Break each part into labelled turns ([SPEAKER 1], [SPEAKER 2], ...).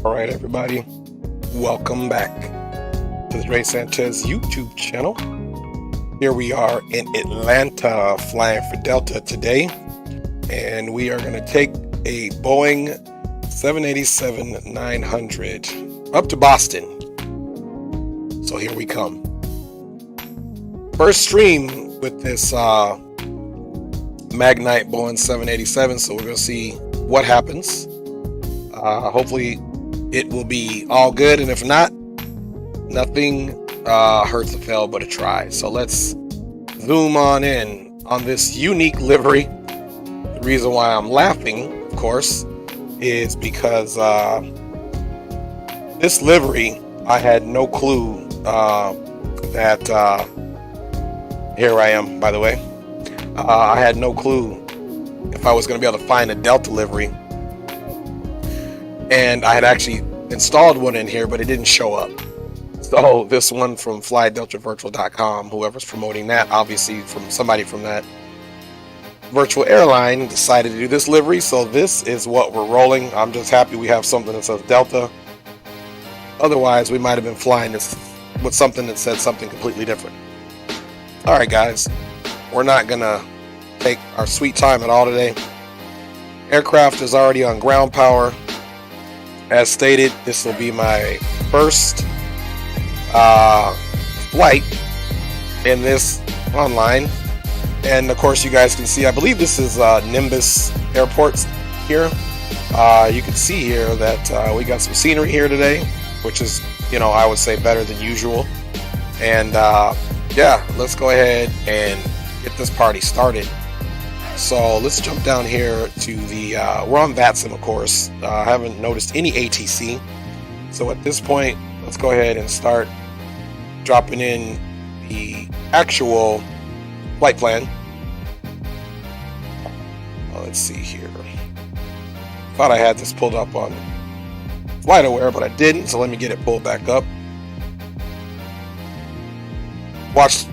[SPEAKER 1] All right, everybody, welcome back to the Dre Sanchez YouTube channel. Here we are in Atlanta flying for Delta today, and we are going to take a Boeing 787-900 up to Boston. So here we come. First stream with this Magnite Boeing 787, so we're going to see what happens. Hopefully it will be all good, and if not, nothing hurts a fail but a try. So let's zoom on in on this unique livery. The reason why I'm laughing, of course, is because this livery, I had no clue that here I am, by the way. I had no clue if I was going to be able to find a Delta livery, and I had actually installed one in here, but it didn't show up. So this one from flydeltavirtual.com, whoever's promoting that, obviously from somebody from that virtual airline, decided to do this livery. So this is what we're rolling. I'm just happy we have something that says Delta. Otherwise, we might have been flying this with something that said something completely different. All right, guys, we're not gonna take our sweet time at all today. Aircraft is already on ground power. As stated, this will be my first flight in this online, and of course you guys can see, I believe this is Nimbus Airports here. You can see here that we got some scenery here today, which is, I would say better than usual. And yeah, let's go ahead and get this party started. So let's jump down here to the, we're on VATSIM, of course. I haven't noticed any ATC. So at this point, let's go ahead and start dropping in the actual flight plan. Let's see here. Thought I had this pulled up on FlightAware, but I didn't. So let me get it pulled back up. Watch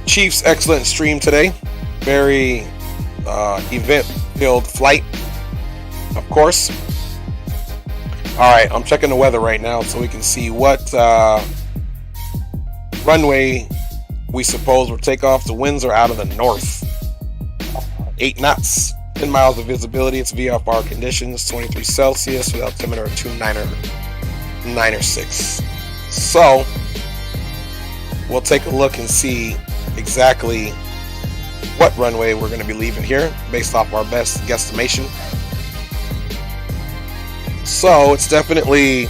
[SPEAKER 1] Chief's excellent stream today. Very event-filled flight, of course. All right, I'm checking the weather right now so we can see what runway we suppose will take off. The winds are out of the north. 8 knots, 10 miles of visibility. It's VFR conditions, 23 Celsius with altimeter of 296. So we'll take a look and see exactly what runway we're going to be leaving here based off our best guesstimation. So it's definitely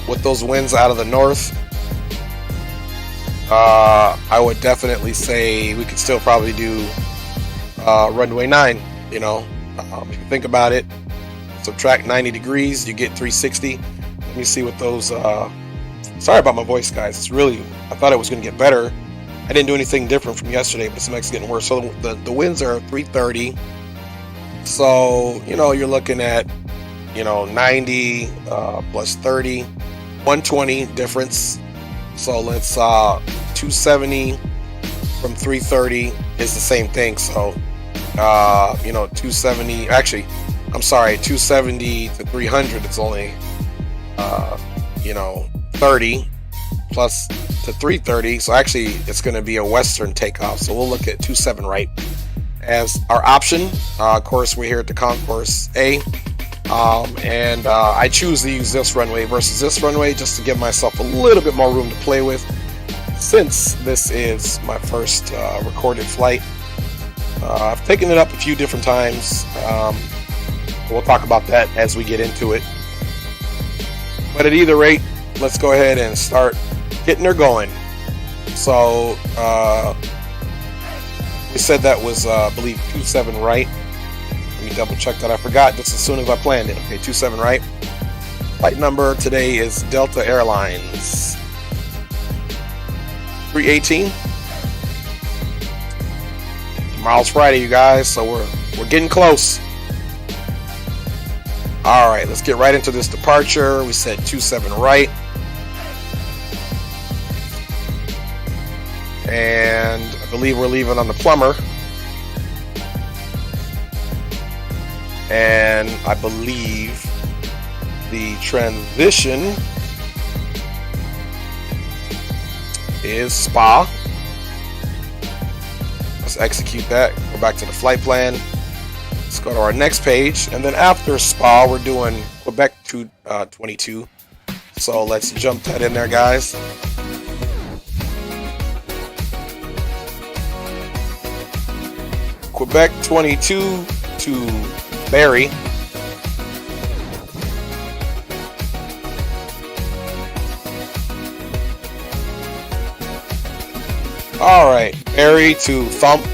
[SPEAKER 1] with those winds out of the north, I would definitely say we could still probably do runway 9. If you think about it, subtract 90 degrees, you get 360. Let me see what those sorry about my voice, guys. It's really, I thought it was going to get better. I didn't do anything different from yesterday, but it makes it getting worse. So the winds are 330. So, you're looking at, 90 plus 30, 120 difference. So let's 270 from 330 is the same thing. So, 270, actually, I'm sorry, 270 to 300, it's only, 30 plus to 330. So actually it's going to be a western takeoff. So we'll look at 27 right as our option. Of course, we're here at the Concourse A, and I choose to use this runway versus this runway just to give myself a little bit more room to play with, since this is my first recorded flight. I've taken it up a few different times. We'll talk about that as we get into it, but at either rate, let's go ahead and start getting her going. So we said that was I believe 27 right. Let me double check that. I forgot just as soon as I planned it. Okay, 27 right. Flight number today is Delta Airlines 318. Tomorrow's Friday, you guys, so we're getting close. All right, let's get right into this departure. We said 27 right. And I believe we're leaving on the plumber. And I believe the transition is SPA. Let's execute that. Go back to the flight plan. Let's go to our next page. And then after SPA, we're doing Quebec 22. So let's jump that in there, guys. Quebec 22 to Barrie. All right, Barrie to Thump.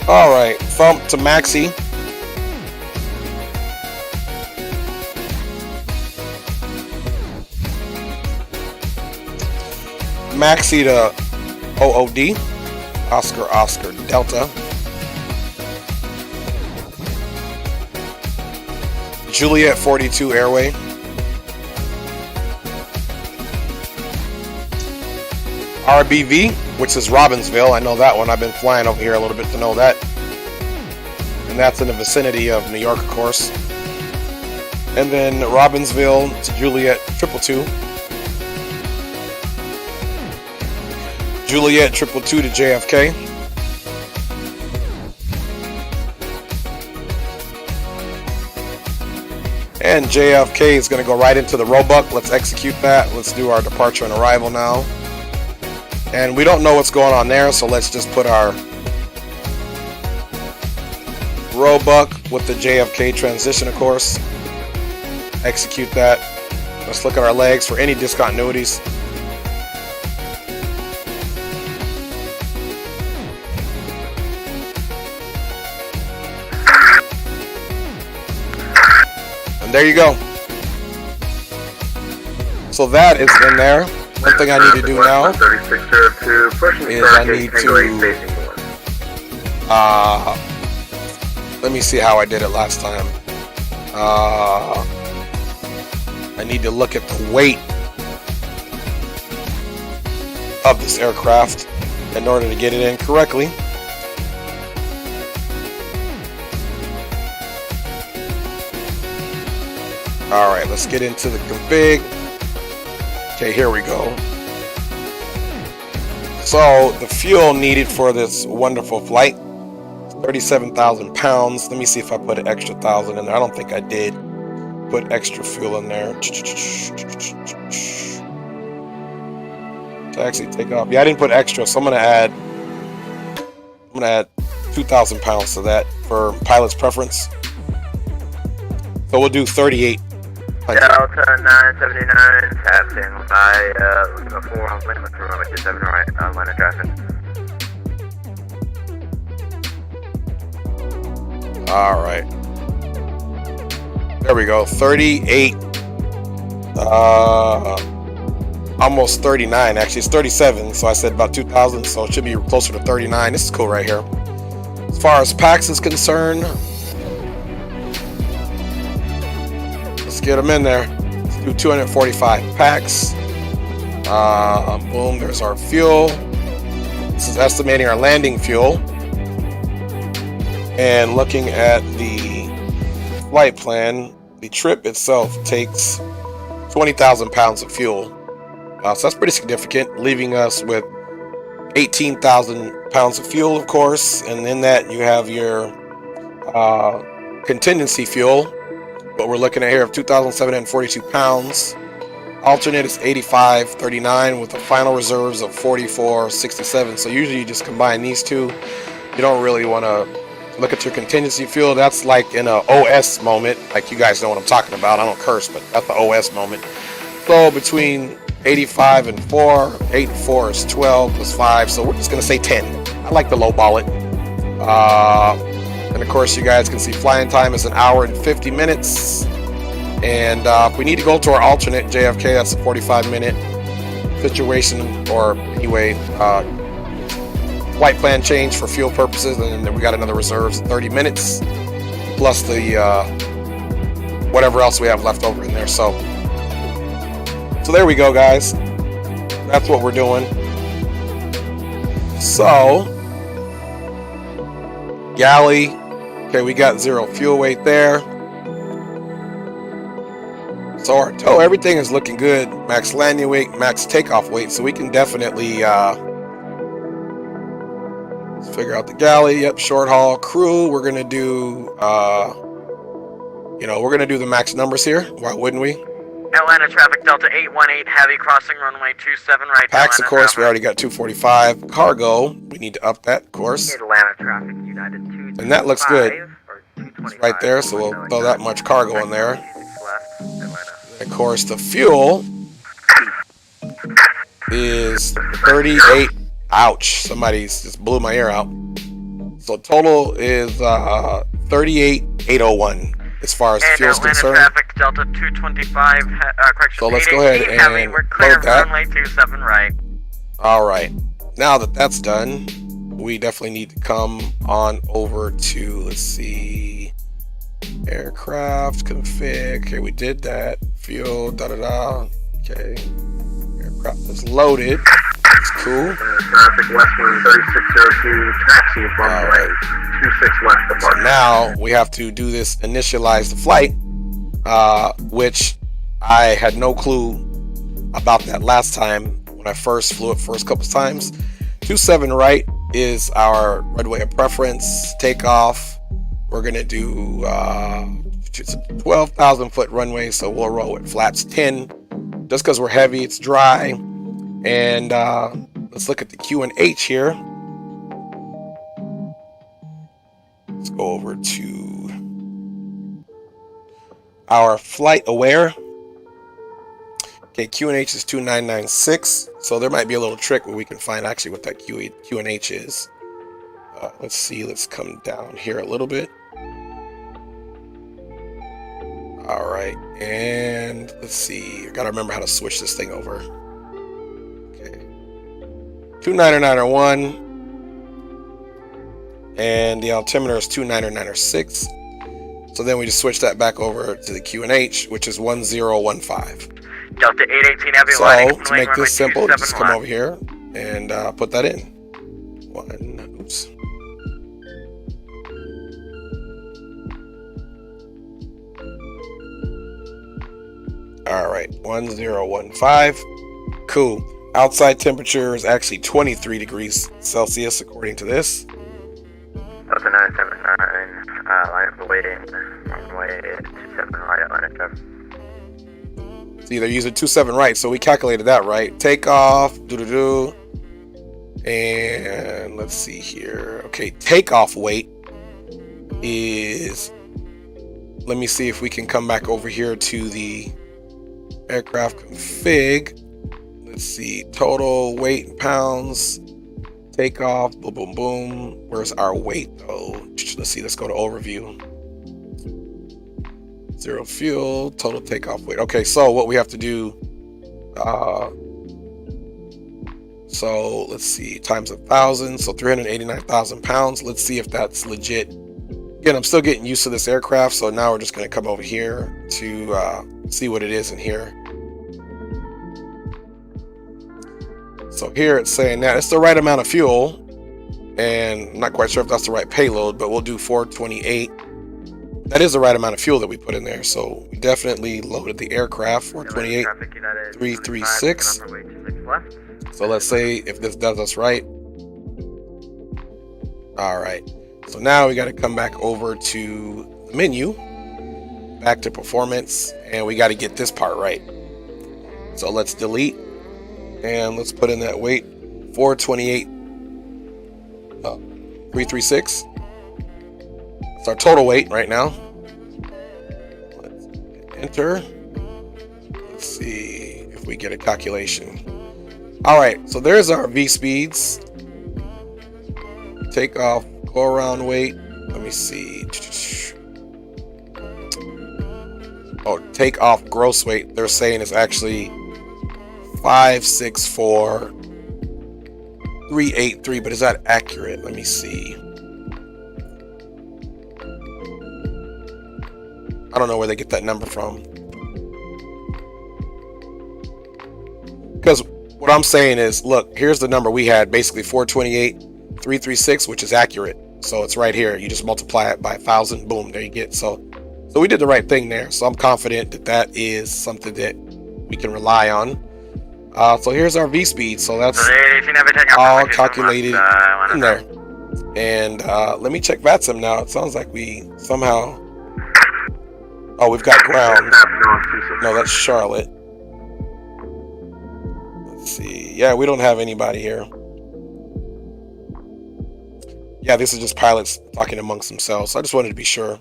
[SPEAKER 1] All right, Thump to Maxi. Maxi to OOD, Oscar Delta. Juliet 42 Airway. RBV, which is Robbinsville. I know that one. I've been flying over here a little bit to know that. And that's in the vicinity of New York, of course. And then Robbinsville to Juliet 222. Juliet 222 to JFK. And JFK is going to go right into the Roebuck. Let's execute that. Let's do our departure and arrival now. And we don't know what's going on there, so let's just put our Roebuck with the JFK transition, of course. Execute that. Let's look at our legs for any discontinuities. And there you go. So that is in there. One thing I need to do now is I need to let me see how I did it last time. I need to look at the weight of this aircraft in order to get it in correctly. Alright, let's get into the config. Okay, here we go. So, the fuel needed for this wonderful flight, 37,000 pounds. Let me see if I put an extra 1,000 in there. I don't think I did put extra fuel in there. To actually take off. Yeah, I didn't put extra, so I'm gonna add 2,000 pounds to that for pilot's preference. So we'll do 38.
[SPEAKER 2] Delta 979, tap standing by, looking at 4, I'm landing with runway 27 right, line of traffic.
[SPEAKER 1] Alright. There we go, 38, almost 39, actually it's 37, so I said about 2,000, so it should be closer to 39. This is cool right here. As far as packs is concerned, let's get them in there. Let's do 245 packs. Boom, there's our fuel. This is estimating our landing fuel. And looking at the flight plan, the trip itself takes 20,000 pounds of fuel. So that's pretty significant, leaving us with 18,000 pounds of fuel, of course. And in that you have your contingency fuel. What we're looking at here of 2,742 pounds. Alternate is 85.39 with the final reserves of 44.67. So usually you just combine these two. You don't really want to look at your contingency fuel. That's like in a OS moment. Like you guys know what I'm talking about. I don't curse, but that's the OS moment. So between 85 and 4, 8 and 4 is 12 plus 5. So we're just going to say 10. I like to lowball it. And of course, you guys can see flying time is 1 hour and 50 minutes. And if we need to go to our alternate JFK, that's a 45-minute situation, or anyway, flight plan change for fuel purposes. And then we got another reserves 30 minutes plus the whatever else we have left over in there. So So there we go, guys. That's what we're doing. So, galley. Okay, we got 0 fuel weight there. So our tow, everything is looking good. Max landing weight, max takeoff weight. So we can definitely let's figure out the galley. Yep, short haul crew. We're gonna do we're gonna do the max numbers here. Why wouldn't we?
[SPEAKER 2] Atlanta traffic Delta 818 heavy crossing runway 27 right.
[SPEAKER 1] Packs, of
[SPEAKER 2] Atlanta
[SPEAKER 1] course,
[SPEAKER 2] traffic.
[SPEAKER 1] we already got 245. Cargo, we need to up that, of course.
[SPEAKER 2] Atlanta traffic United 225.
[SPEAKER 1] And that looks good.
[SPEAKER 2] Or 225.
[SPEAKER 1] It's right there, so we'll throw that much cargo in there.
[SPEAKER 2] Left, Atlanta.
[SPEAKER 1] And of course, the fuel is 38. Ouch! Somebody just blew my ear out. So total is 38,801 as far as fuel is concerned.
[SPEAKER 2] Traffic Delta 225. Correction.
[SPEAKER 1] So let's go ahead and
[SPEAKER 2] heavy. We're clear
[SPEAKER 1] load that.
[SPEAKER 2] runway 27 right.
[SPEAKER 1] All right. Now that that's done, we definitely need to come on over to, let's see, aircraft config. Okay, we did that. Fuel, Okay. Aircraft is loaded. It's cool.
[SPEAKER 2] Traffic westbound 3602, taxi runway 26 left.
[SPEAKER 1] So now we have to do this initialize the flight, which I had no clue about that last time when I first flew it first couple times. 27 right is our runway of preference. Takeoff, we're gonna do 12,000 foot runway, so we'll roll with flaps 10 just because we're heavy, it's dry. And let's look at the Q and H here. Let's go over to our flight aware. Okay, Q and H is 2996. So there might be a little trick where we can find actually what that Q and H is. Let's see. Let's come down here a little bit. All right, and let's see. I gotta remember how to switch this thing over. 29901 and the altimeter is 29906. So then we just switch that back over to the QNH, which is 1015.
[SPEAKER 2] Delta 818 heavy.
[SPEAKER 1] So to make this simple, just come over here and put that in. Oops. All right, 1015. Cool. Outside temperature is actually 23 degrees Celsius, according to this.
[SPEAKER 2] Delta 979, line up waiting, runway 27 right, Atlanta traffic.
[SPEAKER 1] See, they're using 27 right, so we calculated that right. Takeoff, and let's see here. Okay, takeoff weight is, let me see if we can come back over here to the aircraft config. Let's see, total weight in pounds, takeoff, boom, boom, boom. Where's our weight though? Let's see, let's go to overview. 0 fuel, total takeoff weight. Okay, so what we have to do, so let's see, times 1,000, so 389,000 pounds. Let's see if that's legit. Again, I'm still getting used to this aircraft, so now we're just gonna come over here to see what it is in here. So here it's saying that it's the right amount of fuel, and I'm not quite sure if that's the right payload, but we'll do 428. That is the right amount of fuel that we put in there, so we definitely loaded the aircraft. 428, 336. So let's say if this does us right. All right, so now we got to come back over to the menu, back to performance, and we got to get this part right. So let's delete. And let's put in that weight, 428, 336. It's our total weight right now. Let's enter. Let's see if we get a calculation. All right, so there's our V speeds. Take off, go around weight. Let me see. Oh, take off gross weight. They're saying it's actually 564,383, but is that accurate? Let me see. I don't know where they get that number from. Because what I'm saying is, look, here's the number we had, basically 428,336, which is accurate. So it's right here. You just multiply it by 1,000, boom, there you get. So we did the right thing there. So I'm confident that that is something that we can rely on. So here's our V speed. So that's all calculated in there. And let me check VATSIM now. It sounds like we somehow... Oh, we've got ground. No, that's Charlotte. Let's see. Yeah, we don't have anybody here. Yeah, this is just pilots talking amongst themselves. So I just wanted to be sure.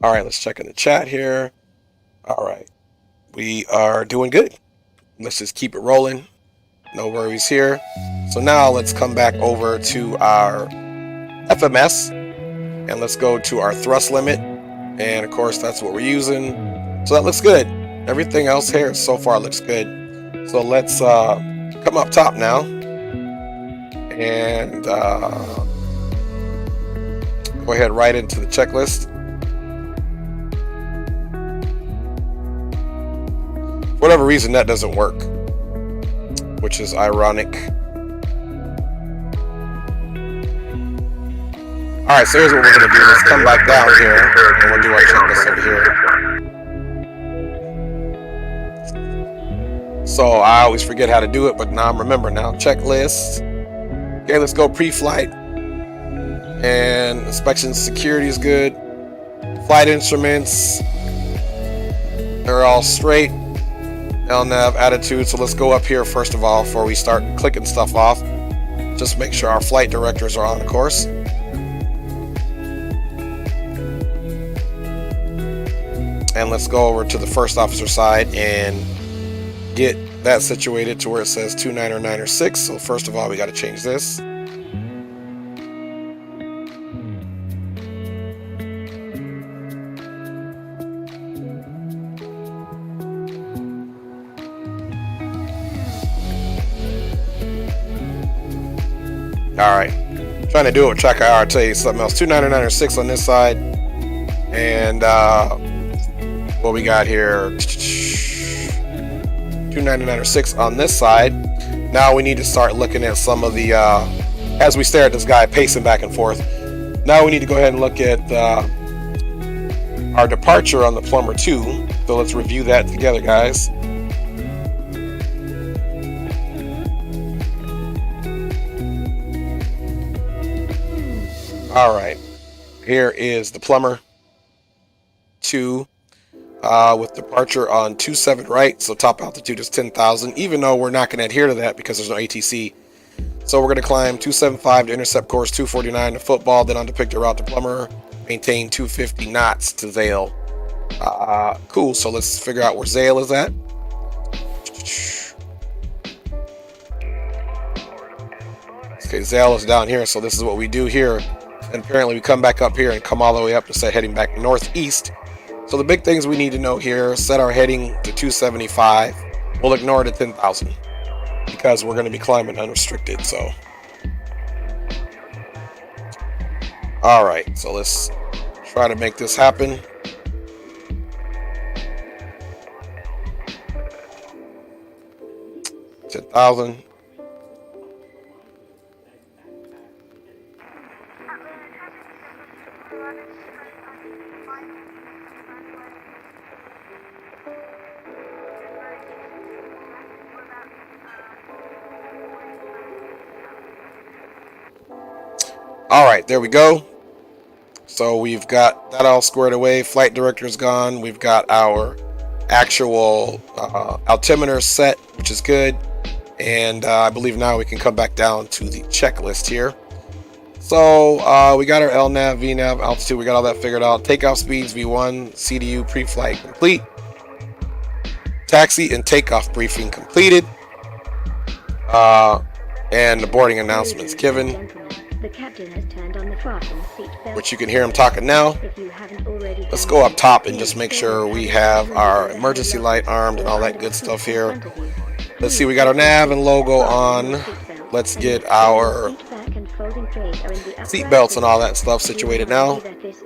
[SPEAKER 1] All right, let's check in the chat here. All right. We are doing good. Let's just keep it rolling. No worries here. So now let's come back over to our FMS and let's go to our thrust limit. And of course, that's what we're using. So that looks good. Everything else here so far looks good. So let's come up top now and go ahead right into the checklist. For whatever reason, that doesn't work, which is ironic. Alright, so here's what we're going to do. Let's come back down here, and we'll do our checklist over here. So I always forget how to do it, but now I'm remembering now. Checklist. Okay, let's go pre-flight. And inspection security is good. Flight instruments, they're all straight. LNAV attitude. So let's go up here first of all before we start clicking stuff off. Just make sure our flight directors are on the course. And let's go over to the first officer side and get that situated to where it says 29906. So first of all, we got to change this. Alright, trying to do it with track IR. I'll tell you something else. 29906 on this side. And what we got here, 29906 on this side. Now we need to start looking at some of the, as we stare at this guy pacing back and forth, now we need to go ahead and look at our departure on the Plumber 2. So let's review that together, guys. All right, here is the Plumber 2 with departure on 27 right, so top altitude is 10,000, even though we're not going to adhere to that because there's no ATC. So we're going to climb 275 to intercept course 249 to football, then on depicted route to Plumber, maintain 250 knots to Zale. Cool, so let's figure out where Zale is at. Okay, Zale is down here, so this is what we do here. And apparently we come back up here and come all the way up to set heading back northeast. So the big things we need to know here, set our heading to 275. We'll ignore the 10,000 because we're going to be climbing unrestricted. So, all right, so let's try to make this happen. $10,000. All right, there we go. So we've got that all squared away. Flight director's gone. We've got our actual altimeter set, which is good. And I believe now we can come back down to the checklist here. So we got our LNAV, VNAV, altitude. We got all that figured out. Takeoff speeds, V1, CDU, pre-flight complete. Taxi and takeoff briefing completed. And the boarding announcements given.
[SPEAKER 3] The captain has turned on the fasten seat belt.
[SPEAKER 1] Which you can hear him talking now. Let's go up top and just make sure we have our emergency light armed and all that good stuff here. Let's see, we got our nav and logo on. Let's get our seat belts and all that stuff situated now.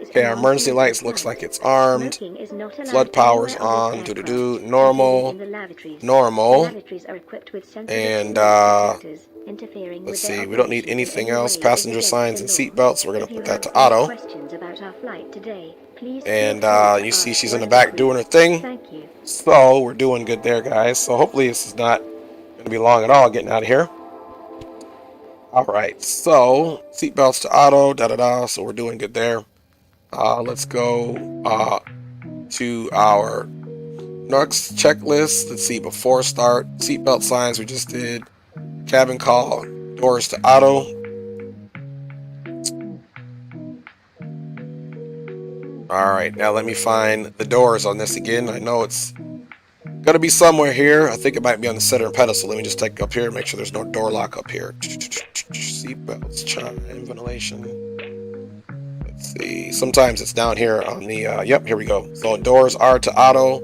[SPEAKER 1] Okay, Okay, our emergency lights looks like it's armed.
[SPEAKER 3] Smoking is not allowed
[SPEAKER 1] Flood power's
[SPEAKER 3] anywhere on
[SPEAKER 1] on.
[SPEAKER 3] this
[SPEAKER 1] Do
[SPEAKER 3] aircraft,
[SPEAKER 1] normal.
[SPEAKER 3] including in the lavatories.
[SPEAKER 1] Normal.
[SPEAKER 3] The lavatories are equipped with sensitive
[SPEAKER 1] And
[SPEAKER 3] smoke detectors, interfering
[SPEAKER 1] let's
[SPEAKER 3] with their
[SPEAKER 1] see, we don't need
[SPEAKER 3] operation in
[SPEAKER 1] anything
[SPEAKER 3] any
[SPEAKER 1] else.
[SPEAKER 3] way
[SPEAKER 1] Passenger
[SPEAKER 3] is
[SPEAKER 1] signs
[SPEAKER 3] against
[SPEAKER 1] and
[SPEAKER 3] the law.
[SPEAKER 1] seatbelts, we're gonna
[SPEAKER 3] If you
[SPEAKER 1] put that
[SPEAKER 3] have
[SPEAKER 1] to
[SPEAKER 3] any
[SPEAKER 1] auto.
[SPEAKER 3] questions about our flight today, please
[SPEAKER 1] And
[SPEAKER 3] feel free to
[SPEAKER 1] you see
[SPEAKER 3] ask
[SPEAKER 1] she's in
[SPEAKER 3] one
[SPEAKER 1] the
[SPEAKER 3] of
[SPEAKER 1] back
[SPEAKER 3] the
[SPEAKER 1] doing her
[SPEAKER 3] crew.
[SPEAKER 1] thing.
[SPEAKER 3] Thank you.
[SPEAKER 1] So we're doing good there, guys. So hopefully this is not gonna be long at all getting out of here. Alright, so seatbelts to auto, so we're doing good there. Let's go to our next checklist. Let's see, before start, seatbelt signs we just did, cabin call, doors to auto. Alright, now let me find the doors on this again. I know it's gonna be somewhere here. I think it might be on the center pedestal. Let me just take up here and make sure there's no door lock up here. Seatbelts, chime, ventilation. Let's see. Sometimes it's down here on the, yep, here we go. So doors are to auto.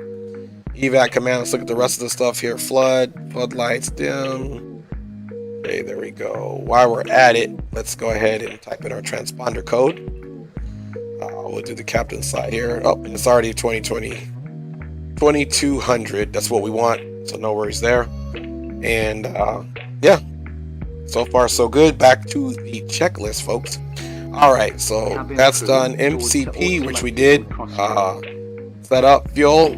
[SPEAKER 1] Evac command. Let's look at the rest of the stuff here. Flood lights dim. Okay, there we go. While we're at it, let's go ahead and type in our transponder code. We'll do the captain's side here. Oh, and it's already 2200. That's what we want. So no worries there. And yeah, so far so good. Back to the checklist, folks. All right, so that's done. MCP, which we did. Set up fuel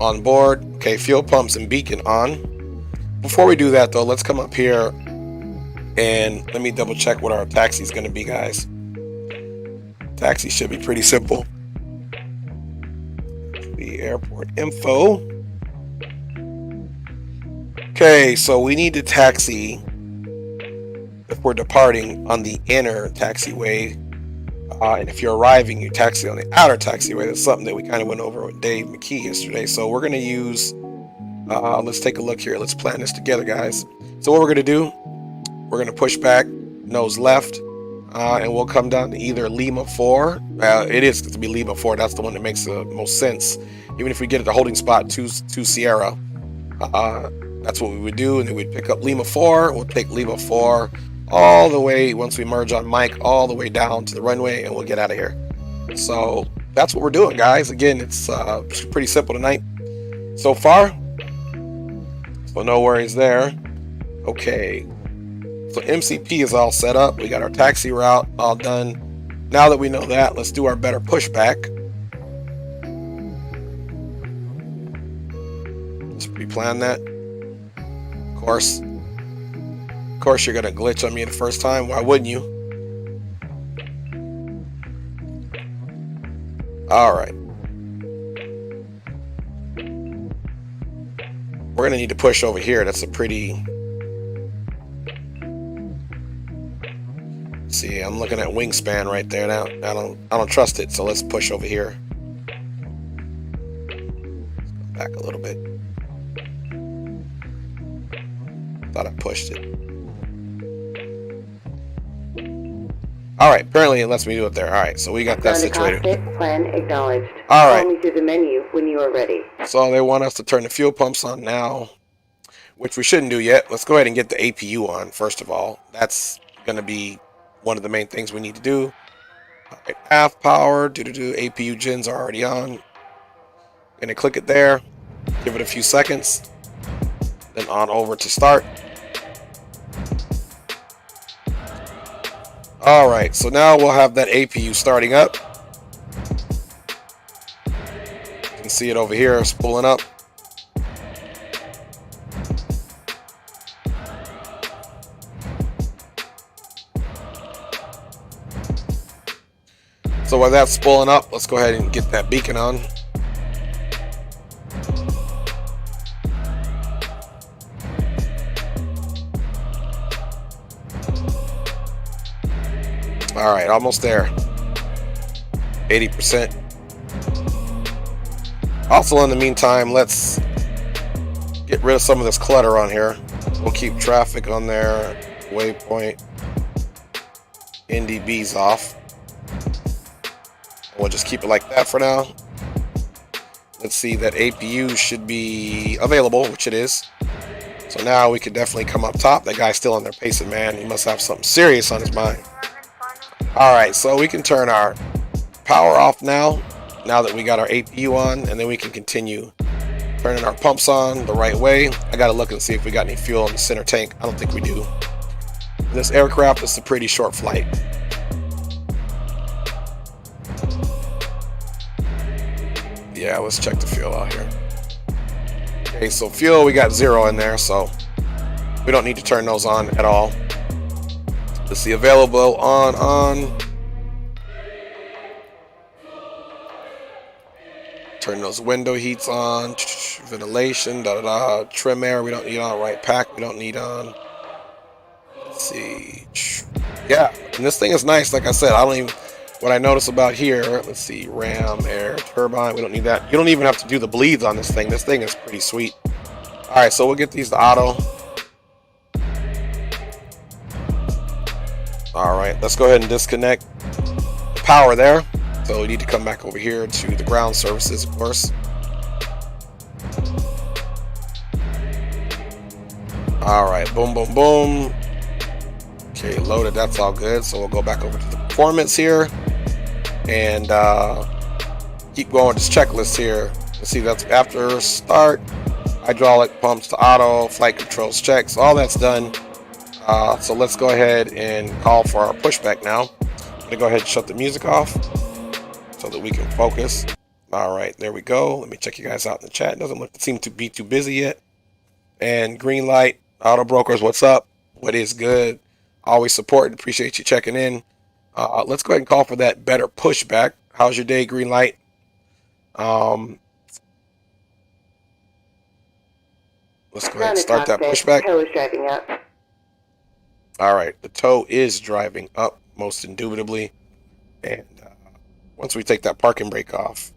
[SPEAKER 1] on board. Okay, fuel pumps and beacon on. Before we do that though, let's come up here and let me double check what our taxi is going to be, guys. Taxi should be pretty simple. The airport info. Okay, so we need to taxi if we're departing on the inner taxiway. And if you're arriving, you taxi on the outer taxiway. That's something that we kind of went over with Dave McKee yesterday. So we're going to use, let's take a look here. Let's plan this together, guys. So what we're going to do, we're going to push back, nose left, and we'll come down to either Lima 4. It is to be Lima 4. That's the one that makes the most sense. Even if we get at the holding spot to Sierra, that's what we would do. And then we'd pick up Lima 4. We'll take Lima 4 all the way, once we merge on Mike, all the way down to the runway, and we'll get out of here. So that's what we're doing, guys. Again, it's pretty simple tonight so far. So no worries there. Okay. So MCP is all set up. We got our taxi route all done. Now that we know that, let's do our better pushback. Let's pre-plan that. Of course, you're gonna glitch on me the first time. Why wouldn't you? All right. We're gonna need to push over here. That's a pretty. See, I'm looking at wingspan right there now. I don't trust it, so let's push over here. Back a little bit. Thought I pushed it. All right, apparently it lets me do it there. All right, so we got that situated.
[SPEAKER 4] Plan acknowledged.
[SPEAKER 1] All right.
[SPEAKER 4] Follow me through the menu when you are ready.
[SPEAKER 1] So they want us to turn the fuel pumps on now, which we shouldn't do yet. Let's go ahead and get the APU on first of all. That's going to be one of the main things we need to do. All right, aft power, APU gens are already on. Gonna click it there, give it a few seconds, then on over to start. All right, so now we'll have that APU starting up. You can see it over here spooling up. So while that's spooling up, let's go ahead and get that beacon on. All right, almost there. 80%. Also, in the meantime, let's get rid of some of this clutter on here. We'll keep traffic on there, waypoint, NDBs off. We'll just keep it like that for now. Let's see, that APU should be available, which it is. So now we could definitely come up top. That guy's still on there pacing, man. He must have something serious on his mind. All right, so we can turn our power off now that we got our APU on, and then we can continue turning our pumps on the right way. I gotta look and see if we got any fuel in the center tank. I don't think we do. This aircraft is a pretty short flight. Yeah, let's check the fuel out here. Okay, so fuel, we got 0 in there, so we don't need to turn those on at all. Let's see, available on. Turn those window heats on, ventilation, trim air, we don't need on, right pack, we don't need on. Let's see. Yeah, and this thing is nice, like I said, what I notice about here, let's see, ram, air, turbine, we don't need that. You don't even have to do the bleeds on this thing. This thing is pretty sweet. All right, so we'll get these to auto. All right, let's go ahead and disconnect the power there. So we need to come back over here to the ground services, of course. All right, boom, boom, boom. Okay, loaded, that's all good. So we'll go back over to the performance here and keep going with this checklist here. You see, that's after start, hydraulic pumps to auto, flight controls checks, all that's done. So let's go ahead and call for our pushback now. I'm gonna go ahead and shut the music off so that we can focus. All right, there we go. Let me check you guys out in the chat. It doesn't seem to be too busy yet. And green light, auto brokers, what's up? What is good? Always support and appreciate you checking in. Let's go ahead and call for that better pushback. How's your day, green light? Let's go ahead and start that pushback.
[SPEAKER 4] Tow is driving up.
[SPEAKER 1] All right, the tow is driving up, most indubitably. And once we take that parking brake off,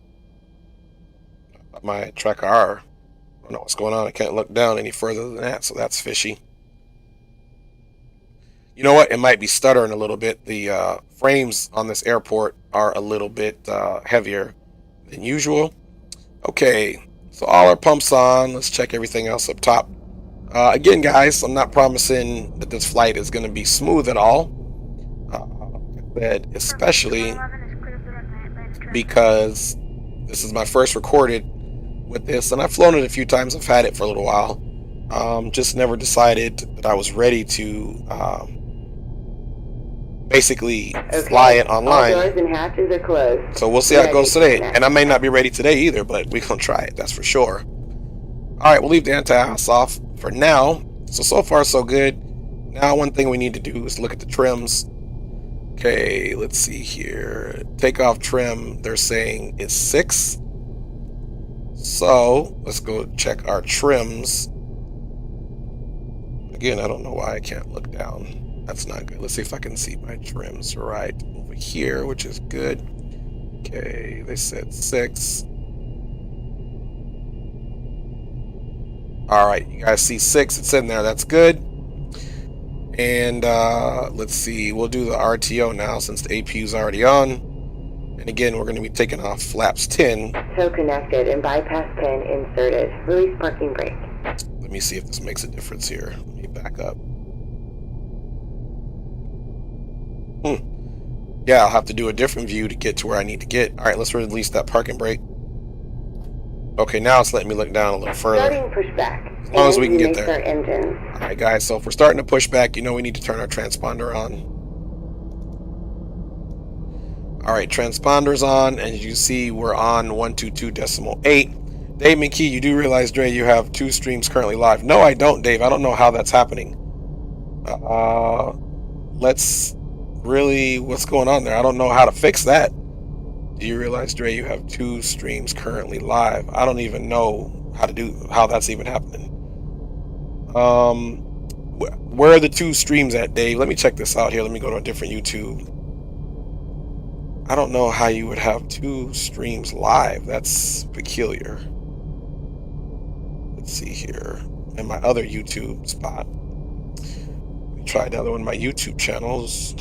[SPEAKER 1] my tracker R, I don't know what's going on. I can't look down any further than that, so that's fishy. You know what? It might be stuttering a little bit. The frames on this airport are a little bit heavier than usual. Okay, so all our pumps on. Let's check everything else up top. Again, guys, I'm not promising that this flight is going to be smooth at all. But especially because this is my first recorded with this, and I've flown it a few times. I've had it for a little while. Just never decided that I was ready to basically fly it online.
[SPEAKER 4] All doors and hatches are closed.
[SPEAKER 1] So we'll see how it goes today. And I may not be ready today either, but we're gonna try it, that's for sure. All right, we'll leave the anti-ice off for now. So far so good. Now one thing we need to do is look at the trims. Okay, let's see here. Takeoff trim, they're saying is 6. So let's go check our trims. Again, I don't know why I can't look down. That's not good. Let's see if I can see my trims right over here, which is good. Okay, they said 6. All right, you guys see 6. It's in there. That's good. And let's see. We'll do the RTO now since the APU is already on. And again, we're going to be taking off flaps 10.
[SPEAKER 4] Tow connected and bypass pin inserted. Release parking brake.
[SPEAKER 1] Let me see if this makes a difference here. Let me back up. Yeah, I'll have to do a different view to get to where I need to get. All right, let's release that parking brake. Okay, now it's letting me look down a little further.
[SPEAKER 4] Starting pushback.
[SPEAKER 1] As long as we can get there.
[SPEAKER 4] Our engines.
[SPEAKER 1] All right, guys, so if we're starting to push back, you know we need to turn our transponder on. All right, transponder's on, and as you see, we're on 122.8. Dave McKee, you do realize, Dre, you have 2 streams currently live. No, I don't, Dave. I don't know how that's happening. Let's really, what's going on there? I don't know how to fix that. Do you realize, Dre, you have 2 streams currently live? I don't even know how that's even happening. Where are the 2 streams at, Dave? Let me check this out here. Let me go to a different YouTube. I don't know how you would have 2 streams live. That's peculiar. Let's see here. In my other YouTube spot. Let me try another one of my YouTube channels.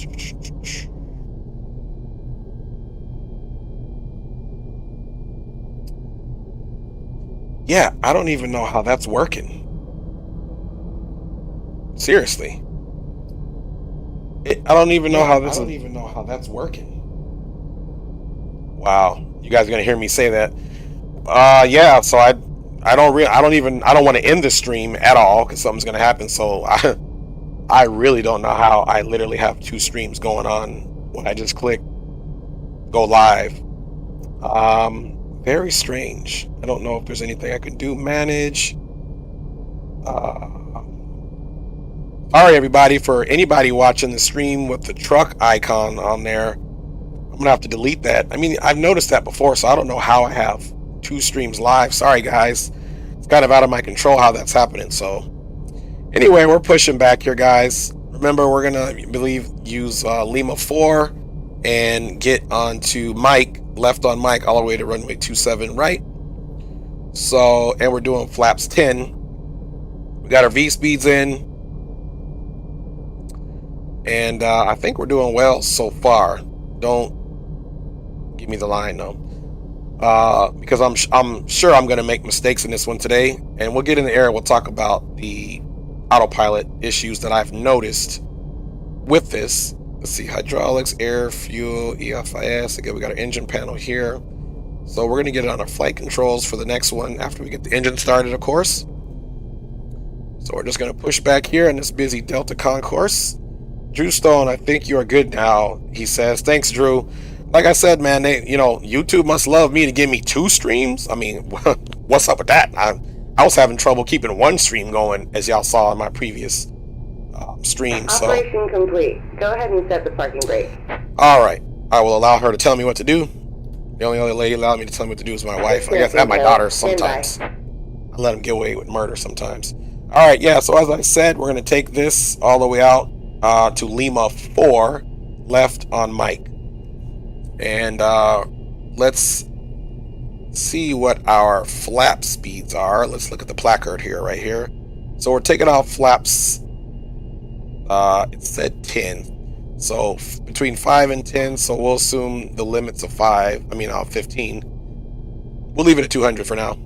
[SPEAKER 1] Yeah, I don't even know how that's working. Seriously. I don't even know how that's working. Wow, you guys are gonna hear me say that. Yeah. So I don't want to end the stream at all because something's gonna happen. So I really don't know how I literally have two streams going on when I just click go live. Very strange. I don't know if there's anything I can do. Manage. Sorry, everybody, for anybody watching the stream with the truck icon on there. I'm gonna have to delete that. I mean, I've noticed that before, so I don't know how I have two streams live. Sorry, guys. It's kind of out of my control how that's happening. So, anyway, we're pushing back here, guys. Remember, we're gonna use Lima 4 and get onto Mike, left on Mike, all the way to runway 27 right. So, and we're doing flaps 10. We got our V speeds in. And I think we're doing well so far. Don't give me the line though, because I'm sure I'm going to make mistakes in this one today. And we'll get in the air. We'll talk about the autopilot issues that I've noticed with this. Let's see, hydraulics, air, fuel, EFIS. Again, we got our engine panel here. So we're going to get it on our flight controls for the next one after we get the engine started, of course. So we're just going to push back here in this busy Delta concourse. Drew Stone, I think you are good now, he says. Thanks, Drew. Like I said, man, YouTube must love me to give me two streams. I mean, what's up with that? I was having trouble keeping one stream going, as y'all saw in my previous stream.
[SPEAKER 4] Operation complete. Go ahead and set the parking brake.
[SPEAKER 1] All right. I will allow her to tell me what to do. The only other lady allowed me to tell me what to do is my wife. I guess and my daughter sometimes. I let them get away with murder sometimes. All right, yeah, so as I said, we're going to take this all the way out to Lima 4, left on Mike. And let's see what our flap speeds are. Let's look at the placard here, right here. So we're taking off flaps, it said 10. So between 5 and 10, so we'll assume the limits of 15. We'll leave it at 200 for now.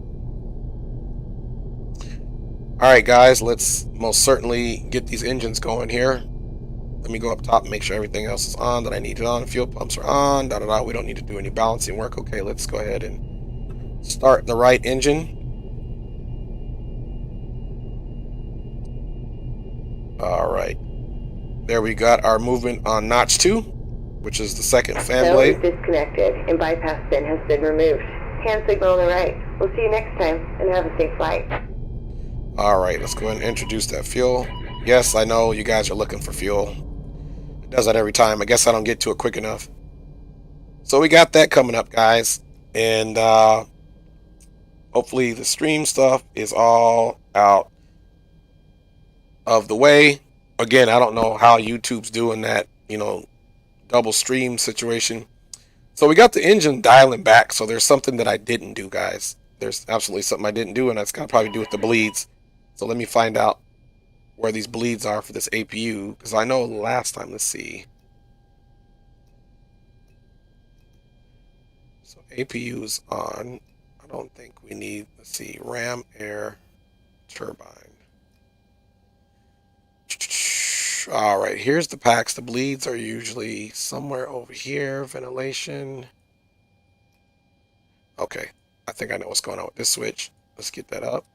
[SPEAKER 1] Alright guys, let's most certainly get these engines going here. Let me go up top and make sure everything else is on that I need it on. Fuel pumps are on. We don't need to do any balancing work. Okay, let's go ahead and start the right engine. Alright. There we got our movement on notch 2, which is the second fan blade.
[SPEAKER 4] Is disconnected and bypass pin has been removed. Hand signal on the right. We'll see you next time and have a safe flight.
[SPEAKER 1] Alright, let's go ahead and introduce that fuel. Yes, I know you guys are looking for fuel. It does that every time. I guess I don't get to it quick enough. So we got that coming up, guys. And hopefully the stream stuff is all out of the way. Again, I don't know how YouTube's doing that, double stream situation. So we got the engine dialing back. So there's something that I didn't do, guys. There's absolutely something I didn't do, and that's got to probably do with the bleeds. So let me find out where these bleeds are for this APU, because I know last time, let's see. So APU is on. I don't think we need, let's see, ram, air, turbine. All right, here's the packs. The bleeds are usually somewhere over here. Ventilation. Okay, I think I know what's going on with this switch. Let's get that up.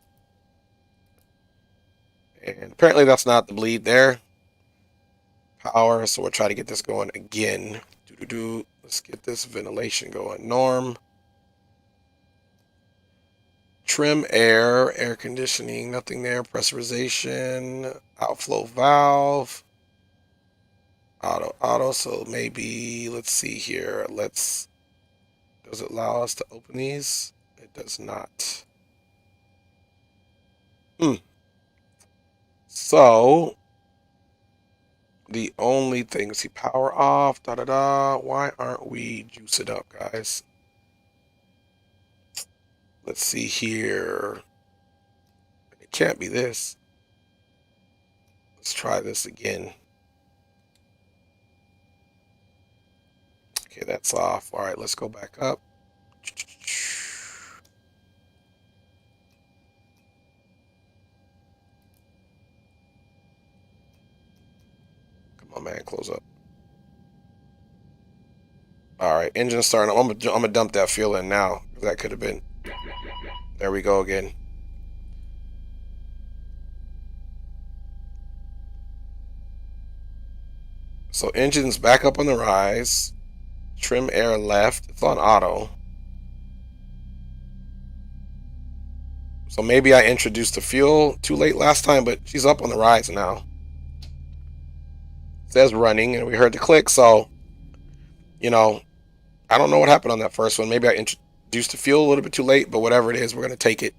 [SPEAKER 1] And apparently that's not the bleed there. Power, so we'll try to get this going again. Let's get this ventilation going. Norm. Trim air conditioning, nothing there. Pressurization, outflow valve. Auto, so maybe, let's see here. Does it allow us to open these? It does not. So the only thing, see, power off, why aren't we juicing up, guys? Let's see here. It can't be this. Let's try this again. Okay, that's off. All right, let's go back up. Come on, man, close up. All right, engine starting. I'm gonna dump that fuel in now. That could have been. There we go again. So engine's back up on the rise. Trim air left. It's on auto. So maybe I introduced the fuel too late last time, but she's up on the rise now. It says running, and we heard the click, so, you know, I don't know what happened on that first one. Maybe I introduced the fuel a little bit too late, but whatever it is, we're going to take it.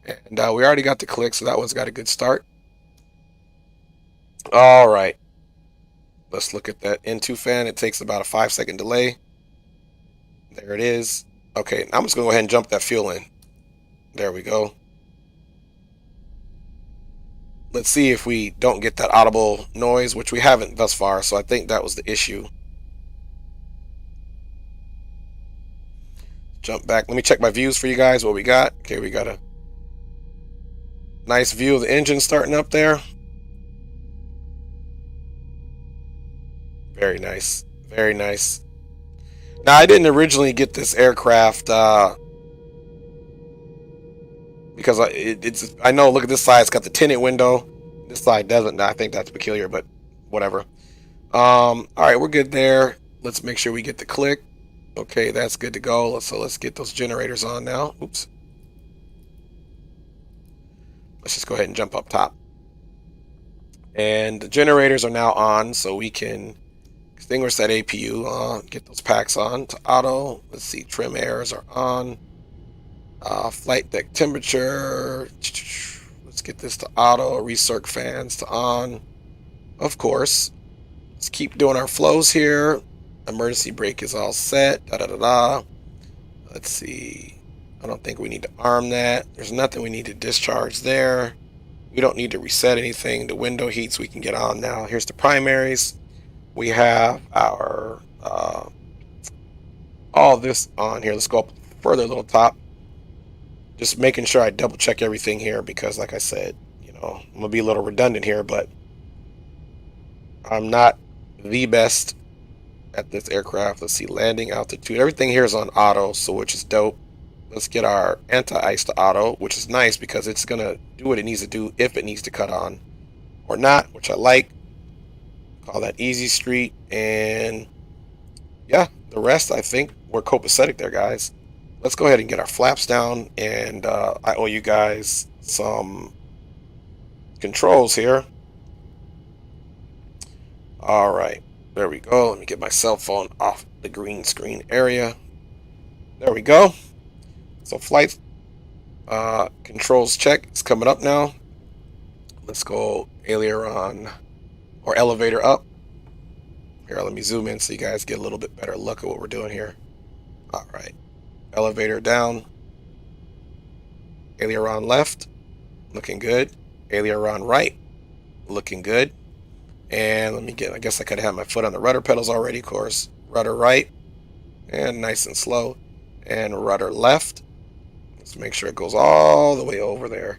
[SPEAKER 1] And we already got the click, so that one's got a good start. All right. Let's look at that N2 fan. It takes about a 5-second delay. There it is. Okay, I'm just going to go ahead and jump that fuel in. There we go. Let's see if we don't get that audible noise, which we haven't thus far, so I think that was the issue. Jump back. Let me check my views for you guys, what we got. Okay, we got a nice view of the engine starting up there. Very nice. Very nice. Now, I didn't originally get this aircraft because I know, look at this side, it's got the tinted window. This side doesn't. I think that's peculiar, but whatever. All right, we're good there. Let's make sure we get the click. Okay, that's good to go. So let's get those generators on now. Oops. Let's just go ahead and jump up top. And the generators are now on, so we can extinguish that APU. Get those packs on to auto. Let's see, trim airs are on. Flight deck temperature. Let's get this to auto. Recirc fans to on. Of course. Let's keep doing our flows here. Emergency brake is all set. Let's see. I don't think we need to arm that. There's nothing we need to discharge there. We don't need to reset anything. The window heats we can get on now. Here's the primaries. We have our all this on here. Let's go up further a little top. Just making sure I double check everything here because, like I said, you know, I'm gonna be a little redundant here, but I'm not the best at this aircraft. Let's see, landing altitude. Everything here is on auto, so which is dope. Let's get our anti-ice to auto, which is nice because it's gonna do what it needs to do if it needs to cut on or not, which I like. Call that easy street, and yeah, the rest I think we're copacetic there, guys. Let's go ahead and get our flaps down, and I owe you guys some controls here. All right, there we go. Let me get my cell phone off the green screen area. There we go. So flight controls check is coming up now. Let's go aileron or elevator up. Here, let me zoom in so you guys get a little bit better look at what we're doing here. All right. Elevator down. Aileron left. Looking good. Aileron right. Looking good. And let me get, I guess I could have my foot on the rudder pedals already, of course. Rudder right. And nice and slow. And rudder left. Let's make sure it goes all the way over there.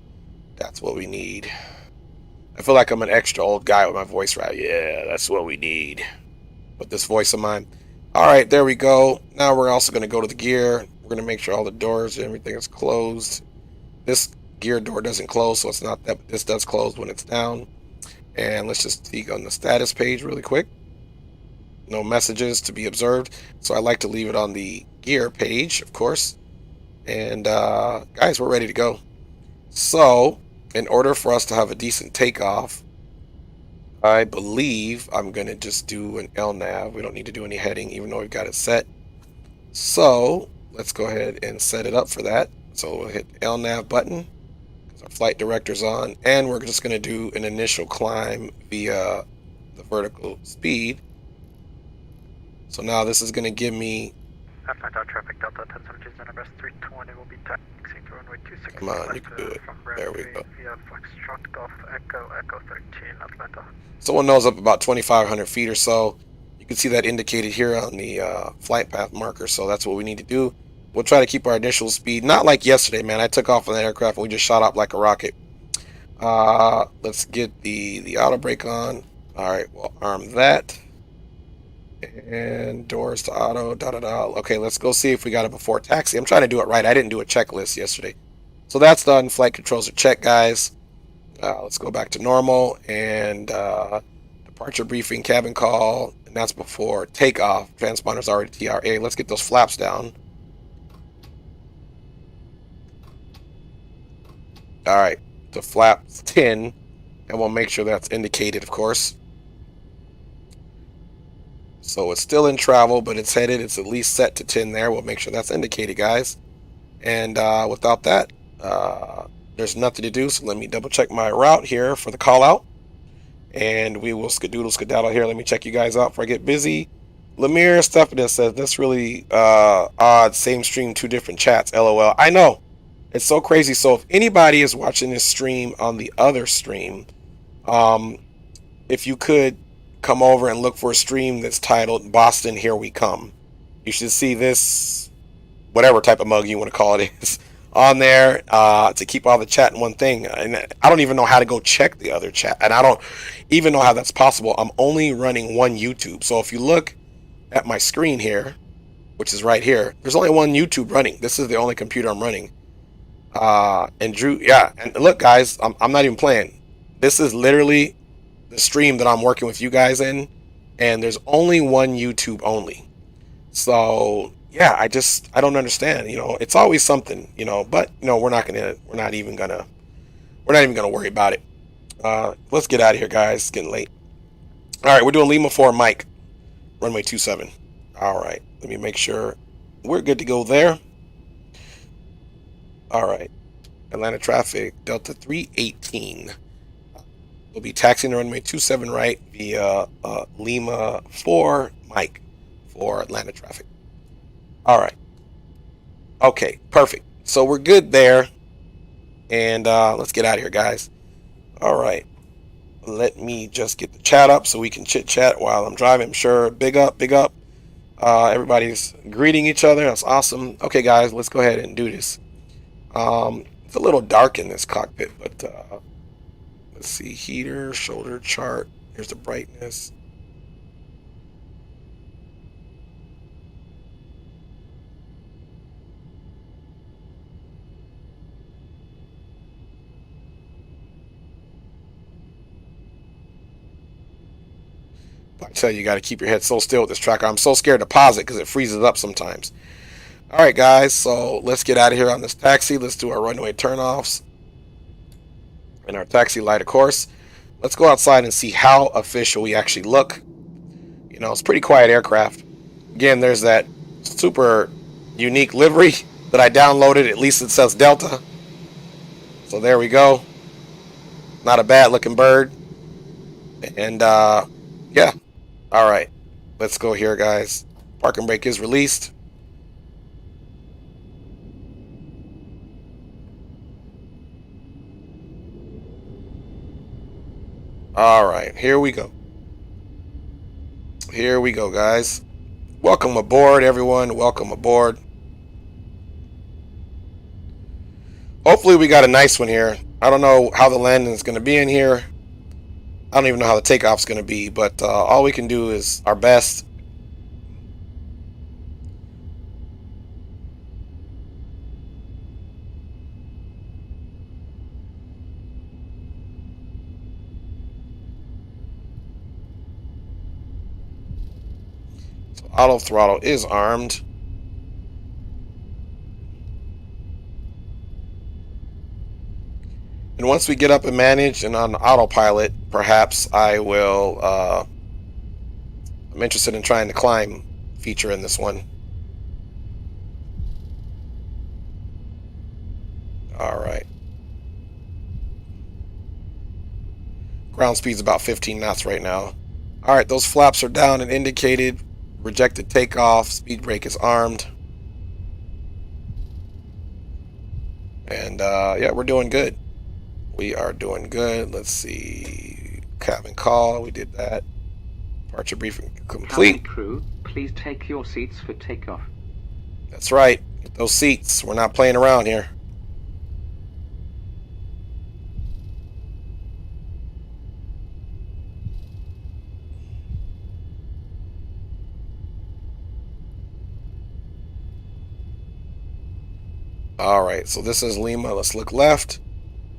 [SPEAKER 1] That's what we need. I feel like I'm an extra old guy with my voice right. Yeah, that's what we need. With this voice of mine. All right, there we go. Now we're also going to go to the gear. We're going to make sure all the doors and everything is closed. This gear door doesn't close, so it's not that, but this does close when it's down. And let's just see on the status page really quick. No messages to be observed. So I like to leave it on the gear page, of course. And guys, we're ready to go. So in order for us to have a decent takeoff, I believe I'm going to just do an LNAV. We don't need to do any heading, even though we've got it set. So let's go ahead and set it up for that. So we'll hit the LNAV button. Our flight director's on. And we're just going to do an initial climb via the vertical speed. So now this is going to give me...
[SPEAKER 2] traffic Delta 1070 Zenabest 320 will be taxiing to runway 26.
[SPEAKER 1] Come on, you can do it. There we go.
[SPEAKER 2] Via Foxtrot Golf Echo 13 Atlanta.
[SPEAKER 1] Someone knows up about 2,500 feet or so. You can see that indicated here on the flight path marker. So that's what we need to do. We'll try to keep our initial speed. Not like yesterday, man. I took off on that aircraft and we just shot up like a rocket. Let's get the auto brake on. All right, we'll arm that. And doors to auto, da da da. Okay, let's go see if we got a before taxi. I'm trying to do it right. I didn't do a checklist yesterday. So that's done. Flight controls are checked, guys. Let's go back to normal and departure briefing, cabin call, and that's before takeoff. Transponder's already TRA. Let's get those flaps down. All right, the flap's 10, and we'll make sure that's indicated, of course. So it's still in travel, but it's headed. It's at least set to 10 there. We'll make sure that's indicated, guys. And without that, there's nothing to do. So let me double check my route here for the call out. And we will skedaddle here. Let me check you guys out before I get busy. Lemire Stefanis says, this really odd. Same stream, 2 different chats. LOL. I know. It's so crazy. So if anybody is watching this stream on the other stream, if you could come over and look for a stream that's titled Boston Here We Come. You should see this, whatever type of mug you want to call it is, on there to keep all the chat in one thing. And I don't even know how to go check the other chat. And I don't even know how that's possible. I'm only running one YouTube. So if you look at my screen here, which is right here, there's only one YouTube running. This is the only computer I'm running. And Drew, yeah. And look, guys, I'm not even playing. This is literally the stream that I'm working with you guys in, and there's only one YouTube only. So yeah, I don't understand. You know, it's always something, you know, but you know, we're not even gonna worry about it. Let's get out of here, guys. It's getting late. All right, we're doing Lima 4 Mike, runway 27. All right, let me make sure we're good to go there. All right, Atlanta traffic, Delta 318. We'll be taxiing the runway 27 right via Lima 4 Mike for Atlanta traffic. All right. Okay, perfect. So we're good there. And let's get out of here, guys. All right. Let me just get the chat up so we can chit chat while I'm driving. I'm sure. Big up, big up. Everybody's greeting each other. That's awesome. Okay, guys, let's go ahead and do this. It's a little dark in this cockpit, but let's see, heater, shoulder chart. Here's the brightness. I tell you, you got to keep your head so still with this tracker. I'm so scared to pause it because it freezes up sometimes. All right, guys, so let's get out of here on this taxi. Let's do our runway turnoffs and our taxi light, of course. Let's go outside and see how official we actually look. You know, it's a pretty quiet aircraft. Again, there's that super unique livery that I downloaded. At least it says Delta. So there we go. Not a bad looking bird. And yeah. All right. Let's go here, guys. Parking brake is released. All right, here we go. Here we go, guys. Welcome aboard, everyone. Welcome aboard. Hopefully we got a nice one here. I don't know how the landing is going to be in here. I don't even know how the takeoff is going to be, but all we can do is our best. Auto throttle is armed. And once we get up and managed and on autopilot, perhaps I will, I'm interested in trying the climb feature in this one. All right. Ground speed's about 15 knots right now. All right, those flaps are down and indicated. Rejected takeoff. Speed brake is armed. And yeah, we're doing good. We are doing good. Let's see. Cabin call. We did that. Departure briefing complete.
[SPEAKER 5] Cabin crew, please take your seats for takeoff.
[SPEAKER 1] That's right. Get those seats. We're not playing around here. All right, so this is Lima. Let's look left,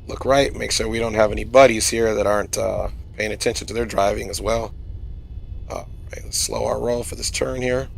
[SPEAKER 1] look right, make sure we don't have any buddies here that aren't paying attention to their driving as well. All right, let's slow our roll for this turn here.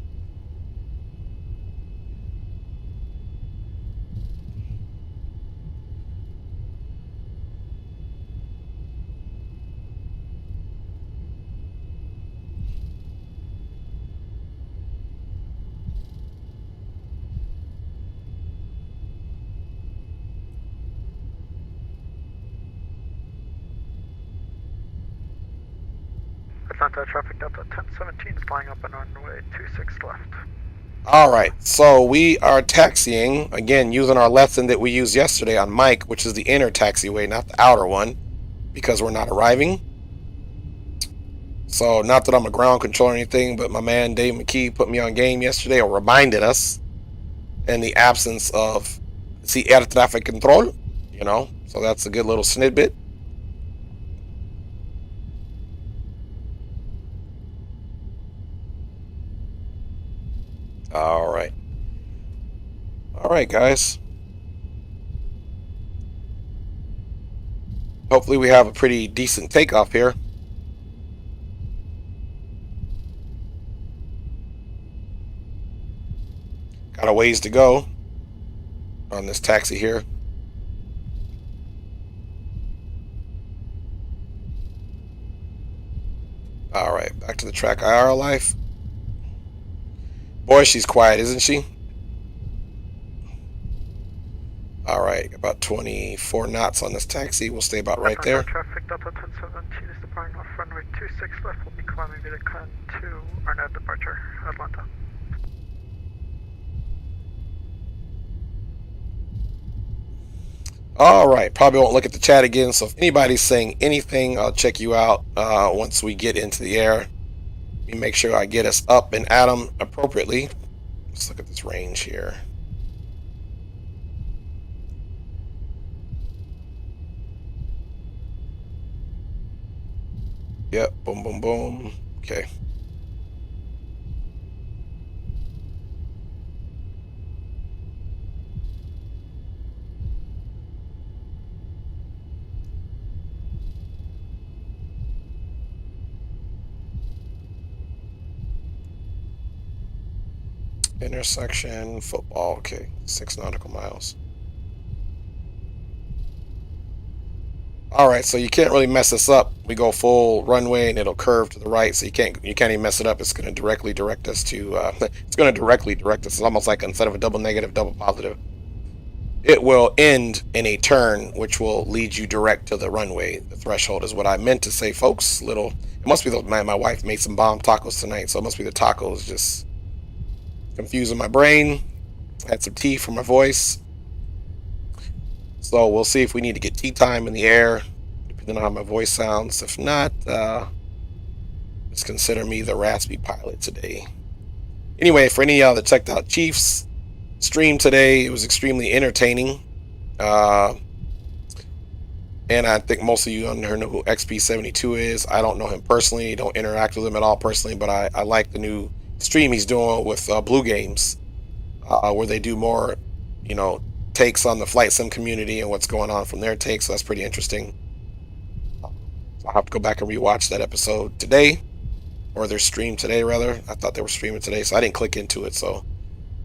[SPEAKER 6] Atlanta traffic Delta 1017 flying up on runway 26 left.
[SPEAKER 1] All right, so we are taxiing again using our lesson that we used yesterday on Mike, which is the inner taxiway, not the outer one, because we're not arriving. So not that I'm a ground control or anything, but my man Dave McKee put me on game yesterday, or reminded us, in the absence of the air traffic control, you know. So that's a good little snippet. All right, guys. Hopefully we have a pretty decent takeoff here. Got a ways to go on this taxi here. All right, back to the track IR life. Boy, she's quiet, isn't she? All right, about 24 knots on this taxi. We'll stay about right there.
[SPEAKER 6] Traffic Delta 1017 is departing off runway 26 left. We'll be climbing via Con 2, our net departure, Atlanta.
[SPEAKER 1] All right, probably won't look at the chat again. So if anybody's saying anything, I'll check you out once we get into the air. Let me make sure I get us up and at them appropriately. Let's look at this range here. Yep, boom, boom, boom. Okay. Intersection, football, okay, 6 nautical miles. All right, so you can't really mess this up. We go full runway and it'll curve to the right, so you can't even mess it up. It's going to directly direct us to. It's going to directly direct us. It's almost like instead of a double negative, double positive. It will end in a turn, which will lead you direct to the runway. The threshold is what I meant to say, folks. It must be my wife made some bomb tacos tonight, so it must be the tacos just confusing my brain. Had some tea for my voice. So we'll see if we need to get tea time in the air, depending on how my voice sounds. If not, just consider me the raspy pilot today. Anyway, for any of y'all that checked out Chief's stream today, it was extremely entertaining. And I think most of you on here know who XP72 is. I don't know him personally, don't interact with him at all personally, but I like the new stream he's doing with Blue Games, where they do more, takes on the flight sim community and what's going on from their takes. So that's pretty interesting. So I'll have to go back and rewatch that episode today, or their stream today rather. I thought they were streaming today, so I didn't click into it. So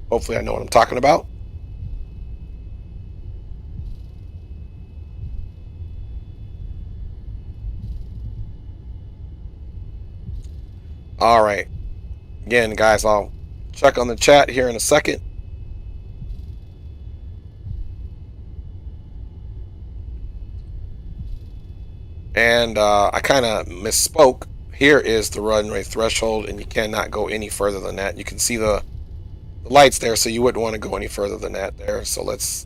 [SPEAKER 1] hopefully I know what I'm talking about. All right. Again, guys, I'll check on the chat here in a second. And I kind of misspoke. Here is the runway threshold, and you cannot go any further than that. You can see the lights there, so you wouldn't want to go any further than that there. So let's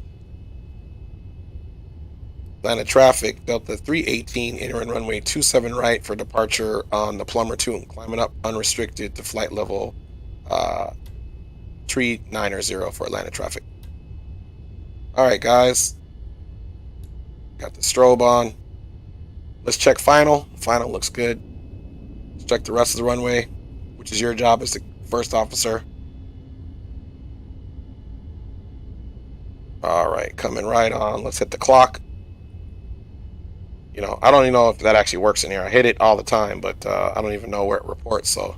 [SPEAKER 1] Atlanta traffic, Delta 318, entering runway 27 right for departure on the Plumber 2, climbing up unrestricted to flight level 390 for Atlanta traffic. All right, guys. Got the strobe on. Let's check final. Final looks good. Let's check the rest of the runway, which is your job as the first officer. All right, coming right on. Let's hit the clock. You know, I don't even know if that actually works in here. I hit it all the time, but I don't even know where it reports. So,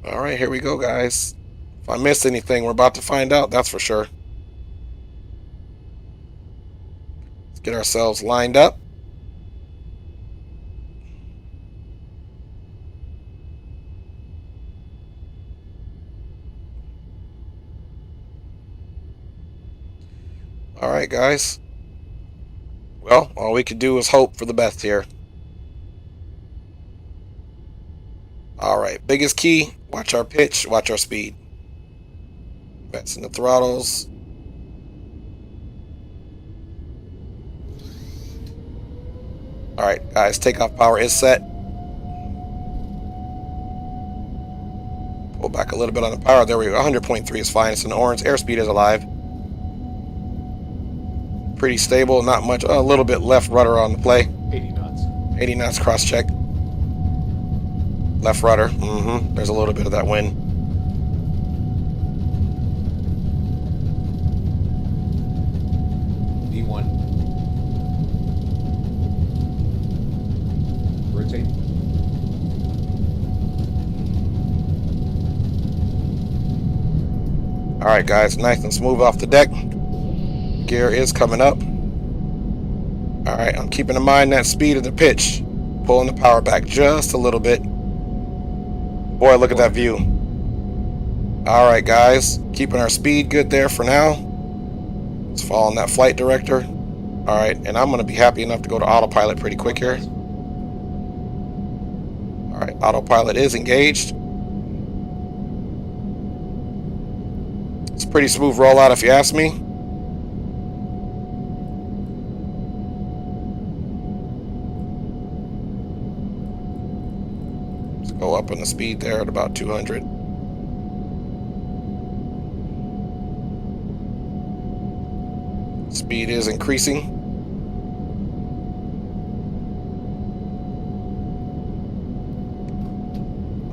[SPEAKER 1] all right, here we go, guys. If I missed anything, we're about to find out. That's for sure. Let's get ourselves lined up. All right, guys. Well, all we can do is hope for the best here. All right, biggest key, watch our pitch, watch our speed. That's in the throttles. All right, guys, takeoff power is set. Pull back a little bit on the power. There we go. 100.3 is fine. It's in orange. Airspeed is alive. Pretty stable. Not much. A little bit left rudder on the play.
[SPEAKER 7] 80 knots.
[SPEAKER 1] 80 knots cross check. Left rudder. There's a little bit of that wind.
[SPEAKER 7] D1. Rotate.
[SPEAKER 1] All right, guys, nice and smooth off the deck. Gear is coming up. All right, I'm keeping in mind that speed of the pitch. Pulling the power back just a little bit. Boy, look at that view. All right, guys, keeping our speed good there for now. Let's follow that flight director. All right, and I'm going to be happy enough to go to autopilot pretty quick here. All right, autopilot is engaged. It's a pretty smooth rollout if you ask me. Let's go up in the speed there at about 200. Speed is increasing.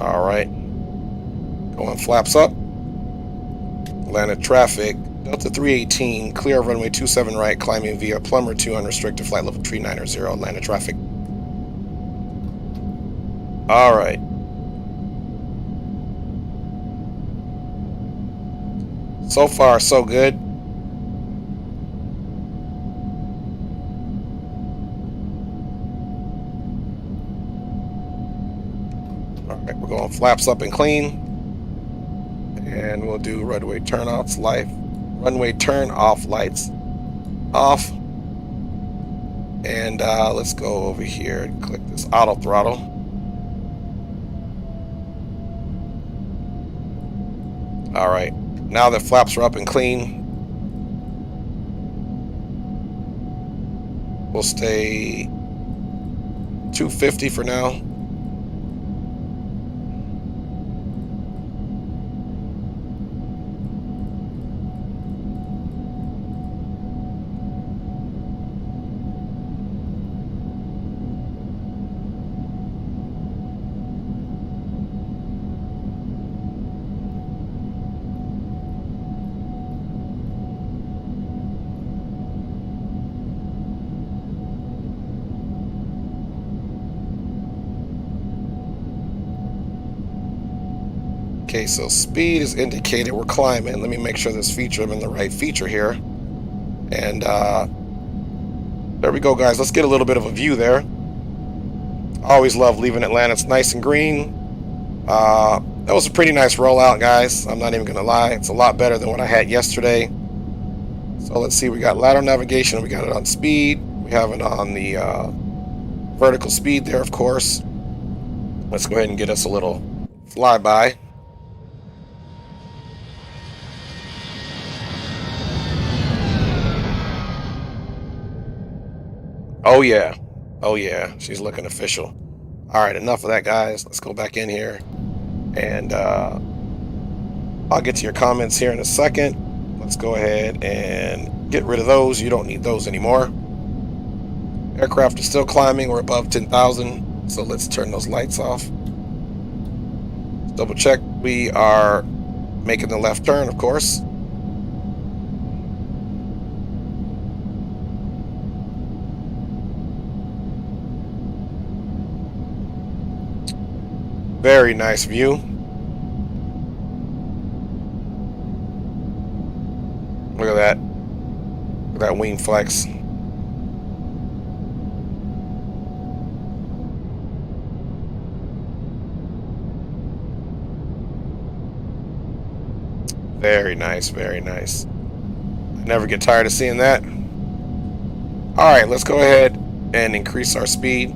[SPEAKER 1] All right. Going flaps up. Landed traffic. Delta 318, clear of runway 27 right, climbing via Plumber 2 unrestricted flight level 390, landed traffic. All right. So far, so good. All right, we're going flaps up and clean. And we'll do runway turn off lights off. And let's go over here and click this auto throttle. All right, now that flaps are up and clean, we'll stay 250 for now. Okay, so speed is indicated. We're climbing. Let me make sure this feature, I'm in the right feature here. And there we go, guys. Let's get a little bit of a view there. I always love leaving Atlanta. It's nice and green. That was a pretty nice rollout, guys. I'm not even going to lie. It's a lot better than what I had yesterday. So let's see. We got lateral navigation. We got it on speed. We have it on the vertical speed there, of course. Let's go ahead and get us a little flyby. Oh yeah. Oh yeah. She's looking official. All right, enough of that, guys. Let's go back in here. And I'll get to your comments here in a second. Let's go ahead and get rid of those. You don't need those anymore. Aircraft is still climbing. We're above 10,000. So let's turn those lights off. Double check. We are making the left turn, of course. Very nice view. Look at that. Look at that wing flex. Very nice, very nice. I never get tired of seeing that. All right, let's go ahead and increase our speed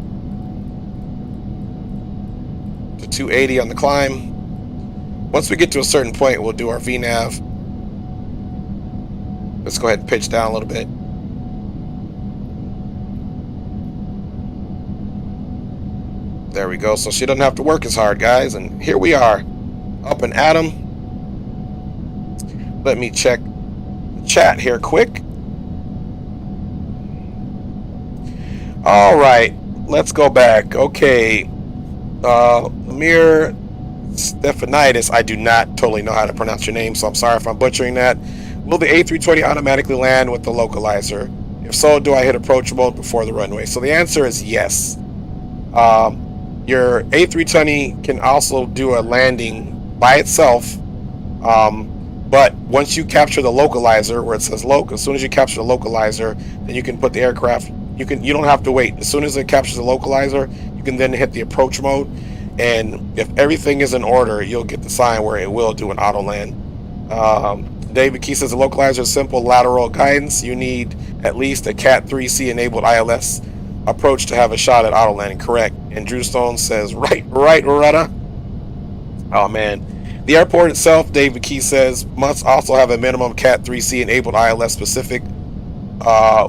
[SPEAKER 1] to 280 on the climb. Once we get to a certain point, we'll do our VNAV. Let's go ahead and pitch down a little bit. There we go. So she doesn't have to work as hard, guys. And here we are, up and at 'em. Let me check the chat here quick. All right, let's go back. Okay, Amir Stephanitis. I do not totally know how to pronounce your name, so I'm sorry if I'm butchering that. Will the A320 automatically land with the localizer? If so, do I hit approach mode before the runway? So the answer is yes. Your A320 can also do a landing by itself. But once you capture the localizer, where it says loc, as soon as you capture the localizer, then you can put the aircraft. You don't have to wait. As soon as it captures the localizer, you can then hit the approach mode, and if everything is in order, you'll get the sign where it will do an auto land. David Key says the localizer is simple lateral guidance. You need at least a Cat 3C enabled ILS approach to have a shot at auto landing. Correct. And Drew Stone says right, Rudda. Oh man. The airport itself, David Key says, must also have a minimum Cat 3C enabled ILS specific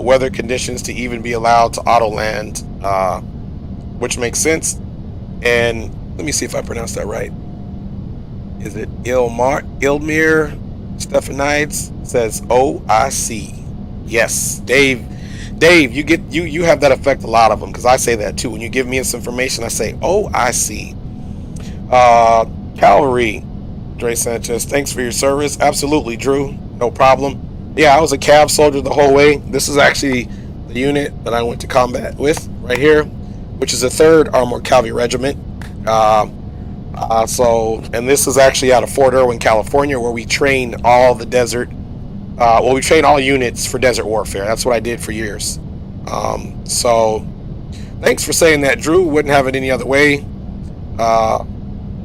[SPEAKER 1] weather conditions to even be allowed to auto land, which makes sense. And let me see if I pronounced that right. Is it Ilmir Stephanides says OIC. Yes, Dave, you have that affect a lot of them, because I say that too. When you give me this information, I say OIC. Cavalry. Dre Sanchez, thanks for your service. Absolutely, Drew. No problem. Yeah, I was a Cav soldier the whole way. This is actually the unit that I went to combat with right here, which is the 3rd Armored Cavalry Regiment. And this is actually out of Fort Irwin, California, where we train all the desert. We train all units for desert warfare. That's what I did for years. So thanks for saying that, Drew. Wouldn't have it any other way.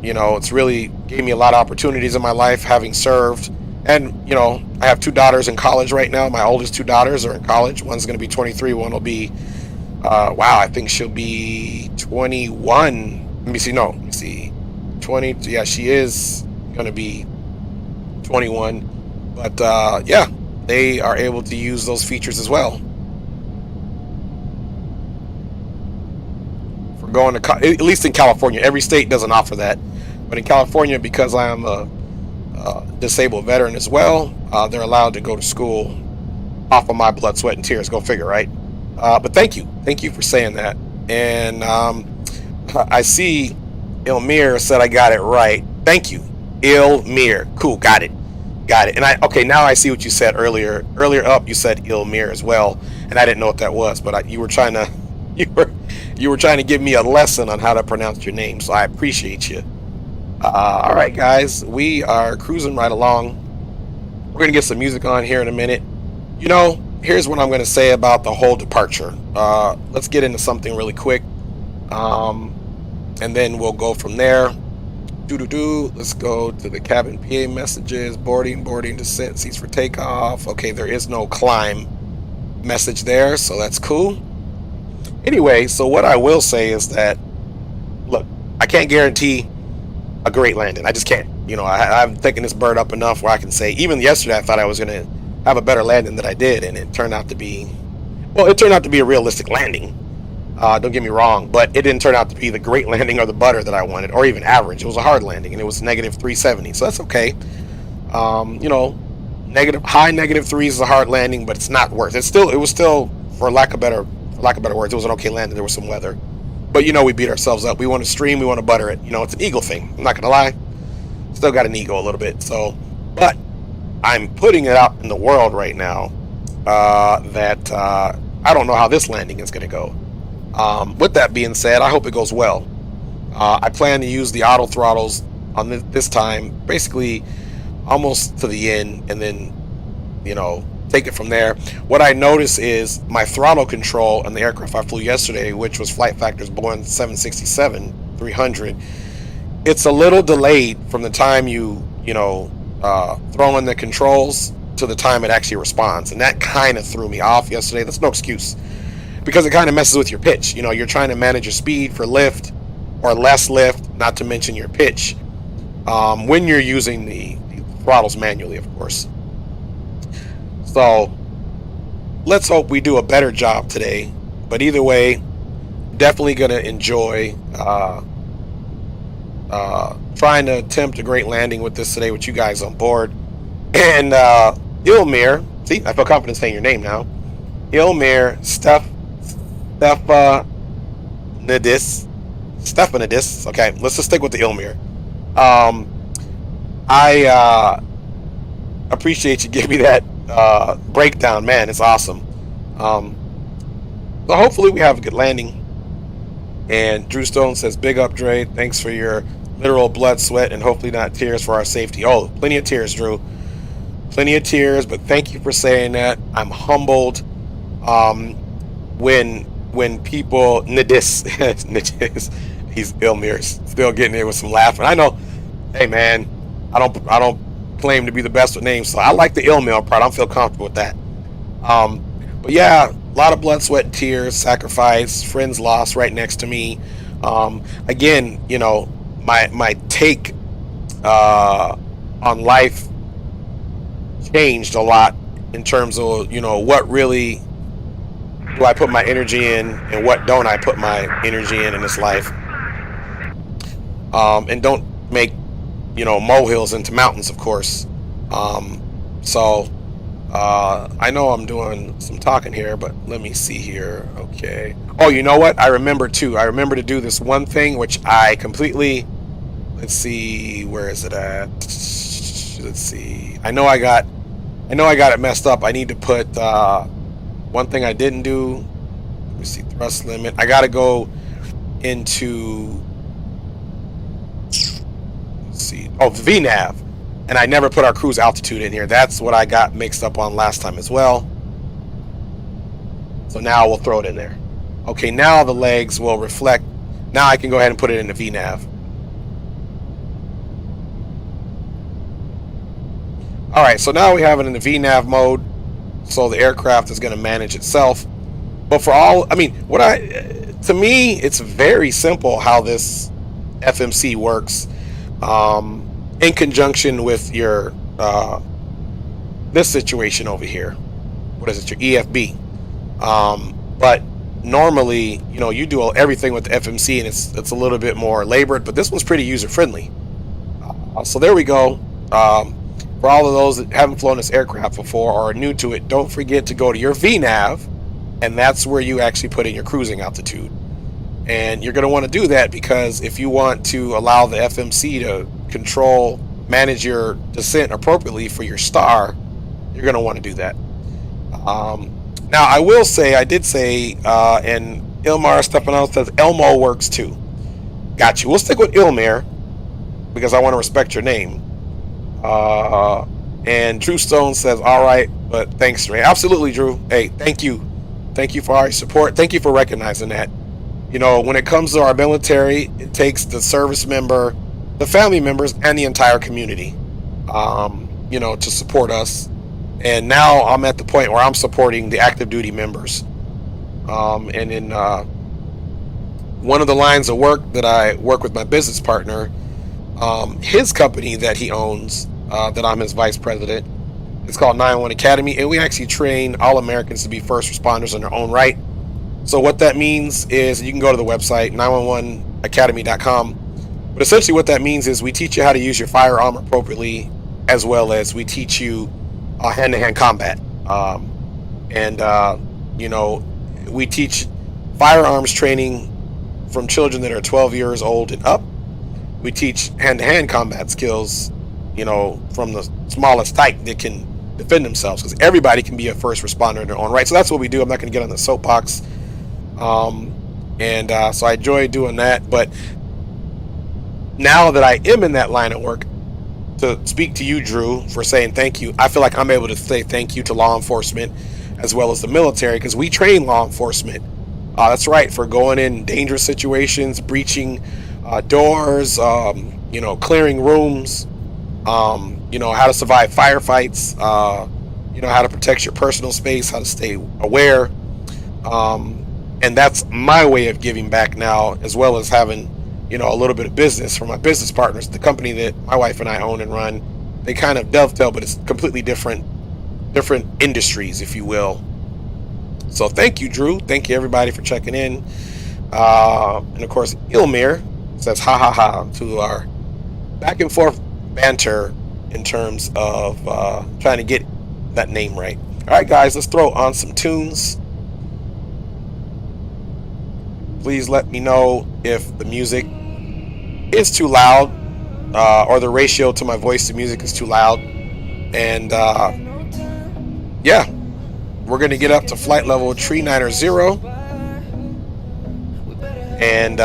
[SPEAKER 1] It's really gave me a lot of opportunities in my life having served. And, I have 2 daughters in college right now. My oldest 2 daughters are in college. One's going to be 23. One will be, I think she'll be 21. Let me see. 20. Yeah, she is going to be 21. But, they are able to use those features as well. For going to, at least in California, every state doesn't offer that. But in California, because I am a disabled veteran as well, they're allowed to go to school off of my blood, sweat, and tears. Go figure, right? But thank you for saying that. And I see Ilmir said I got it right. Thank you, Ilmir. Cool, got it. And now I see what you said earlier. Earlier up, you said Ilmir as well, and I didn't know what that was. But you were trying to give me a lesson on how to pronounce your name, so I appreciate you. All right, guys, we are cruising right along. We're gonna get some music on here in a minute. Here's what I'm gonna say about the whole departure. Let's get into something really quick, and then we'll go from there. Let's go to the cabin PA messages. Boarding, descent, seats for takeoff. Okay, there is no climb message there, so that's cool. Anyway, so what I will say is that, look, I can't guarantee a great landing. I just can't. I'm thinking this bird up enough where I can say, even yesterday I thought I was going to have a better landing than I did, and it turned out to be a realistic landing. Don't get me wrong, but it didn't turn out to be the great landing or the butter that I wanted, or even average. It was a hard landing, and it was negative 370, so that's okay. High negative 3s is a hard landing, but it's not worse. It was still, for lack of better words, it was an okay landing. There was some weather. But we beat ourselves up. We want to stream, we want to butter it. It's an ego thing. I'm not gonna lie. Still got an ego a little bit. But I'm putting it out in the world right now that I don't know how this landing is gonna go. With that being said, I hope it goes well. I plan to use the auto throttles on this time, basically almost to the end, and then, you know, take it from there. What I notice is my throttle control on the aircraft I flew yesterday, which was Flight Factor's Boeing 767-300. It's a little delayed from the time you throw in the controls to the time it actually responds, and that kind of threw me off yesterday. That's no excuse, because it kind of messes with your pitch. You know, you're trying to manage your speed for lift or less lift, not to mention your pitch, when you're using the throttles manually, of course. So let's hope we do a better job today. But either way, definitely gonna enjoy trying to attempt a great landing with this today with you guys on board. And Ilmir, see, I feel confident saying your name now. Ilmir Stefanidis. Okay, let's just stick with the Ilmir. I appreciate you giving me that breakdown, man. It's awesome. So hopefully we have a good landing. And Drew Stone says, big up, Dre. Thanks for your literal blood, sweat, and hopefully not tears for our safety. Oh, plenty of tears, Drew. Plenty of tears, but thank you for saying that. I'm humbled. When people Nidis, he's Ilmir's still getting it with some laughing. I know, hey man, I don't claim to be the best with names, so I like the Ilmir part. I don't feel comfortable with that. But yeah, a lot of blood, sweat, and tears, sacrifice, friends lost right next to me. Again, you know, my take on life changed a lot in terms of, you know, what really do I put my energy in and what don't I put my energy in this life. And don't make, you know, molehills into mountains, of course. So I know I'm doing some talking here, but let me see here. Okay. Oh, you know what? I remember to do this one thing, which I completely, let's see, where is it at? Let's see. I know I got it messed up. I need to put one thing I didn't do. Let me see, thrust limit. I got to go into, let's see. Oh, VNAV. And I never put our cruise altitude in here. That's what I got mixed up on last time as well. So now we'll throw it in there. Okay, now the legs will reflect. Now I can go ahead and put it in the VNAV. All right, so now we have it in the VNAV mode. So the aircraft is going to manage itself. But for all, I mean, to me, it's very simple how this FMC works. In conjunction with your this situation over here. What is it? Your EFB. But normally, you know, you do everything with the FMC, and it's a little bit more labored, but this one's pretty user friendly. So there we go. For all of those that haven't flown this aircraft before or are new to it, don't forget to go to your VNAV, and that's where you actually put in your cruising altitude. And you're going to want to do that because if you want to allow the FMC to manage your descent appropriately for your star, you're going to want to do that. Now, I will say, I did say, and Ilmar Stefano says Elmo works too. Got you. We'll stick with Ilmir because I want to respect your name. And Drew Stone says, all right, but thanks, Ray. Absolutely, Drew. Hey, thank you. Thank you for our support. Thank you for recognizing that. You know, when it comes to our military, it takes the service member, the family members, and the entire community, you know, to support us. And now I'm at the point where I'm supporting the active duty members. And in one of the lines of work that I work with my business partner, his company that he owns, that I'm his vice president, it's called 911 Academy, and we actually train all Americans to be first responders in their own right. So what that means is, you can go to the website 911academy.com, but essentially what that means is we teach you how to use your firearm appropriately, as well as we teach you hand-to-hand combat. You know, we teach firearms training from children that are 12 years old and up. We teach hand-to-hand combat skills, you know, from the smallest type that can defend themselves, because everybody can be a first responder in their own right. So that's what we do. I'm not going to get on the soapbox. So I enjoy doing that. But now that I am in that line of work, to speak to you, Drew, for saying thank you, I feel like I'm able to say thank you to law enforcement as well as the military, because we train law enforcement. That's right, for going in dangerous situations, breaching doors, clearing rooms, how to survive firefights, how to protect your personal space, how to stay aware. And that's my way of giving back now, as well as having, a little bit of business from my business partners. The company that my wife and I own and run, they kind of dovetail, but it's completely different industries, if you will. So thank you, Drew. Thank you, everybody, for checking in. And of course, Ilmir says ha ha ha to our back and forth banter in terms of trying to get that name right. All right, guys, let's throw on some tunes. Please let me know if the music is too loud, or the ratio to my voice to music is too loud. And yeah, we're going to get up to flight level 390 and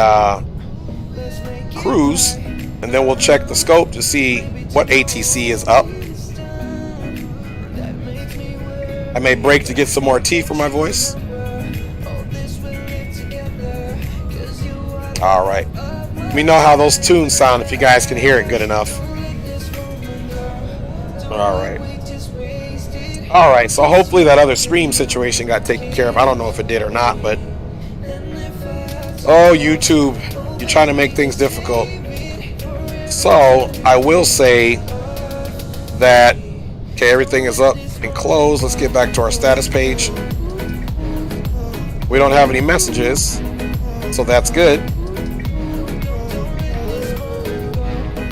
[SPEAKER 1] cruise, and then we'll check the scope to see what ATC is up. I may break to get some more tea for my voice. All right. Let me know how those tunes sound, if you guys can hear it good enough. All right, so hopefully that other stream situation got taken care of. I don't know if it did or not, but oh, YouTube, you're trying to make things difficult. So I will say that, okay, everything is up and closed. Let's get back to our status page. We don't have any messages, so that's good.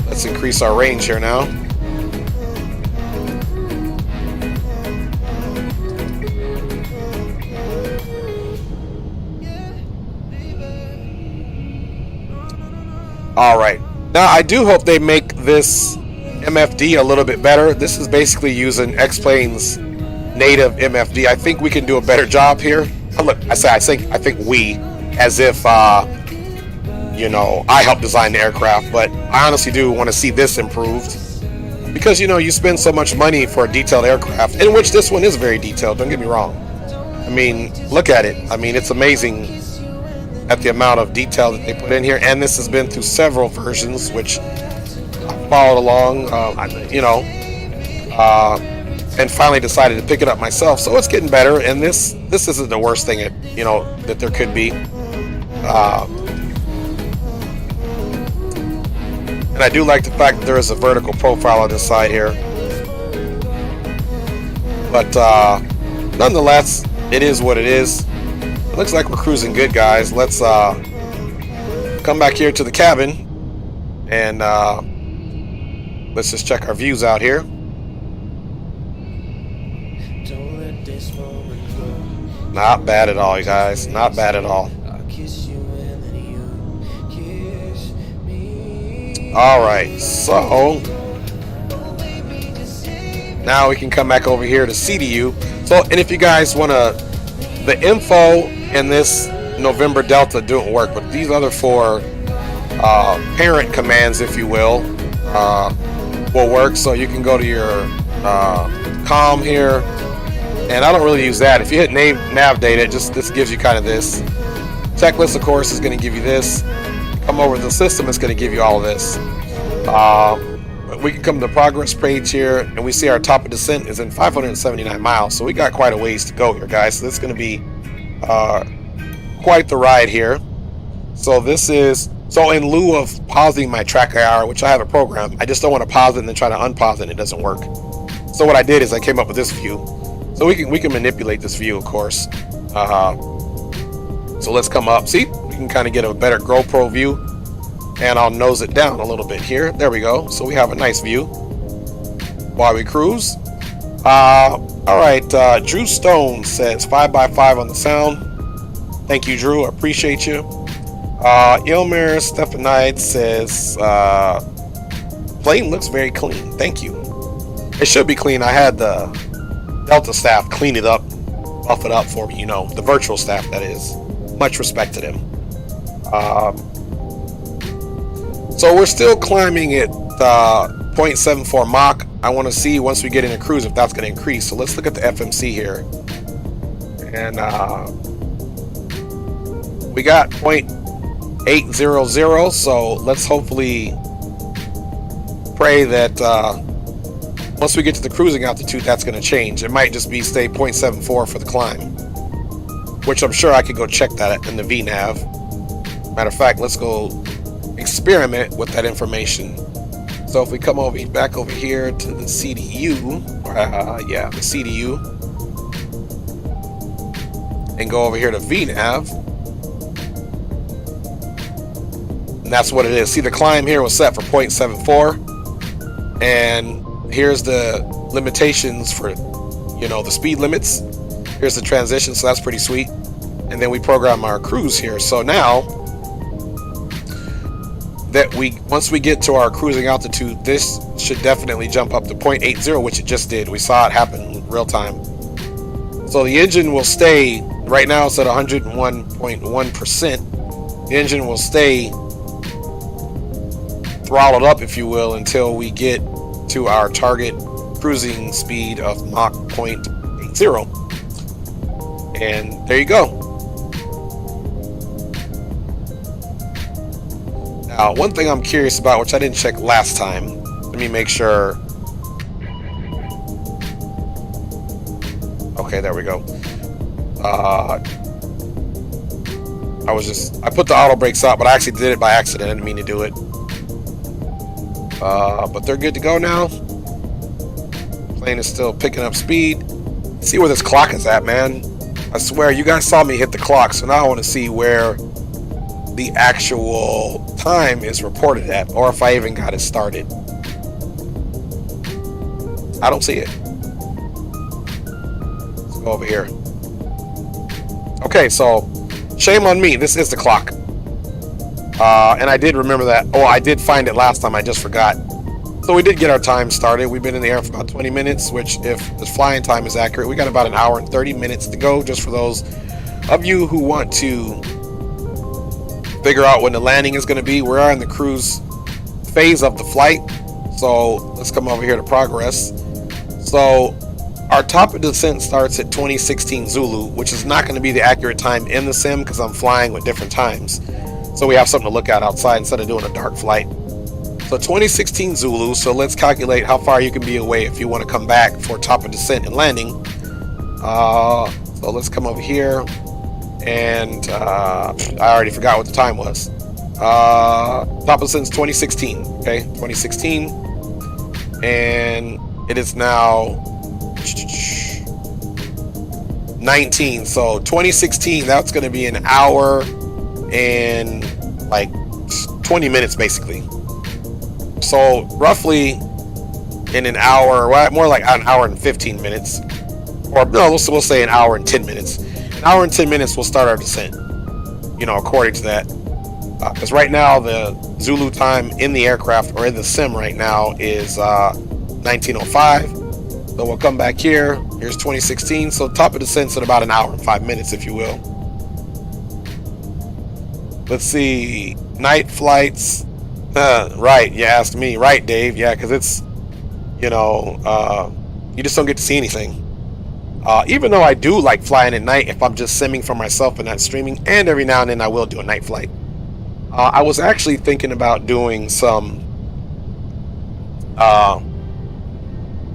[SPEAKER 1] Let's increase our range here now. All right. Now, I do hope they make this MFD a little bit better. This is basically using X-Plane's native MFD. I think we can do a better job here. Look, I think we, as if I helped design the aircraft, but I honestly do want to see this improved, because you spend so much money for a detailed aircraft, in which this one is very detailed, don't get me wrong. I mean, look at it. I mean, it's amazing at the amount of detail that they put in here, and this has been through several versions, which I followed along, and finally decided to pick it up myself. So it's getting better, and this isn't the worst thing that there could be. And I do like the fact that there is a vertical profile on this side here. But nonetheless, it is what it is. It looks like we're cruising good, guys. Let's come back here to the cabin, and let's just check our views out here. Not bad at all, you guys. Not bad at all. Alright, so now we can come back over here to CDU. So, and if you guys want to, the info in this November Delta don't work, but these other four parent commands, if you will work. So you can go to your comm here, and I don't really use that. If you hit nav data, this gives you kind of this. Checklist, of course, is going to give you this. Come over to the system, it's going to give you all of this. We can come to the progress page here, and we see our top of descent is in 579 miles. So we got quite a ways to go here, guys. So this is going to be quite the ride here. So in lieu of pausing my track IR, which I have a program, I just don't want to pause it and then try to unpause it, and it doesn't work. So what I did is I came up with this view. So we can manipulate this view, of course. So let's come up. See, we can kind of get a better GoPro view, and I'll nose it down a little bit here. There we go. So we have a nice view while we cruise. All right. Drew Stone says 5x5 on the sound. Thank you, Drew. I appreciate you. Ilmir Stefanide says plane looks very clean. Thank you. It should be clean. I had the Delta staff clean it up, buff it up for me. The virtual staff, that is. Much respect to them. So we're still climbing at 0.74 Mach. I want to see once we get in a cruise if that's going to increase. So let's look at the FMC here. And we got 0.800. So let's hopefully pray that once we get to the cruising altitude, that's going to change. It might just be stay 0.74 for the climb, which I'm sure I could go check that in the VNav. Matter of fact, let's go experiment with that information. So if we come back over here to the CDU, the CDU, and go over here to VNav, and that's what it is. See, the climb here was set for 0.74, and here's the limitations for, the speed limits. Here's the transition, so that's pretty sweet. And then we program our cruise here. So now that once we get to our cruising altitude, this should definitely jump up to 0.80, which it just did. We saw it happen in real time. So the engine will stay, right now it's at 101.1%. The engine will stay throttled up, if you will, until we get to our target cruising speed of Mach 0.80. And there you go. Now, one thing I'm curious about, which I didn't check last time, let me make sure. Okay, there we go. I put the auto brakes out, but I actually did it by accident. I didn't mean to do it. But they're good to go now. Plane is still picking up speed. See where this clock is at, man. I swear, you guys saw me hit the clock, so now I want to see where the actual time is reported at, or if I even got it started. I don't see it. Let's go over here. Okay, so shame on me. This is the clock. And I did remember that. Oh, I did find it last time. I just forgot. So we did get our time started. We've been in the air for about 20 minutes, which, if the flying time is accurate, we got about 1 hour and 30 minutes to go, just for those of you who want to figure out when the landing is going to be. We are in the cruise phase of the flight. So let's come over here to progress. So our top of descent starts at 2016 Zulu, which is not going to be the accurate time in the sim because I'm flying with different times. So we have something to look at outside instead of doing a dark flight. So 2016 Zulu, so let's calculate how far you can be away if you want to come back for top of descent and landing. So let's come over here, and I already forgot what the time was. Top of descent is 2016, okay, 2016, and it is now 19, so 2016, that's going to be 1 hour and like 20 minutes basically. So roughly in 1 hour, well, more like 1 hour and 15 minutes, or no, we'll say 1 hour and 10 minutes. 1 hour and 10 minutes we'll start our descent, according to that, because right now the Zulu time in the aircraft, or in the sim right now, is 1905. So we'll come back here. Here's 2016, so top of descent's at about 1 hour and 5 minutes, if you will. Let's see, night flights. Right, you asked me. Right, Dave. Yeah, because it's, you just don't get to see anything. Even though I do like flying at night if I'm just simming for myself and not streaming, and every now and then I will do a night flight. I was actually thinking about doing some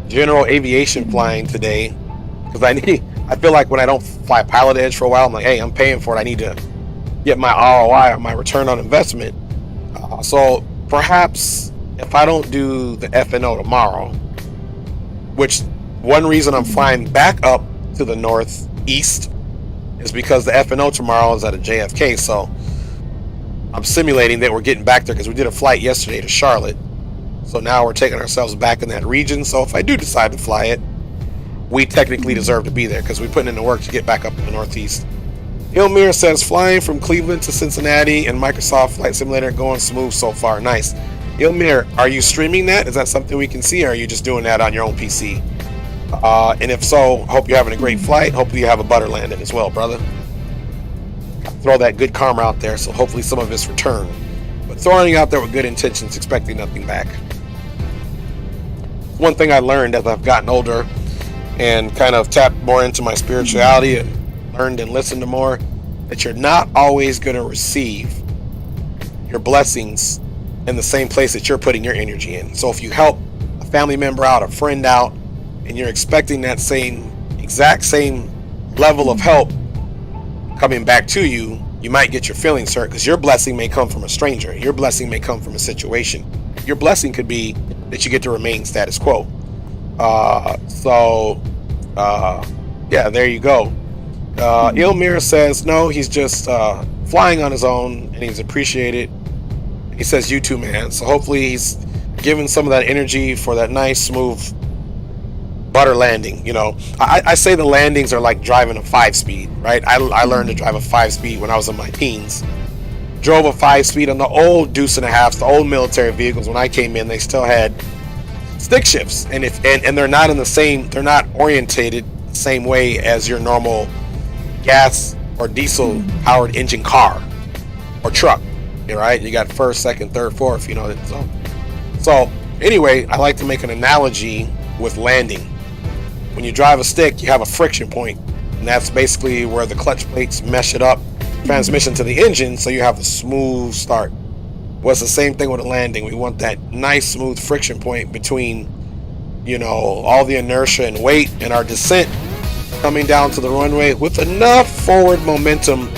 [SPEAKER 1] general aviation flying today, because I feel like when I don't fly Pilot Edge for a while, I'm like, hey, I'm paying for it. I need to get my ROI, or my return on investment. So perhaps if I don't do the FNO tomorrow, which one reason I'm flying back up to the northeast is because the FNO tomorrow is at a JFK, so I'm simulating that we're getting back there because we did a flight yesterday to Charlotte. So now we're taking ourselves back in that region. So if I do decide to fly it, we technically deserve to be there because we put in the work to get back up in the northeast. Ilmir says, flying from Cleveland to Cincinnati and Microsoft Flight Simulator going smooth so far. Nice. Ilmir, are you streaming that? Is that something we can see, or are you just doing that on your own PC? And if so, hope you're having a great flight. Hopefully you have a butter landing as well, brother. Throw that good karma out there, so hopefully some of it's returned. but throwing it out there with good intentions, expecting nothing back. One thing I learned as I've gotten older and kind of tapped more into my spirituality and learned and listened to more, that you're not always going to receive your blessings in the same place that you're putting your energy in. So if you help a family member out, a friend out, and you're expecting that exact same level of help coming back to you, you might get your feelings hurt, because your blessing may come from a stranger. Your blessing may come from a situation. Your blessing could be that you get to remain status quo. Yeah, there you go. Ilmir says no, he's just flying on his own and he's appreciated. He says you too, man. So hopefully he's giving some of that energy for that nice smooth butter landing. You know, I say the landings are like driving a 5-speed, right? I learned to drive a 5-speed when I was in my teens. Drove a 5-speed on the old Deuce and a Half, the old military vehicles. When I came in, they still had stick shifts, and they're not in the same, they're not orientated the same way as your normal gas or diesel powered engine car or truck. Right? You got first, second, third, fourth, you know. So anyway, I like to make an analogy with landing. When you drive a stick, you have a friction point, and that's basically where the clutch plates mesh it up, transmission to the engine, so you have a smooth start. Well, it's the same thing with a landing. We want that nice smooth friction point between, you know, all the inertia and weight and our descent coming down to the runway with enough forward momentum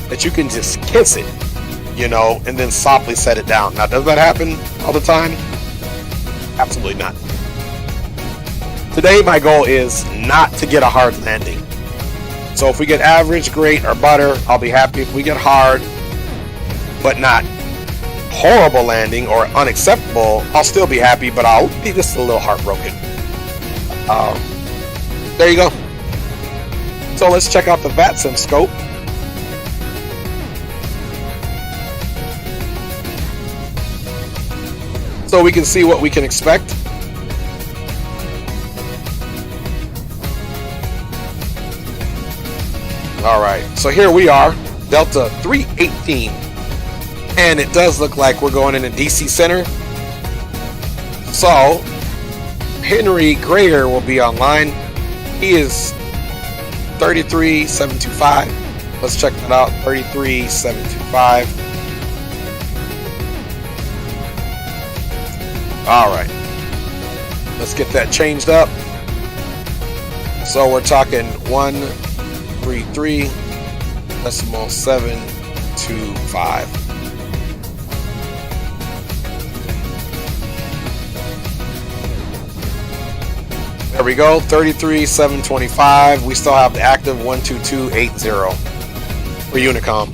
[SPEAKER 1] that you can just kiss it, you know, and then softly set it down. Now, does that happen all the time? Absolutely not. Today, my goal is not to get a hard landing. So if we get average, great, or butter, I'll be happy. If we get hard, but not horrible landing or unacceptable, I'll still be happy, but I'll be just a little heartbroken. There you go. So let's check out the VATSIM scope. So we can see what we can expect. All right, so here we are, Delta 318, and it does look like we're going into DC Center. So Henry Grayer will be online. He is 33725. Let's check that out. 33725. All right, let's get that changed up. So we're talking 133.725. There we go, 33725. We still have the active 12280 for Unicom.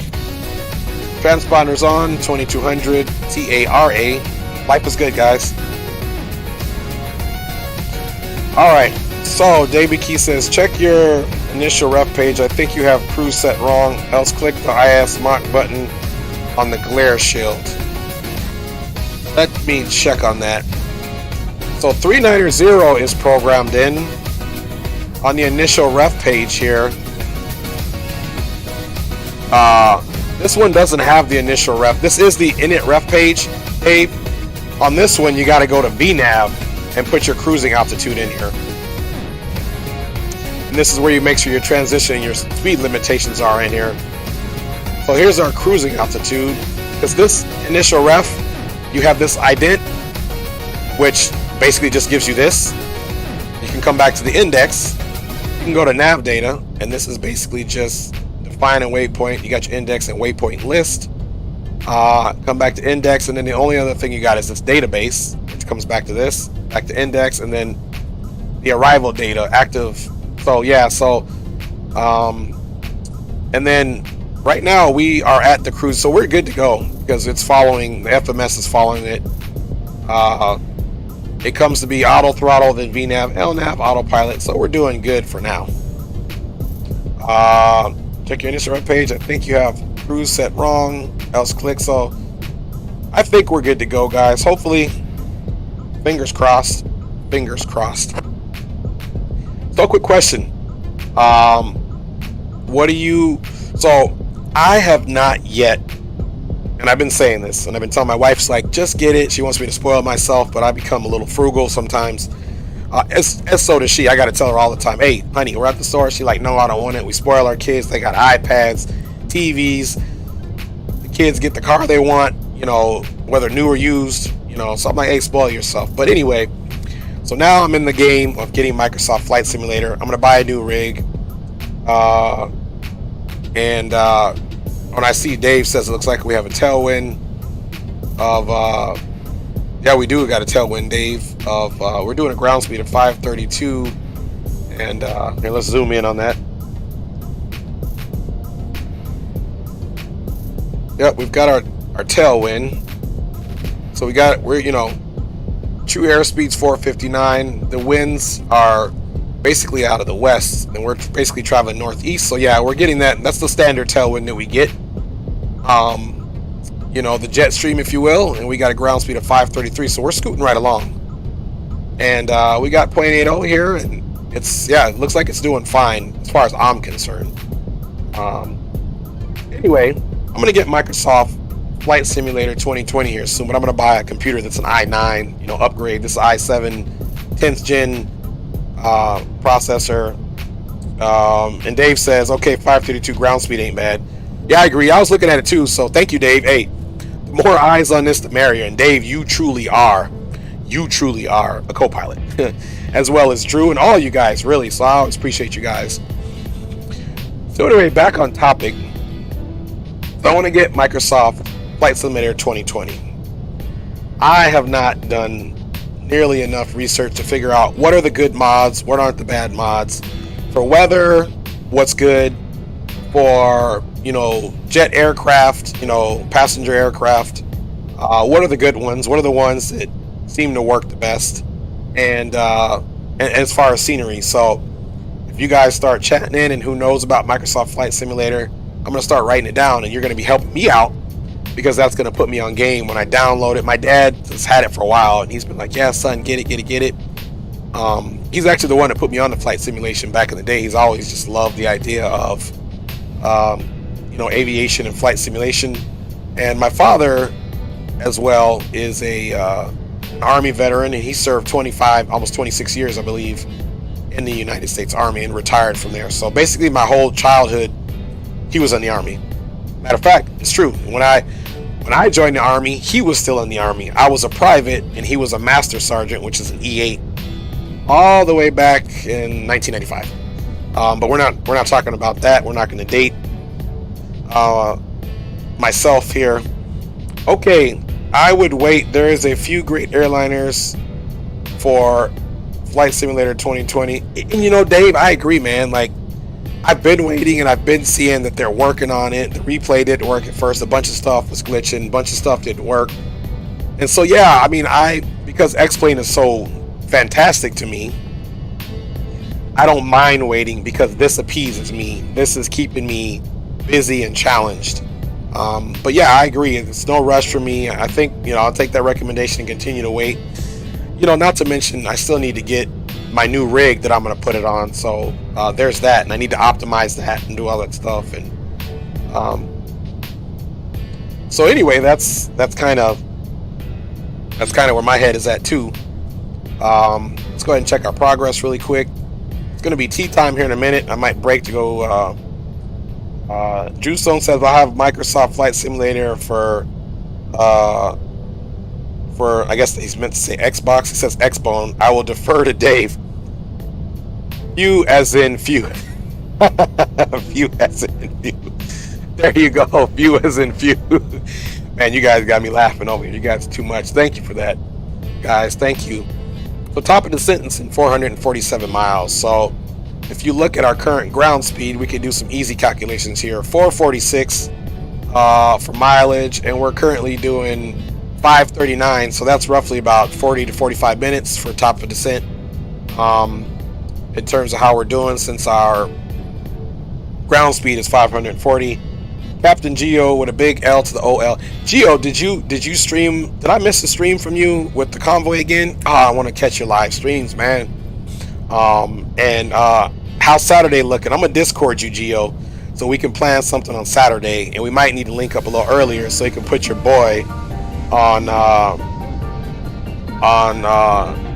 [SPEAKER 1] Transponders on 2200 TARA. Life is good, guys. All right. So David Key says, check your initial ref page. I think you have cruise set wrong. Else click the IS Mach button on the glare shield. Let me check on that. So 390 is programmed in on the initial ref page here. This one doesn't have the initial ref. This is the init ref page, Dave. On this one, you got to go to VNAV and put your cruising altitude in here. And this is where you make sure your transition and your speed limitations are in here. So here's our cruising altitude. Because this initial ref, you have this ident, which basically just gives you this. You can come back to the index. You can go to nav data, and this is basically just define a waypoint. You got your index and waypoint list. Come back to index, and then the only other thing you got is this database, which comes back to this, back to index, and then the arrival data, active. So yeah, and then right now we are at the cruise, so we're good to go because it's following, the FMS is following it. It comes to be auto throttle, then VNAV, LNAV, autopilot, so we're doing good for now. Check your initial web page. I think you have cruise set wrong, else click. So I think we're good to go, guys. Hopefully, fingers crossed. Fingers crossed. So quick question. What do you, so I have not yet and I've been saying this, and I've been telling my wife, she's like, just get it. She wants me to spoil myself, but I become a little frugal sometimes. As so does she. I got to tell her all the time, hey, honey, we're at the store. She's like, no, I don't want it. We spoil our kids. They got iPads, TVs. The kids get the car they want, you know, whether new or used, you know. So I'm like, hey, spoil yourself. But anyway, so now I'm in the game of getting Microsoft Flight Simulator. I'm going to buy a new rig. And when I see Dave says it looks like we have a tailwind of, yeah, we do got a tailwind, Dave, of, we're doing a ground speed of 532. And here, let's zoom in on that. Yep, we've got our tailwind. So we're, you know, true airspeed's 459. The winds are basically out of the west, and we're basically traveling northeast. So yeah, we're getting that. That's the standard tailwind that we get. You know, the jet stream, if you will, and we got a ground speed of 533. So we're scooting right along. And we got 0.80 here, and it's, yeah, it looks like it's doing fine as far as I'm concerned. Anyway, I'm gonna get Microsoft Flight Simulator 2020 here soon, but I'm gonna buy a computer that's an i9, you know, upgrade. This is i7 10th gen processor. And Dave says, okay, 532 ground speed ain't bad. Yeah, I agree. I was looking at it too. So thank you, Dave. Hey, the more eyes on this, the merrier. And Dave, you truly are a co-pilot, as well as Drew and all you guys, really. So I always appreciate you guys. So anyway, back on topic. So I want to get Microsoft Flight Simulator 2020. I have not done nearly enough research to figure out what are the good mods, what aren't the bad mods. For weather, what's good. For, you know, jet aircraft, you know, passenger aircraft, what are the good ones? What are the ones that seem to work the best? And as far as scenery. So if you guys start chatting in and who knows about Microsoft Flight Simulator, I'm going to start writing it down, and you're going to be helping me out, because that's going to put me on game when I download it. My dad has had it for a while, and he's been like, yeah, son, get it. He's actually the one that put me on the flight simulation back in the day. He's always just loved the idea of, you know, aviation and flight simulation. And my father, as well, is an Army veteran, and he served 25, almost 26 years, I believe, in the United States Army and retired from there. So basically my whole childhood, he was in the Army. Matter of fact, it's true. When I joined the Army, he was still in the Army. I was a private, and he was a master sergeant, which is an E8, all the way back in 1995. But we're not talking about that. We're not going to date myself here. Okay, I would wait. There is a few great airliners for Flight Simulator 2020. And you know, Dave, I agree, man. Like, I've been waiting, and I've been seeing that they're working on it. The replay didn't work at first. A bunch of stuff was glitching. A bunch of stuff didn't work. And so, yeah, I mean, because X-Plane is so fantastic to me, I don't mind waiting, because this appeases me. This is keeping me busy and challenged. But yeah, I agree. It's no rush for me. I think, you know, I'll take that recommendation and continue to wait. You know, not to mention, I still need to get my new rig that I'm going to put it on. So there's that, and I need to optimize that and do all that stuff. And so anyway, that's kind of where my head is at too. Let's go ahead and check our progress really quick. It's going to be tea time here in a minute. I might break to go. Drew Stone says, I'll have Microsoft Flight Simulator for I guess he's meant to say Xbox. He says Xbone. I will defer to Dave. Few as in few. Few as in few. There you go. Few as in few. Man, you guys got me laughing over here. You guys are too much. Thank you for that, guys. Thank you. So top of the sentence in 447 miles. So if you look at our current ground speed, we can do some easy calculations here. 446 for mileage, and we're currently doing 539. So that's roughly about 40 to 45 minutes for top of descent. In terms of how we're doing, since our ground speed is 540. Captain Geo with a big L to the OL. Geo, did you stream? Did I miss a stream from you with the convoy again? I want to catch your live streams, man. And how's Saturday looking? I'm gonna Discord you, Geo. so we can plan something on Saturday, and we might need to link up a little earlier so you can put your boy on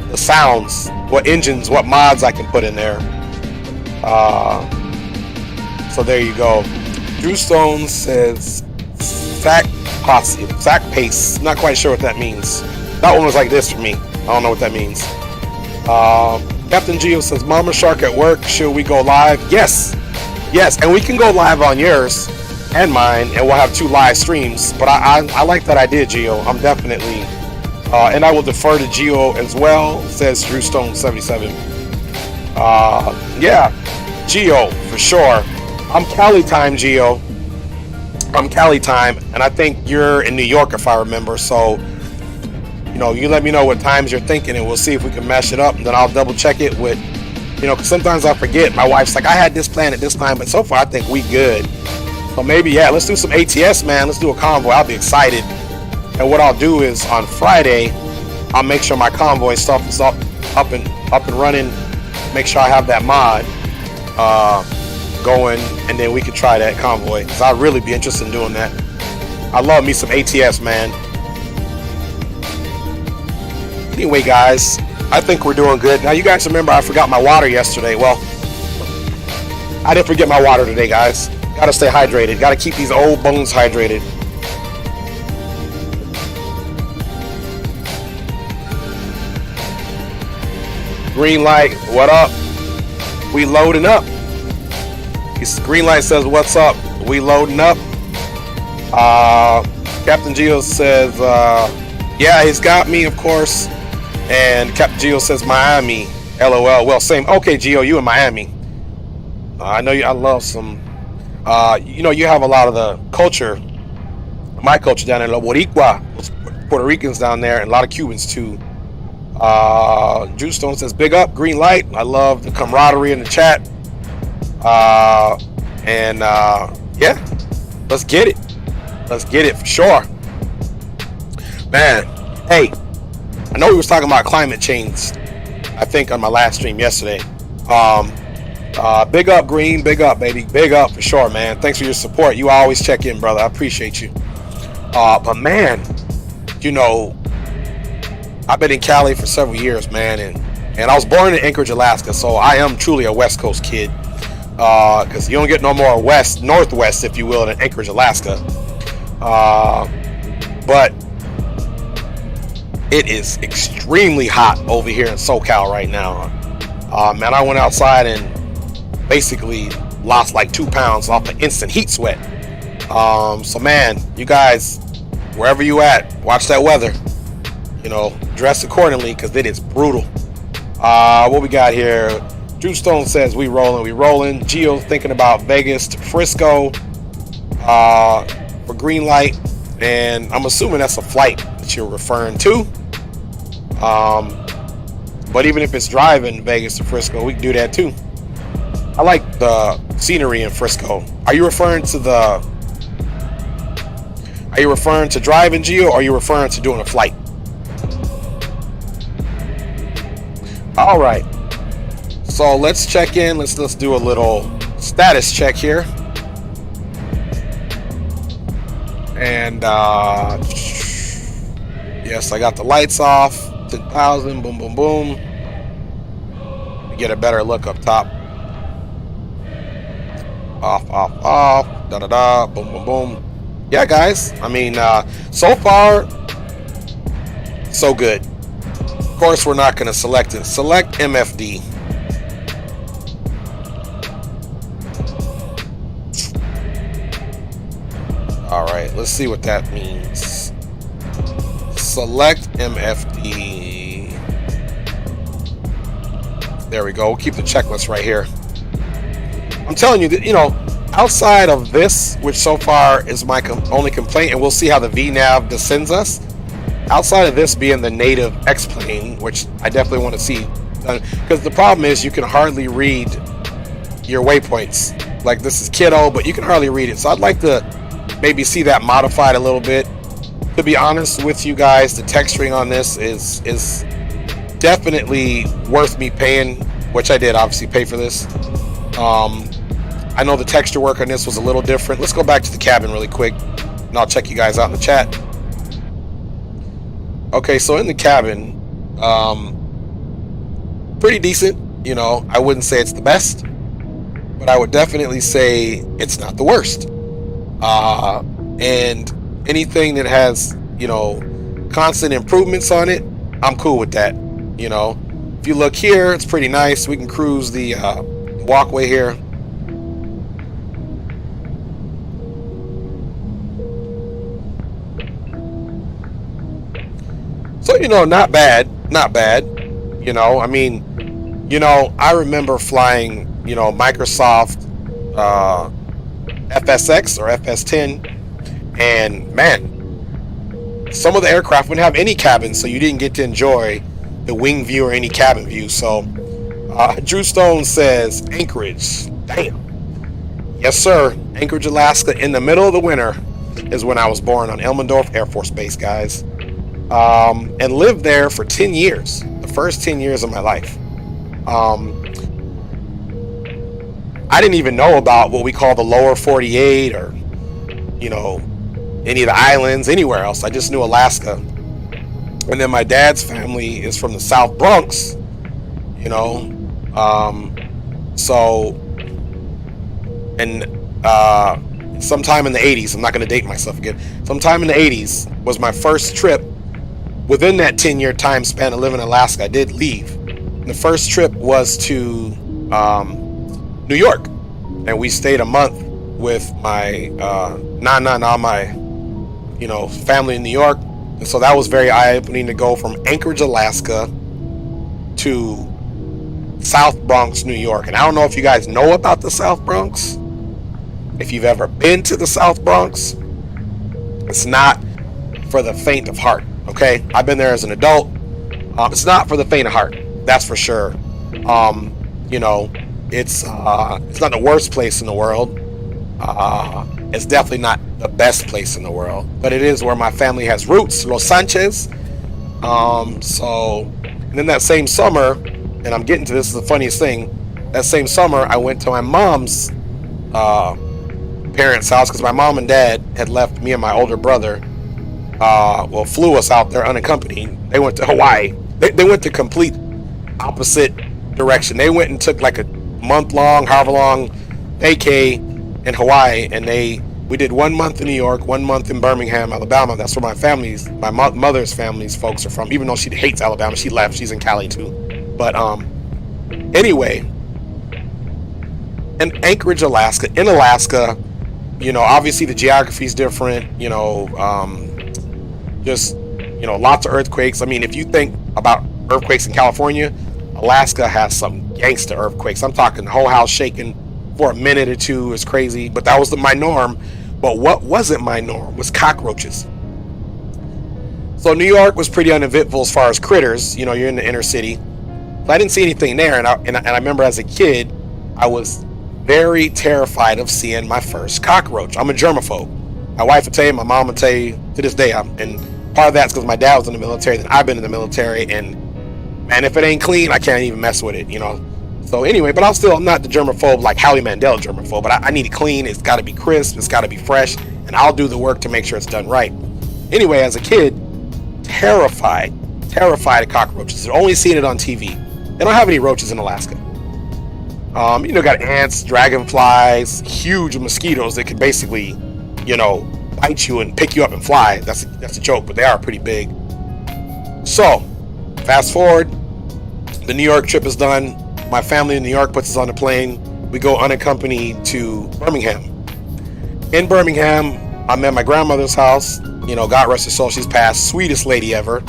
[SPEAKER 1] the sounds, what engines, what mods I can put in there. So there you go. Drew Stone says sack pace. Not quite sure what that means. That one was like this for me. I don't know what that means. Captain Geo says, Mama Shark at work, should we go live? Yes, and we can go live on yours and mine, and we'll have 2 live streams. But I like that idea, Geo. I'm definitely, and I will defer to Geo as well, says Drew Stone 77. Yeah, Geo for sure. I'm Cali time, Geo. I'm Cali time, and I think you're in New York if I remember. So, you know, you let me know what times you're thinking, and we'll see if we can mesh it up, and then I'll double check it with, you know, because sometimes I forget. My wife's like, I had this plan at this time, but so far I think we good. So maybe, yeah, let's do some ATS, man. Let's do a convoy. I'll be excited. And what I'll do is on Friday, I'll make sure my convoy stuff is up and running. Make sure I have that mod going, and then we can try that convoy, because I'd really be interested in doing that. I love me some ATS, man. Anyway, guys, I think we're doing good. Now, you guys remember I forgot my water yesterday. Well, I didn't forget my water today, guys. Gotta stay hydrated. Gotta keep these old bones hydrated. Green light, what up? We loading up. Green light says, what's up? We loading up. Captain Geo says, yeah, he's got me, of course. And Captain Geo says Miami. LOL. Well, same. Okay, Geo, you in Miami. I know you. I love some. You know, you have a lot of the culture. My culture down there, La Boricua, Puerto Ricans down there, and a lot of Cubans too. Drew Stone says, big up, green light. I love the camaraderie in the chat. Yeah, let's get it. Let's get it for sure. Man, hey, I know we was talking about climate change, I think, on my last stream yesterday. Big up, Green. Big up, baby. Big up for sure, man. Thanks for your support. You always check in, brother. I appreciate you. But man, you know, I've been in Cali for several years, man, and I was born in Anchorage, Alaska, so I am truly a West Coast kid. Because you don't get no more northwest, if you will, than Anchorage, Alaska. But it is extremely hot over here in SoCal right now. Man, I went outside and basically lost like 2 pounds off the instant heat sweat. So man, you guys, wherever you at, watch that weather. You know, dress accordingly, because it is brutal. What we got here? Drew Stone says we rolling. Geo thinking about Vegas to Frisco for green light, and I'm assuming that's a flight that you're referring to. But even if it's driving Vegas to Frisco, we can do that too. I like the scenery in Frisco. Are you referring to driving, Geo, or are you referring to doing a flight? All right. So let's check in. Let's do a little status check here. And yes, I got the lights off. 10,000. Boom, boom, boom. Get a better look up top. Off. Da da da. Boom, boom, boom. Yeah, guys. I mean, so far, so good. Of course, we're not going to select it. Select MFD. All right, let's see what that means. Select MFD. There we go. We'll keep the checklist right here. I'm telling you that, you know, outside of this, which so far is my only complaint, and we'll see how the VNav descends us. Outside of this being the native X-plane, which I definitely want to see done, because the problem is you can hardly read your waypoints. Like, this is Kiddo, but you can hardly read it. So I'd like to maybe see that modified a little bit. To be honest with you guys, the texturing on this is definitely worth me paying, which I did obviously pay for this. I I know the texture work on this was a little different. Let's go back to the cabin really quick, and I'll check you guys out in the chat. Okay, so in the cabin, pretty decent. You know, I wouldn't say it's the best, but I would definitely say it's not the worst. And anything that has, you know, constant improvements on it, I'm cool with that. You know, if you look here, it's pretty nice. We can cruise the walkway here. So, you know, not bad. You know, I mean, you know, I remember flying, you know, Microsoft FSX or FS10, and man, some of the aircraft wouldn't have any cabins, so you didn't get to enjoy the wing view or any cabin view. So, Drew Stone says Anchorage. Damn. Yes, sir. Anchorage, Alaska, in the middle of the winter is when I was born, on Elmendorf Air Force Base, guys. And lived there for 10 years, the first 10 years of my life. I didn't even know about what we call the lower 48 or, you know, any of the islands, anywhere else. I just knew Alaska. And then my dad's family is from the South Bronx, you know. Sometime in the 80s, I'm not going to date myself again. Sometime in the 80s was my first trip. Within that 10-year time span of living in Alaska, I did leave. And the first trip was to New York, and we stayed a month with my my you know, family in New York. And so that was very eye-opening to go from Anchorage, Alaska to South Bronx, New York. And I don't know if you guys know about the South Bronx. If you've ever been to the South Bronx, it's not for the faint of heart. Okay, I've been there as an adult. It's not for the faint of heart, that's for sure. You know, it's not the worst place in the world. It's definitely not the best place in the world, but it is where my family has roots, Los Sanchez. And then that same summer, and I'm getting to this is the funniest thing. That same summer, I went to my mom's parents' house because my mom and dad had left me and my older brother. Flew us out there unaccompanied. They went to Hawaii. They went the complete opposite direction. They went and took like a month-long, however long, vacay in Hawaii, and we did 1 month in New York, 1 month in Birmingham, Alabama. That's where my mother's family's folks are from. Even though she hates Alabama, she left. She's in Cali too. But anyway, in Anchorage, Alaska. In Alaska, you know, obviously the geography is different. You know. Just, you know, lots of earthquakes. I mean, if you think about earthquakes in California, Alaska has some gangster earthquakes. I'm talking the whole house shaking for a minute or two is crazy, but that was my norm. But what wasn't my norm was cockroaches. So New York was pretty uneventful as far as critters. You know, you're in the inner city. So I didn't see anything there, and I remember as a kid, I was very terrified of seeing my first cockroach. I'm a germaphobe. My wife will tell you, my mom will tell you, to this day, and part of that's because my dad was in the military, then I've been in the military, and man, if it ain't clean, I can't even mess with it, you know. So anyway, but I'm not the germaphobe like Howie Mandel germaphobe, but I need it clean, it's got to be crisp, it's got to be fresh, and I'll do the work to make sure it's done right. Anyway, as a kid, terrified of cockroaches. I'd only seen it on TV. They don't have any roaches in Alaska. You know, got ants, dragonflies, huge mosquitoes that could basically, you know, bite you and pick you up and fly. That's a joke, but they are pretty big. So, fast forward, the New York trip is done. My family in New York puts us on a plane. We go unaccompanied to Birmingham. In Birmingham, I'm at my grandmother's house. You know, God rest her soul, she's passed. Sweetest lady ever.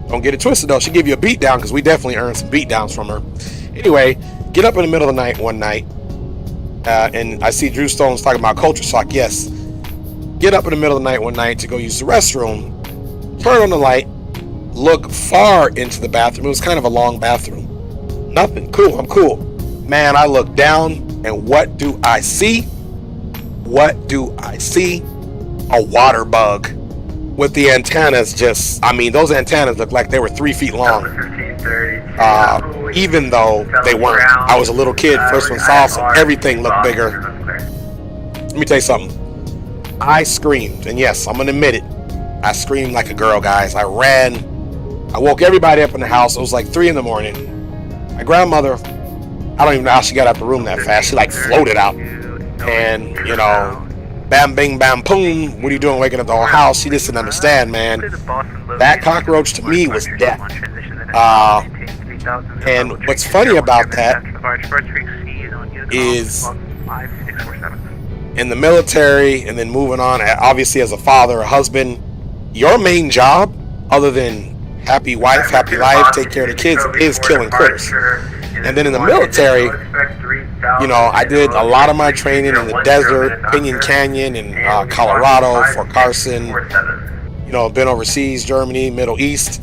[SPEAKER 1] Don't get it twisted though. She give you a beat down because we definitely earned some beat downs from her. Anyway, get up in the middle of the night one night. And I see Drew Stone's talking about culture shock. Yes. Get up in the middle of the night one night to go use the restroom. Turn on the light. Look far into the bathroom. It was kind of a long bathroom. Nothing. Cool. I'm cool. Man, I look down and what do I see? What do I see? A water bug with the antennas just, I mean, those antennas look like they were 3 feet long. even though they weren't. I was a little kid, first one saw, so everything looked bigger. Let me tell you something. I screamed, and yes, I'm gonna admit it. I screamed like a girl, guys. I ran. I woke everybody up in the house. It was like 3 in the morning. My grandmother, I don't even know how she got out the room that fast. She like floated out. And, you know, bam, bing, bam, boom. What are you doing waking up the whole house? She just didn't understand, man. That cockroach to me was death. And what's funny about that is in the military and then moving on, obviously as a father, a husband, your main job, other than happy wife, happy life, take care of the kids, is killing critters. And then in the military, you know, I did a lot of my training in the desert, Pinyon Canyon in Colorado, Fort Carson, you know, been overseas, Germany, Middle East.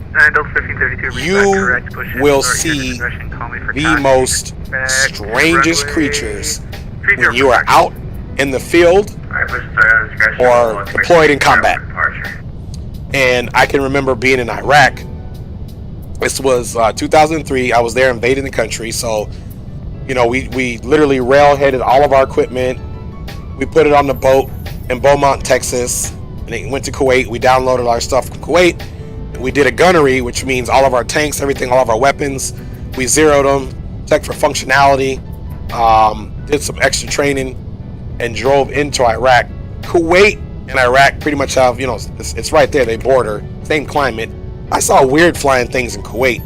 [SPEAKER 1] You will see the most strangest creatures when you are out in the field or deployed in combat. And I can remember being in Iraq. This was 2003. I was there invading the country. So, you know, we literally railheaded all of our equipment. We put it on the boat in Beaumont, Texas, and it went to Kuwait. We downloaded our stuff from Kuwait. We did a gunnery, which means all of our tanks, everything, all of our weapons. We zeroed them, checked for functionality, did some extra training, and drove into Iraq. Kuwait and Iraq pretty much have, you know, it's right there. They border, same climate. I saw weird flying things in Kuwait,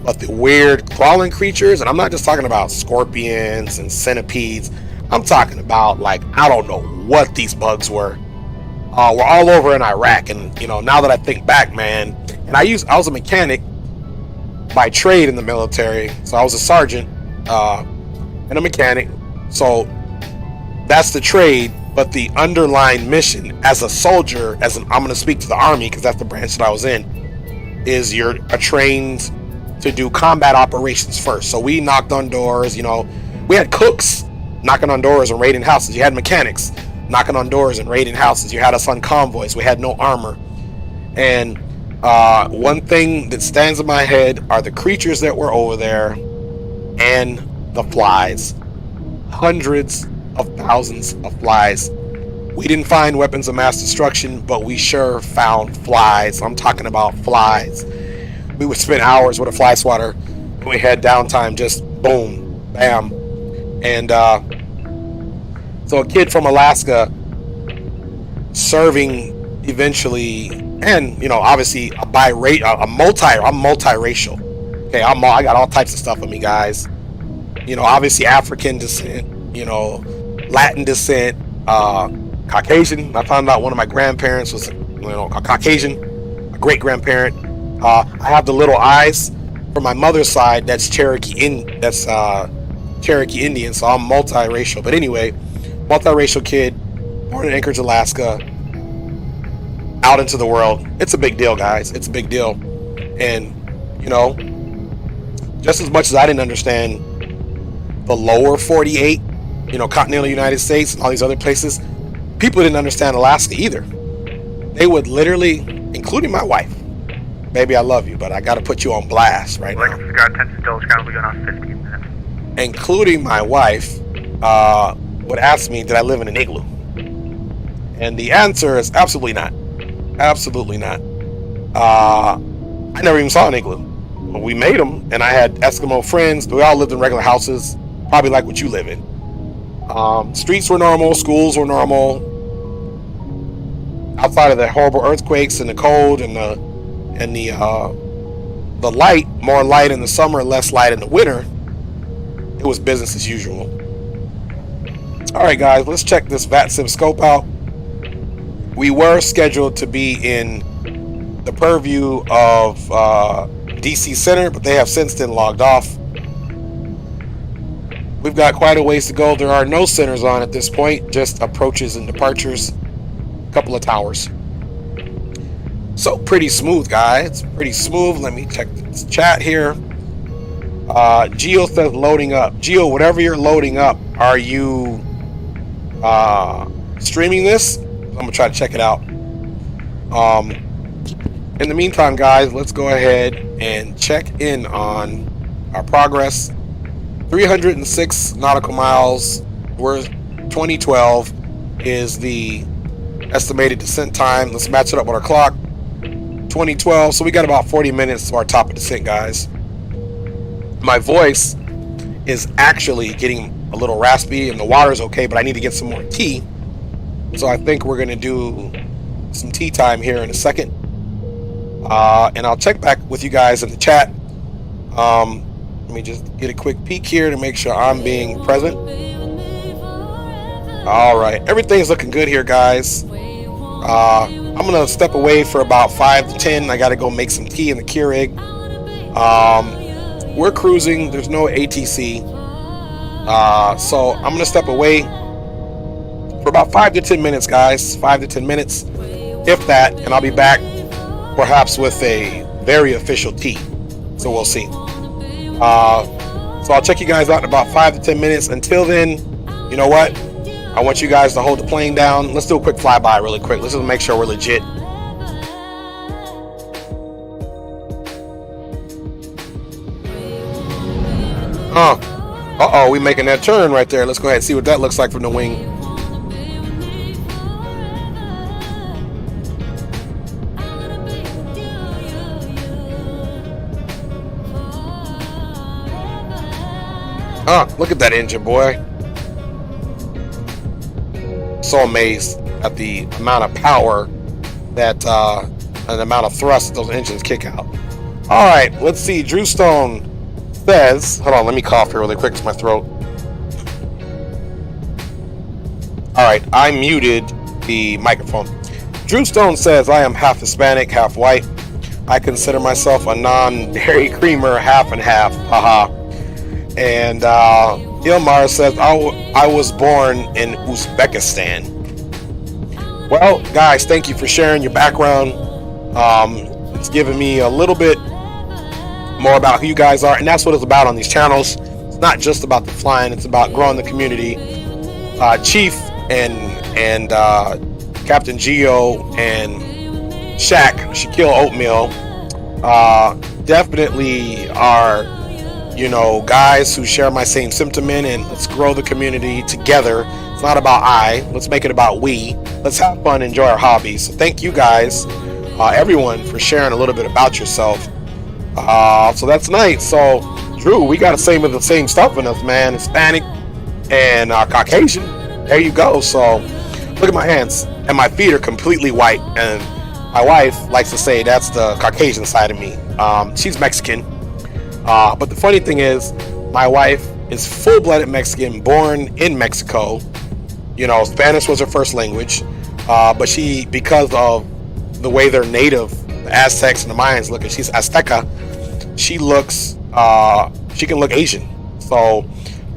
[SPEAKER 1] but the weird crawling creatures, and I'm not just talking about scorpions and centipedes. I'm talking about, like, I don't know what these bugs were. We're all over in Iraq, and you know, now that I think back, man, and I was a mechanic by trade in the military, so I was a sergeant and a mechanic. So that's the trade, but the underlying mission as a soldier, I'm going to speak to the Army because that's the branch that I was in, is you're trained to do combat operations first. So we knocked on doors, you know, we had cooks knocking on doors and raiding houses. You had mechanics knocking on doors and raiding houses. You had us on convoys. We had no armor. And one thing that stands in my head are the creatures that were over there and the flies. Hundreds of thousands of flies. We didn't find weapons of mass destruction, but we sure found flies. I'm talking about flies. We would spend hours with a fly swatter when we had downtime, just boom, bam. And so a kid from Alaska serving eventually, and you know, obviously I'm multiracial. Okay, I got all types of stuff on me, guys. You know, obviously African descent, you know, Latin descent, Caucasian. I found out one of my grandparents was, you know, a Caucasian, a great grandparent. I have the little eyes from my mother's side. That's Cherokee Indian, so I'm multiracial. But anyway, multiracial kid, born in Anchorage, Alaska, out into the world. It's a big deal, guys. It's a big deal. And you know, just as much as I didn't understand the lower 48, you know, continental United States and all these other places, people didn't understand Alaska either. They would literally, including my wife, baby, I love you, but I got to put you on blast right now. Including my wife would ask me, did I live in an igloo? And the answer is absolutely not. Absolutely not. I never even saw an igloo. We made them, and I had Eskimo friends. We all lived in regular houses, probably like what you live in. Streets were normal, schools were normal. Outside of the horrible earthquakes and the cold and the light, more light in the summer, less light in the winter, it was business as usual. All right, guys, let's check this VATSIM scope out. We were scheduled to be in the purview of DC Center, but they have since then logged off. We've got quite a ways to go. There are no centers on at this point, just approaches and departures, a couple of towers. So pretty smooth, guys. Pretty smooth. Let me check this chat here. Geo says loading up. Geo, whatever you're loading up, are you streaming this? I'm gonna try to check it out. in the meantime, guys, let's go ahead and check in on our progress. 306 nautical miles. We're 2012 is the estimated descent time. Let's match it up with our clock. 2012, so we got about 40 minutes to our top of descent, guys. My voice is actually getting a little raspy, and the water's okay, but I need to get some more tea. So I think we're gonna do some tea time here in a second, and I'll check back with you guys in the chat. Let me just get a quick peek here to make sure I'm being present. All right, everything's looking good here, guys. I'm gonna step away for about 5 to 10. I gotta go make some tea in the Keurig. We're cruising. There's no ATC, so I'm gonna step away for about 5 to 10 minutes, guys. 5 to 10 minutes, if that, and I'll be back perhaps with a very official tea. So we'll see. So I'll check you guys out in about 5 to 10 minutes. Until then, you know what? I want you guys to hold the plane down. Let's do a quick flyby really quick. Let's just make sure we're legit. Uh-oh, we making that turn right there. Let's go ahead and see what that looks like from the wing. Look at that engine, boy. So amazed at the amount of power that and the amount of thrust those engines kick out. All right, let's see. Drew Stone says, hold on, let me cough here really quick. It's my throat. All right, I muted the microphone. Drew Stone says, I am half Hispanic, half white. I consider myself a non-dairy creamer, half and half. Haha. And Ilmar says, I was born in Uzbekistan. Well, guys, thank you for sharing your background. It's given me a little bit more about who you guys are, and that's what it's about on these channels. It's not just about the flying, it's about growing the community. Chief and Captain Geo and Shaquille Oatmeal definitely are, you know, guys who share my same sentiment, and let's grow the community together. It's not about let's make it about we. Let's have fun, enjoy our hobbies. So thank you guys, everyone, for sharing a little bit about yourself. So that's nice. So Drew, we got the same stuff in us, man. Hispanic and Caucasian. There you go. So look at my hands, and my feet are completely white, and my wife likes to say that's the Caucasian side of me. She's Mexican. But the funny thing is, my wife is full-blooded Mexican, born in Mexico. You know, Spanish was her first language. But she, because of the way they're native, the Aztecs and the Mayans look, and she's Azteca, she can look Asian. So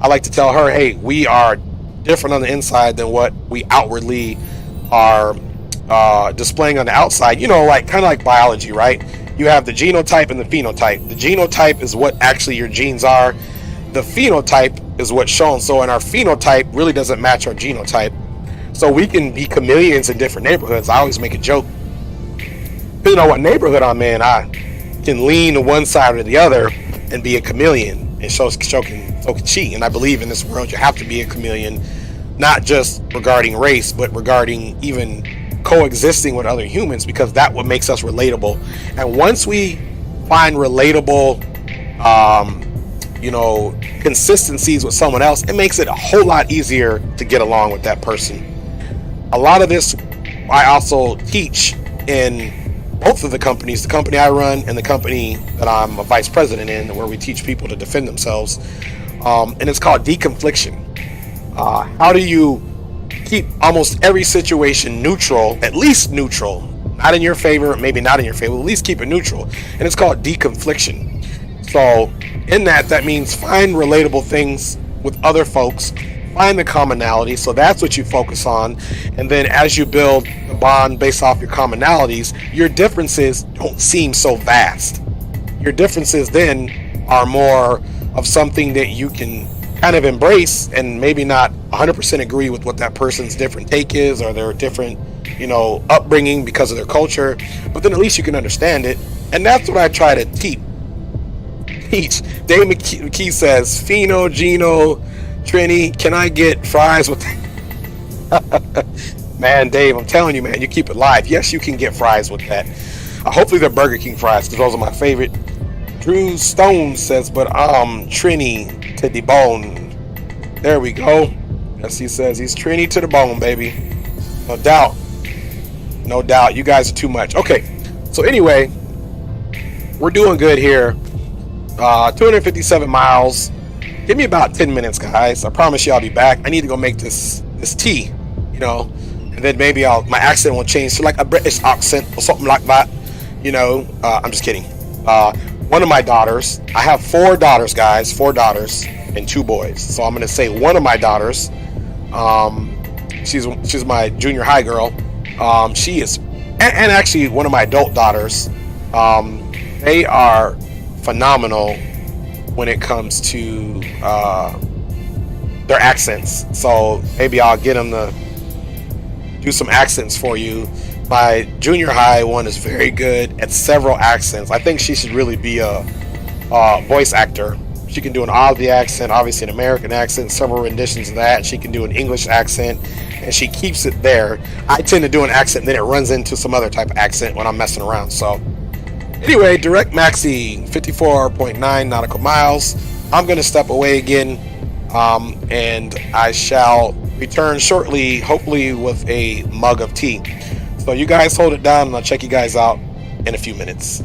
[SPEAKER 1] I like to tell her, hey, we are different on the inside than what we outwardly are displaying on the outside. You know, like kind of like biology, right? You have the genotype and the phenotype. The genotype is what actually your genes are. The phenotype is what's shown. So in our phenotype really doesn't match our genotype. So we can be chameleons in different neighborhoods. I always make a joke. Depending on what neighborhood I'm in, I can lean to one side or the other and be a chameleon. And so can she. And I believe in this world you have to be a chameleon, not just regarding race, but regarding even coexisting with other humans, because that's what makes us relatable. And once we find relatable consistencies with someone else, it makes it a whole lot easier to get along with that person. A lot of this I also teach in both of the companies, the company I run and the company that I'm a vice president in, where we teach people to defend themselves, and it's called deconfliction. How do you keep almost every situation neutral, at least neutral, not in your favor, maybe not in your favor, at least keep it neutral. And it's called deconfliction. So in that means find relatable things with other folks, find the commonality. So that's what you focus on. And then as you build a bond based off your commonalities, your differences don't seem so vast. Your differences then are more of something that you can kind of embrace, and maybe not 100% agree with what that person's different take is, or their different upbringing, because of their culture, but then at least you can understand it. And that's what I try to teach. Dave McKee says, Fino, Gino, Trini, can I get fries with Man, Dave, I'm telling you, man, you keep it live. Yes, you can get fries with that. Hopefully they're Burger King fries, because those are my favorite. Drew Stone says, but Trini to the bone. There we go. Yes, he says he's Trini to the bone, baby. No doubt. No doubt. You guys are too much. Okay. So anyway, we're doing good here. 257 miles. Give me about 10 minutes, guys. I promise you I'll be back. I need to go make this tea, and then maybe my accent will change to like a British accent or something like that. I'm just kidding. One of my daughters, I have 4 daughters, guys, 4 daughters and 2 boys. So I'm going to say one of my daughters, she's my junior high girl. She is, and actually one of my adult daughters, they are phenomenal when it comes to their accents. So maybe I'll get them to do some accents for you. My junior high one is very good at several accents. I think she should really be a voice actor. She can do an Aussie accent, obviously an American accent, several renditions of that. She can do an English accent, and she keeps it there. I tend to do an accent, and then it runs into some other type of accent when I'm messing around. So anyway, direct maxi 54.9 nautical miles. I'm going to step away again, and I shall return shortly, hopefully with a mug of tea. So you guys hold it down, and I'll check you guys out in a few minutes.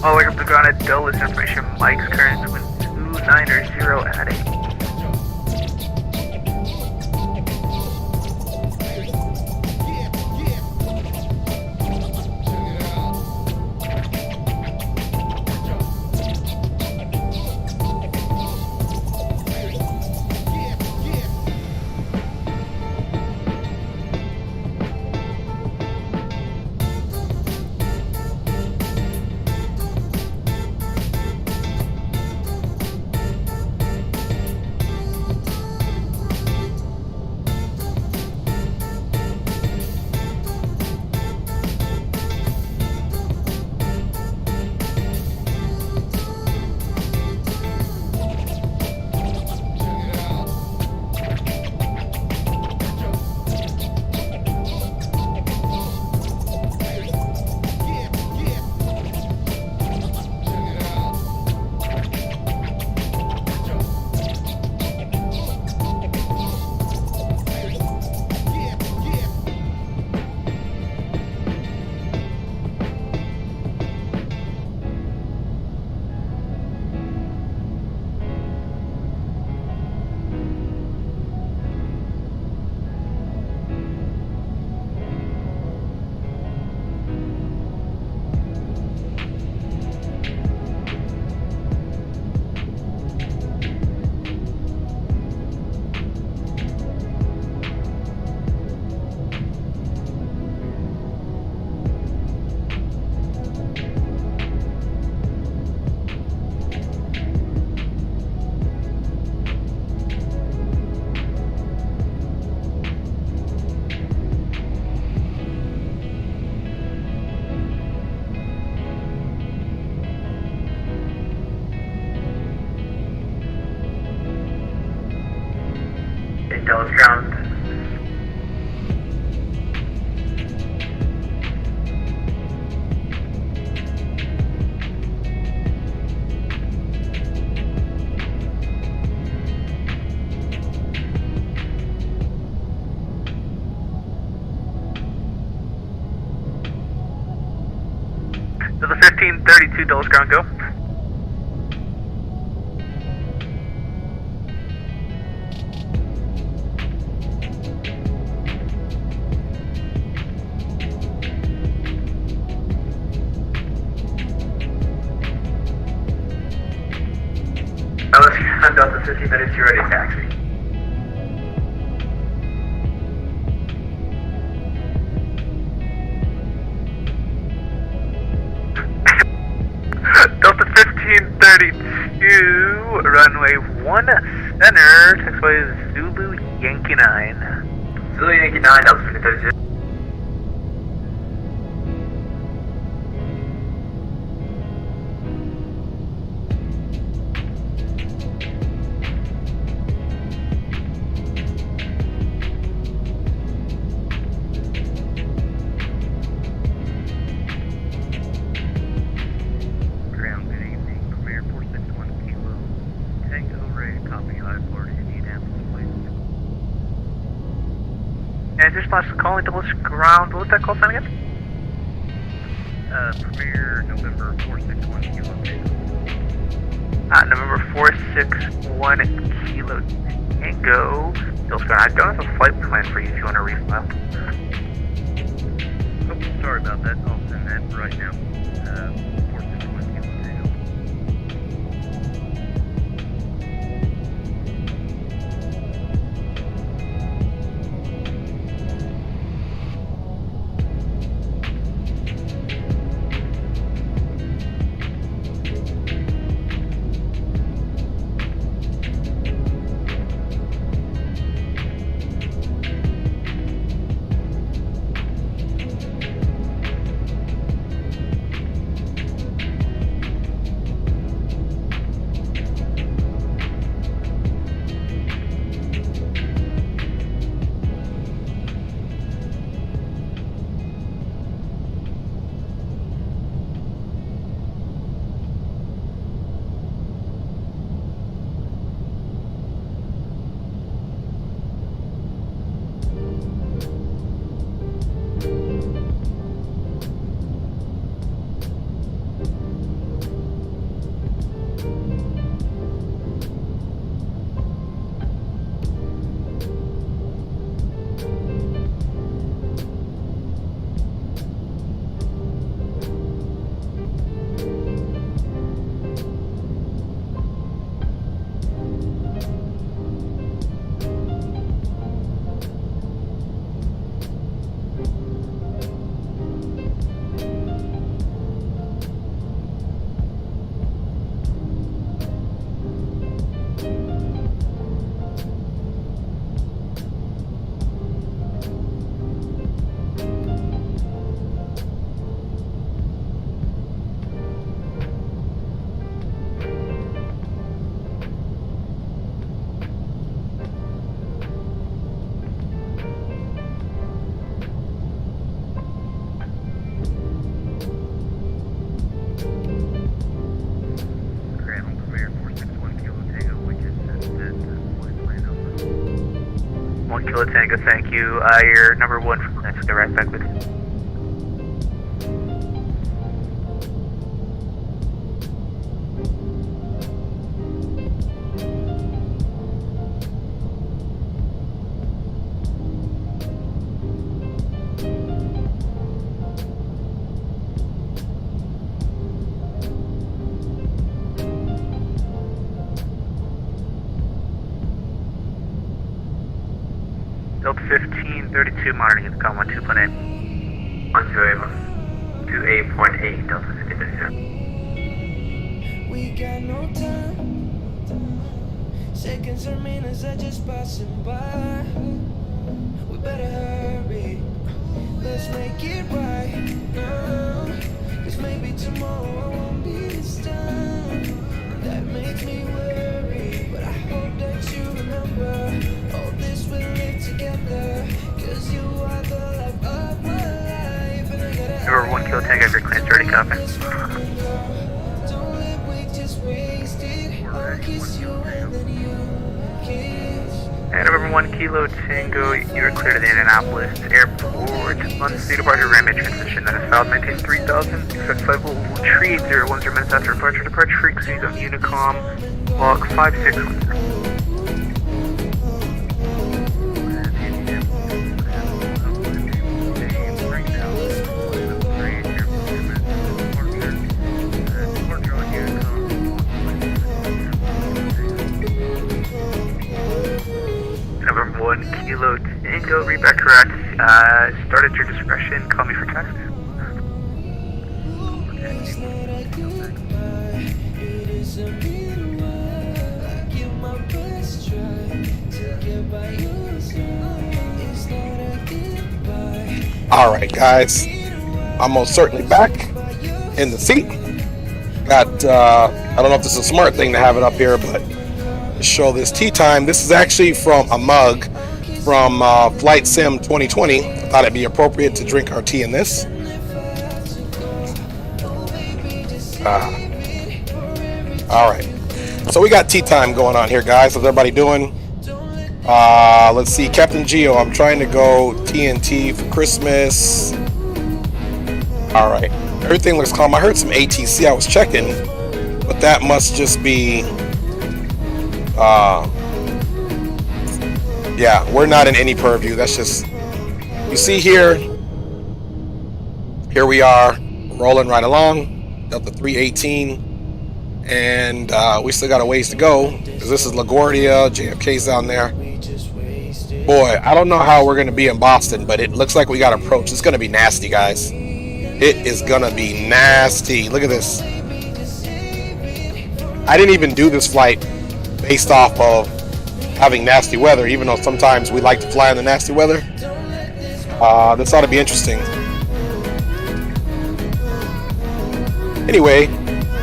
[SPEAKER 6] All the way up to ground at Dulles information. Mike's current wind 290 at 8.
[SPEAKER 2] Dallas ground.
[SPEAKER 6] Does the 1532 Dulles ground go?
[SPEAKER 2] Dallas ground, Delta 1532 ready to taxi.
[SPEAKER 6] Delta 1532, runway 1 center, taxiway Zulu Yankee 9.
[SPEAKER 2] Zulu Yankee 9, Delta 1532.
[SPEAKER 6] Ground, good evening. Premier 461 Kilo. Tango ready to copy high Florida, Indianapolis, please. And just last calling Dulles ground. What was that call sign again? Premier November 461 Kilo. November 461 Kilo Tango. Dulles ground. I don't have a flight plan for you if you want to refile. Oh, sorry about that. I'll send that right now. 461 Kilo Tango. Kilo Tango, thank you. Your number 1 for clearance. Get right back with you. Delta 1532 monitoring at the com 12.8.
[SPEAKER 2] 128.8, Delta 1532.
[SPEAKER 7] We got no time. Seconds or minutes are just passing by. We better hurry. Let's make it right now. Cause maybe tomorrow I won't be this time. That makes me worry. But I hope that you remember all this will
[SPEAKER 2] copy.
[SPEAKER 7] Don't let wait, just waste it. I'll kiss you and then you kiss.
[SPEAKER 2] And November 1 Kilo Tango, you are clear to the Indianapolis Airport. Unseen departure runway transition that is filed, maintain 3000. Expect flight will retrieve 010 minutes after departure. Departure frequencies on Unicom, log 5600. November 1 Kilo Tango, read back correct. Start at your discretion. Call me for taxi.
[SPEAKER 7] It's not a goodbye. It is a midwife. I give my best try to get by your side. It's not a goodbye.
[SPEAKER 1] All right, guys, I'm most certainly back in the seat. Got I don't know if this is a smart thing to have it up here, but to show this tea time. This is actually from a mug from Flight Sim 2020. I thought it'd be appropriate to drink our tea in this. All right, so we got tea time going on here, guys. How's everybody doing? Let's see, Captain Geo, I'm trying to go TNT for Christmas. All right, everything looks calm. I heard some ATC, I was checking, but that must just be yeah, we're not in any purview. That's just, you see here we are rolling right along, Delta 318, and we still got a ways to go, because this is LaGuardia, JFK's down there. Boy, I don't know how we're going to be in Boston, but it looks like we got approach. It's going to be nasty, guys. It is going to be nasty. Look at this. I didn't even do this flight based off of having nasty weather, even though sometimes we like to fly in the nasty weather. This ought to be interesting. Anyway,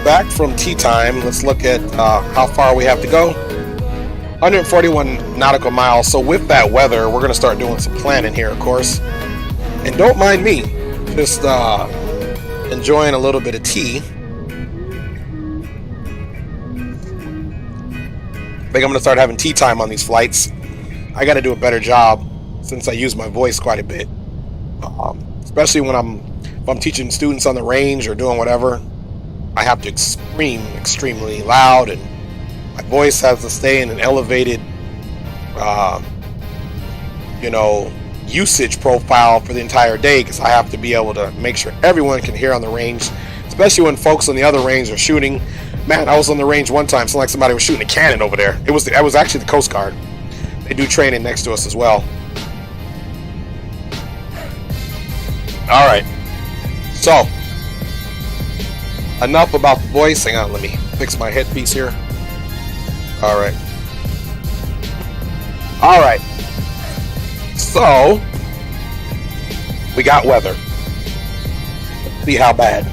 [SPEAKER 1] back from tea time, let's look at how far we have to go. 141 nautical miles. So with that weather, we're going to start doing some planning here, of course. And don't mind me, just enjoying a little bit of tea. I think I'm going to start having tea time on these flights. I got to do a better job since I use my voice quite a bit. Especially when if I'm teaching students on the range or doing whatever, I have to scream extremely loud, and my voice has to stay in an elevated, usage profile for the entire day, because I have to be able to make sure everyone can hear on the range, especially when folks on the other range are shooting. Man, I was on the range one time, sounded like somebody was shooting a cannon over there. It was actually the Coast Guard. They do training next to us as well. All right. So, enough about the voice. Hang on, let me fix my headpiece here. All right. All right. So, we got weather. Let's see how bad.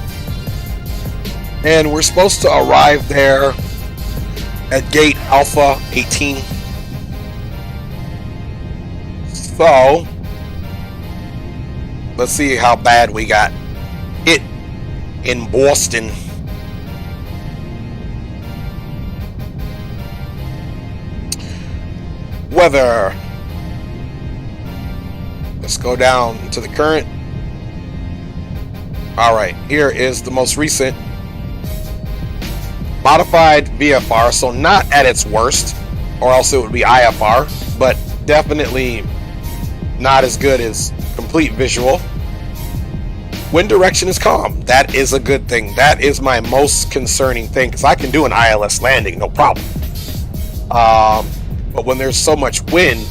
[SPEAKER 1] And we're supposed to arrive there at gate Alpha 18. So, let's see how bad we got it in Boston. Weather. Let's go down to the current. All right, here is the most recent modified VFR, so not at its worst, or else it would be IFR, but definitely not as good as complete visual. Wind direction is calm. That is a good thing. That is my most concerning thing, because I can do an ILS landing, no problem. But when there's so much wind,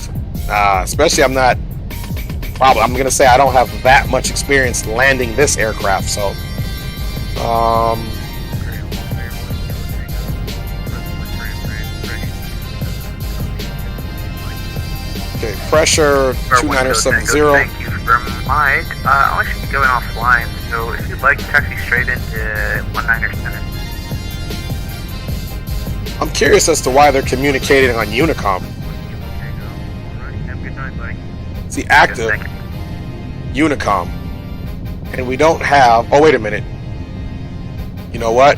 [SPEAKER 1] especially I'm going to say I don't have that much experience landing this aircraft, so okay, pressure 2970.
[SPEAKER 2] Thank you for Mike. I'll actually be going offline, so if you'd like, taxi straight into 19er Center.
[SPEAKER 1] I'm curious as to why they're communicating on Unicom.
[SPEAKER 2] Have a good night, buddy.
[SPEAKER 1] It's the active Unicom, and we don't have. Oh, wait a minute. you know what?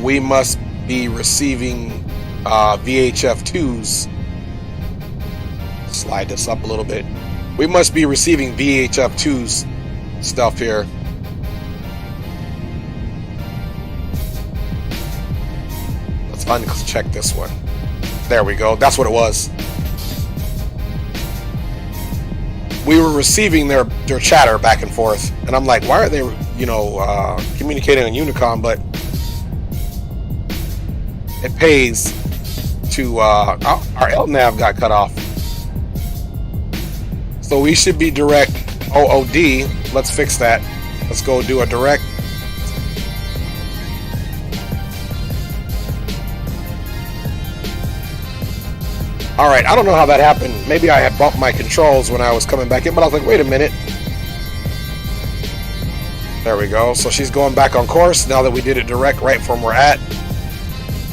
[SPEAKER 1] We must be receiving VHF-2s. Slide this up a little bit. We must be receiving VHF-2s stuff here. Let's uncheck this one. There we go. That's what it was. We were receiving their chatter back and forth, and I'm like, why are they, you know, communicating on Unicom? But it pays to our LNAV got cut off, so we should be direct OOD. Let's fix that. Let's go do a direct. All right, I don't know how that happened. Maybe I had bumped my controls when I was coming back in, but I was like, wait a minute. There we go. So she's going back on course now that we did it direct right from where we're at.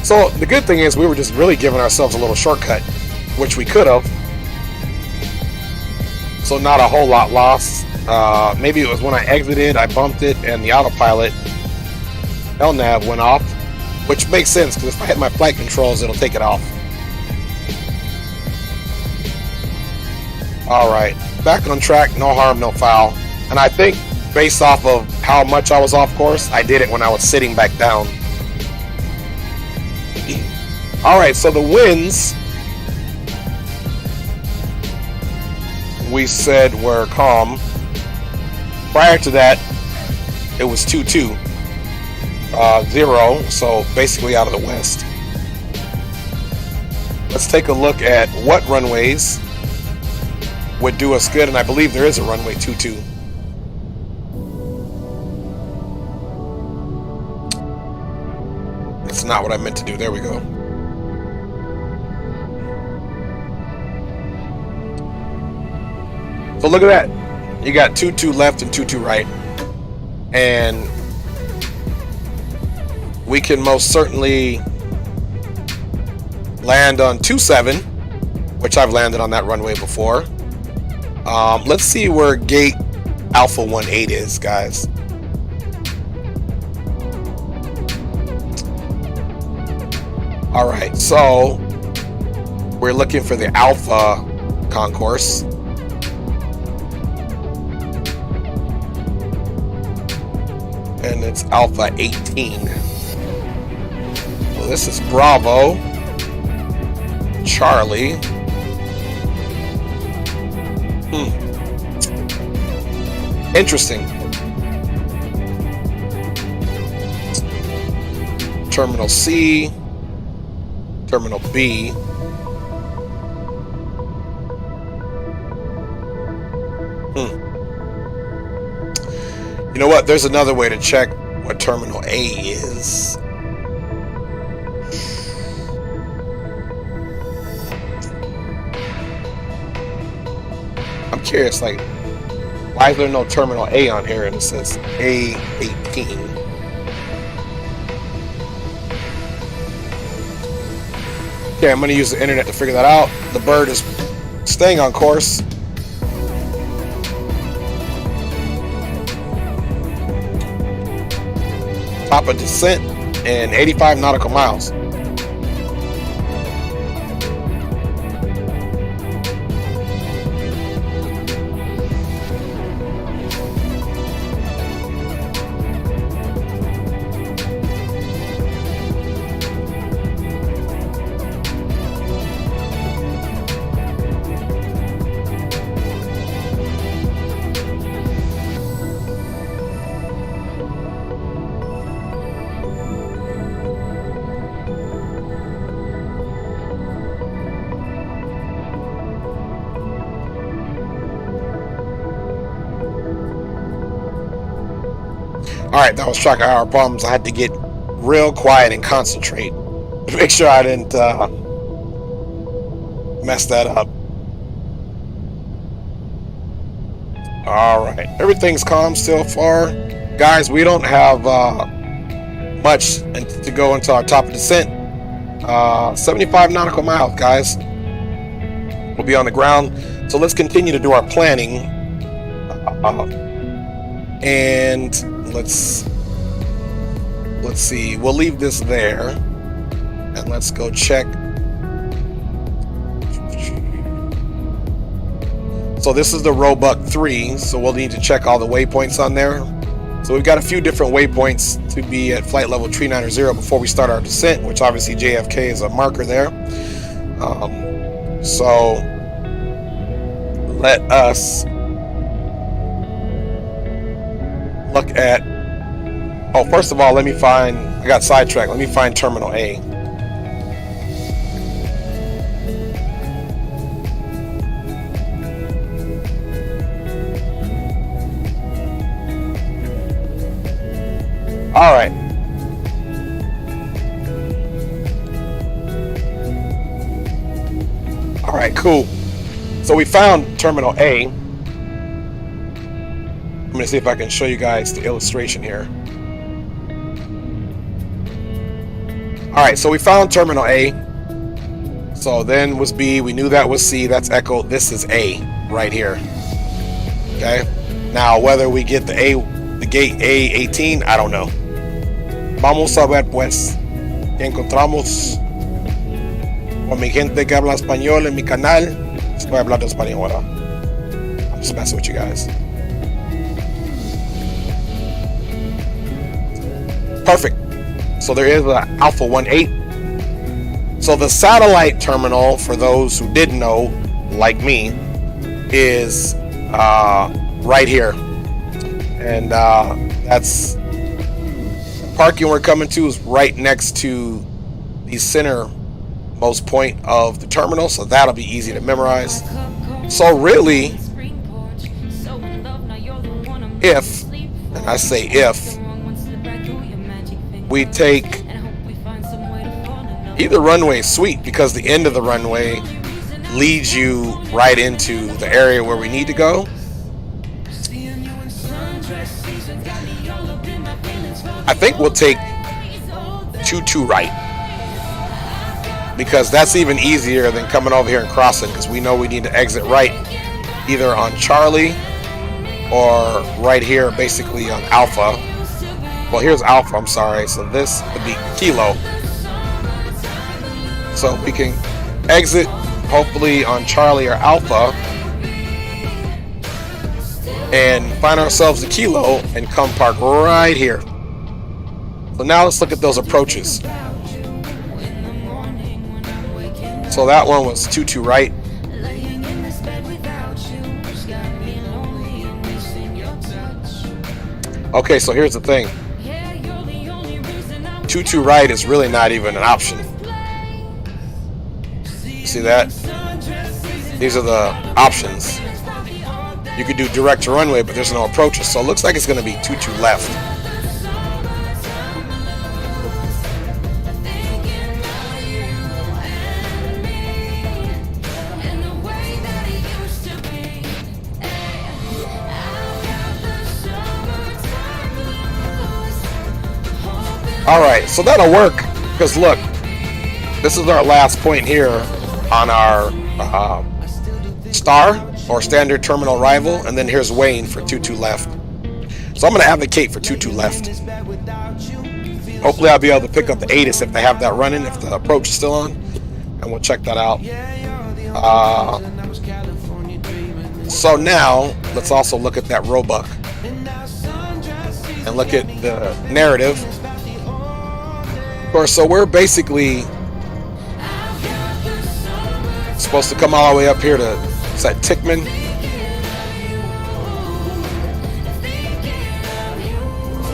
[SPEAKER 1] So the good thing is we were just really giving ourselves a little shortcut, which we could have. So not a whole lot lost. Maybe it was when I exited, I bumped it, and the autopilot LNAV went off, which makes sense because if I hit my flight controls, it'll take it off. Alright, back on track, no harm, no foul. And I think based off of how much I was off course, I did it when I was sitting back down. Alright, so the winds we said were calm. Prior to that, it was 2-2. 0, so basically out of the west. Let's take a look at what runways would do us good, and I believe there is a runway 22. That's not what I meant to do. There we go. So look at that. You got 22 left and 22 right. And we can most certainly land on 27, which I've landed on that runway before. Let's see where gate Alpha 18 is, guys. All right, so we're looking for the Alpha concourse. And it's Alpha 18. Well, this is Bravo, Charlie. Interesting. Terminal C, Terminal B. You know what? There's another way to check what Terminal A is. I'm curious, like, why is there no Terminal A on here and it says A18? Okay, I'm going to use the internet to figure that out. The bird is staying on course. Top of descent and 85 nautical miles. Alright, that was track hour problems. I had to get real quiet and concentrate to make sure I didn't mess that up. Alright, everything's calm still far. Guys, we don't have much to go into our top of descent. 75 nautical miles, guys. We'll be on the ground. So let's continue to do our planning. And let's let's see, we'll leave this there, and let's go check. So this is the Roebuck 3, so we'll need to check all the waypoints on there. So we've got a few different waypoints to be at flight level 390 before we start our descent, which obviously JFK is a marker there. So let us look at, oh, first of all, let me find, I got sidetracked, let me find Terminal A. All right. All right, cool. So we found Terminal A. I'm going to see if I can show you guys the illustration here. All right, so we found Terminal A. So then was B. We knew that was C. That's Echo. This is A right here. Okay. Now, whether we get the gate A18, I don't know. Vamos a ver pues que encontramos con mi gente que habla español en mi canal. Estoy hablando español ahora. I'm just messing with you guys. Perfect. So there is an Alpha 18. So the satellite terminal, for those who didn't know, like me, is right here. And that's parking we're coming to is right next to the centermost point of the terminal, so that'll be easy to memorize. So really, if, and I say if, we take either runway, sweet, because the end of the runway leads you right into the area where we need to go. I think we'll take 22 right, because that's even easier than coming over here and crossing, because we know we need to exit right either on Charlie or right here basically on Alpha. Well, here's Alpha, I'm sorry, so this would be Kilo. So we can exit hopefully on Charlie or Alpha and find ourselves a Kilo and come park right here. So now let's look at those approaches. So that one was 22 right. Okay, so here's the thing. 22 right is really not even an option. See that? These are the options. You could do direct to runway, but there's no approaches. So it looks like it's going to be 22 left. Alright, so that'll work, because look, this is our last point here on our star, or standard terminal arrival, and then here's Wayne for 22 left. So I'm going to advocate for 22 left. Hopefully I'll be able to pick up the ATIS if they have that running, if the approach is still on, and we'll check that out. So now, let's also look at that Roebuck, and look at the narrative. Of course, so we're basically supposed to come all the way up here to, is that Tickman?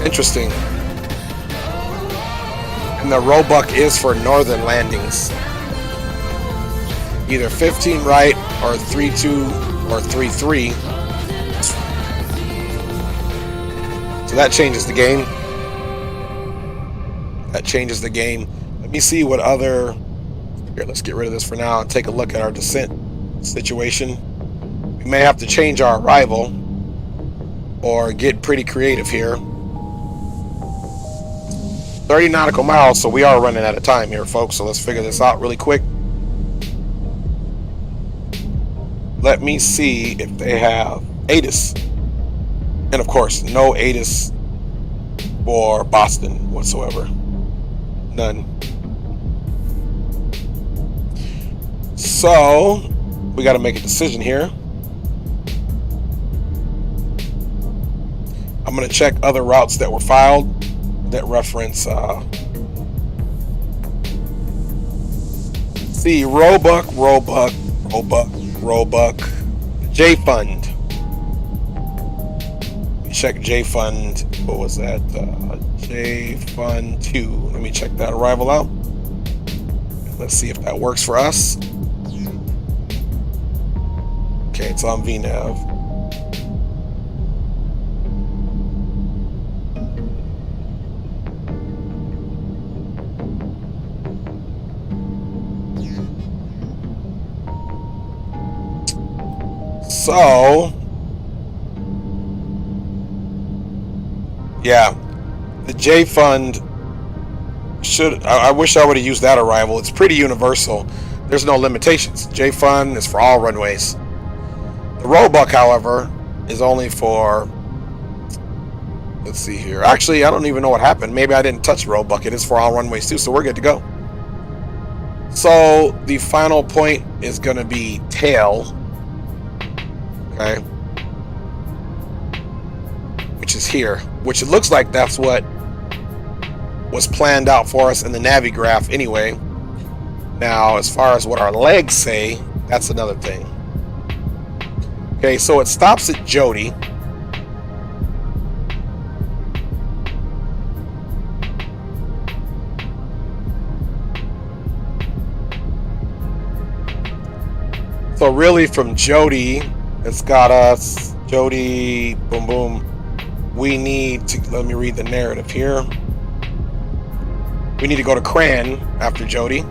[SPEAKER 1] Interesting. And the Roebuck is for northern landings. Either 15 right or 32 or 33. So that changes the game. That changes the game. Let me see what other... Here, let's get rid of this for now and take a look at our descent situation. We may have to change our arrival or get pretty creative here. 30 nautical miles, so we are running out of time here, folks. So let's figure this out really quick. Let me see if they have ATIS. And of course, no ATIS for Boston whatsoever. None. So we got to make a decision here. I'm going to check other routes that were filed that reference see Roebuck, J Fund. Check J Fund. What was that? J Fund 2. Let me check that arrival out. Let's see if that works for us. Okay, it's on VNav. So, yeah, the J Fund should, I wish I would have used that arrival. It's pretty universal. There's no limitations. J Fund is for all runways. The Roebuck, however, is only for, let's see here. Actually, I don't even know what happened. Maybe I didn't touch Roebuck. It is for all runways too, so we're good to go. So the final point is going to be tail. Okay, which is here, which it looks like that's what was planned out for us in the Navi graph anyway. Now, as far as what our legs say, that's another thing. Okay, so it stops at Jody. So really from Jody, it's got us, Jody, boom, boom. We need to, let me read the narrative here. We need to go to Cran after Jody.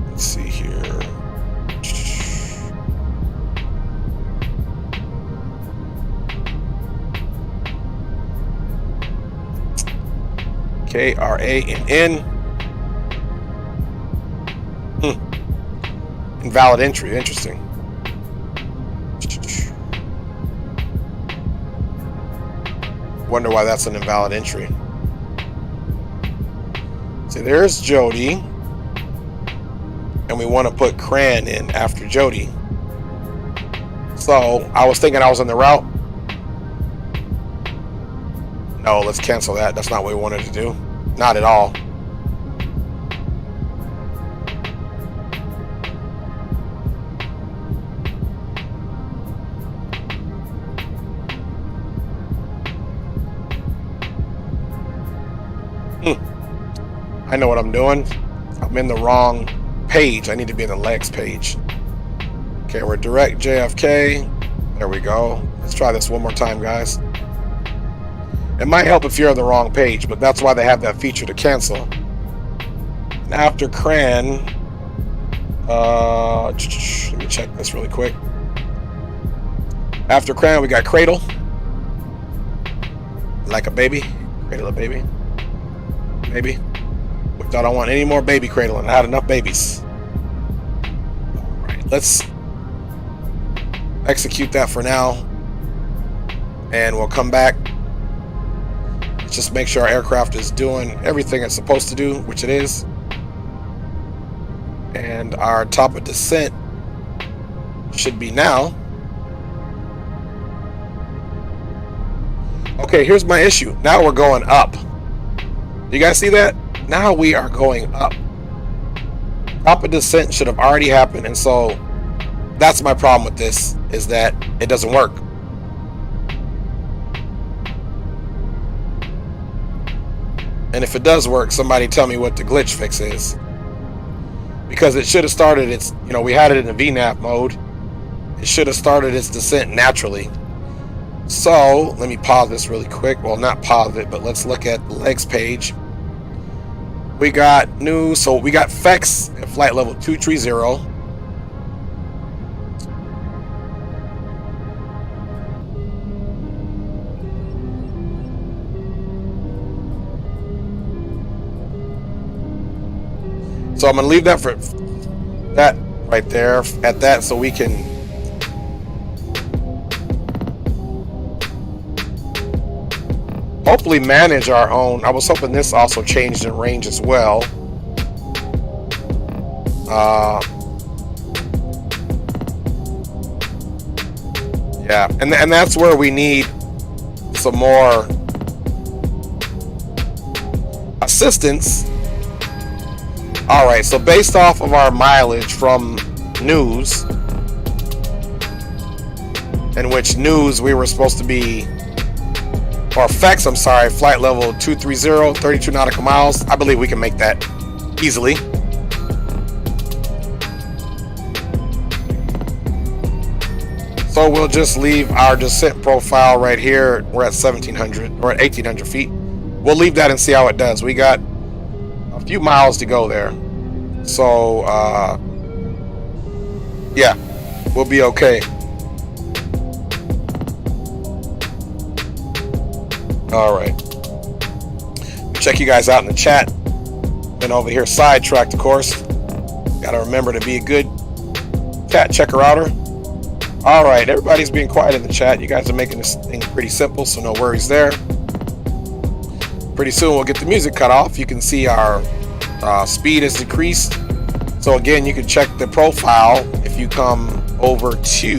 [SPEAKER 1] Let's see here. KRANN. Invalid entry. Interesting. Wonder why that's an invalid entry. See, there's Jody. And we want to put Cran in after Jody. So, I was thinking I was on the route. No, let's cancel that. That's not what we wanted to do. Not at all. I know what I'm doing. I'm in the wrong page. I need to be in the legs page. Okay, we're direct JFK. There we go. Let's try this one more time, guys. It might help if you're on the wrong page, but that's why they have that feature to cancel. And after Cran, let me check this really quick. After Cran, we got Cradle. Like a baby. Cradle a baby. Baby. Which I don't want any more baby cradling. I had enough babies. Alright, let's execute that for now. And we'll come back. Just make sure our aircraft is doing everything it's supposed to do, which it is. And our top of descent should be now. Okay, here's my issue. Now we're going up. You guys see that? Now we are going up. Top of descent should have already happened, and so that's my problem with this, is that it doesn't work. And if it does work, somebody tell me what the glitch fix is. Because it should have started its, we had it in the VNAV mode. It should have started its descent naturally. So, let me pause this really quick. Well, not pause it, but let's look at the legs page. We got so we got FEX at flight level 230. So I'm going to leave that for that right there at that, so we can hopefully manage our own. I was hoping this also changed in range as well. Yeah, and that's where we need some more assistance. All right, so based off of our mileage from news, in which news we were supposed to be, or FX, I'm sorry, flight level 230, 32 nautical miles. I believe we can make that easily. So we'll just leave our descent profile right here. We're at 1700, or at 1800 feet. We'll leave that and see how it does. We got a few miles to go there. So, yeah, we'll be okay. All right. Check you guys out in the chat. Been over here sidetracked, of course. Got to remember to be a good chat checker outer. All right, everybody's being quiet in the chat. You guys are making this thing pretty simple, so no worries there. Pretty soon we'll get the music cut off. You can see our speed has decreased. So again, you can check the profile if you come over to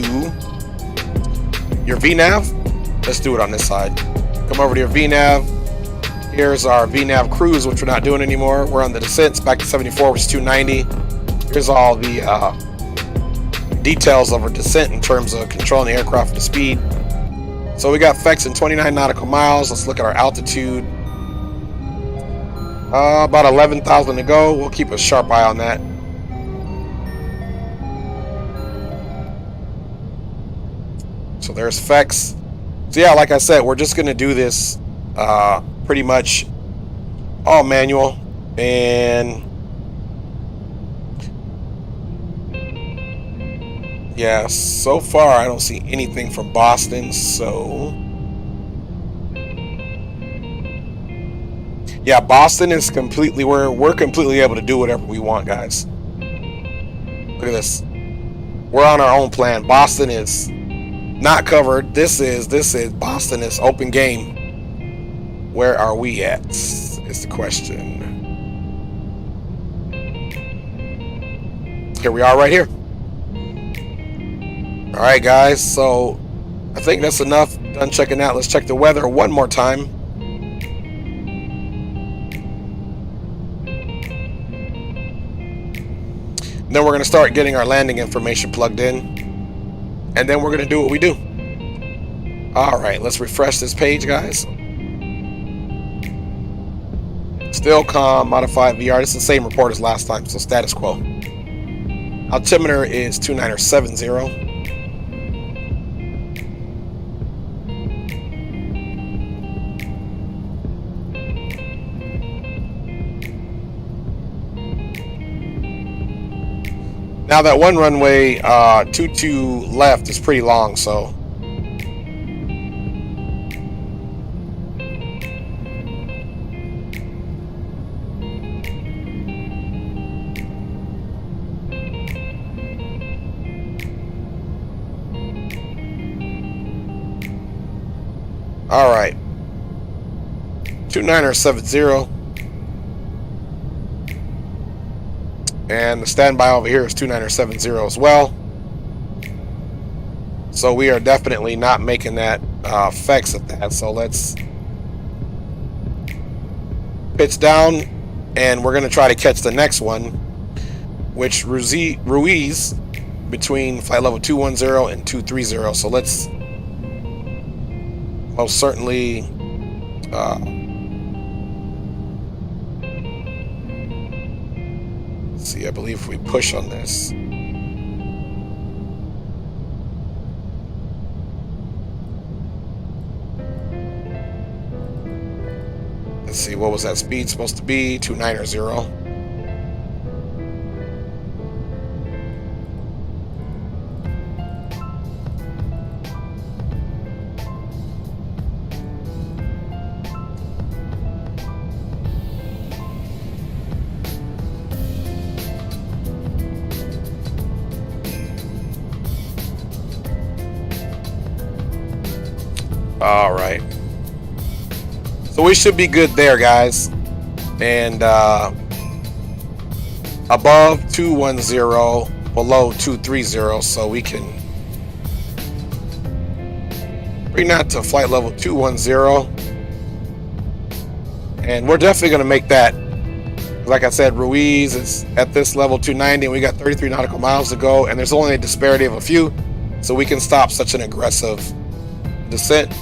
[SPEAKER 1] your VNAV. Let's do it on this side. Come over to your VNAV. Here's our VNAV cruise, which we're not doing anymore. We're on the descents back to 74, which is 290. Here's all the details of our descent in terms of controlling the aircraft and the speed. So we got FX in 29 nautical miles. Let's look at our altitude. About 11,000 to go. We'll keep a sharp eye on that. So there's FX. So yeah, like I said, we're just going to do this pretty much all manual. And yeah, so far I don't see anything from Boston, so yeah, Boston is completely, we're completely able to do whatever we want, guys. Look at this. We're on our own plan. Boston is not covered. This is Boston is open game. Where are we at is the question. Here we are right here. All right, guys, so I think that's enough. Done checking out. Let's check the weather one more time. And then we're going to start getting our landing information plugged in. And then we're going to do what we do. All right, let's refresh this page, guys. Still calm, modified VR. This is the same report as last time, so status quo. Altimeter is 2970. Now that one runway 22 left is pretty long, so all right. 2970. And the standby over here is 2970 as well. So we are definitely not making that effects at that. So let's pitch down, and we're going to try to catch the next one, which Ruiz between flight level 210 and 230. So let's most certainly see, I believe if we push on this, let's see, what was that speed supposed to be? 290. All right. So we should be good there, guys. And above 210, below 230, so we can bring that to flight level 210. And we're definitely going to make that. Like I said, Ruiz is at this level 290, and we got 33 nautical miles to go, and there's only a disparity of a few, so we can stop such an aggressive descent.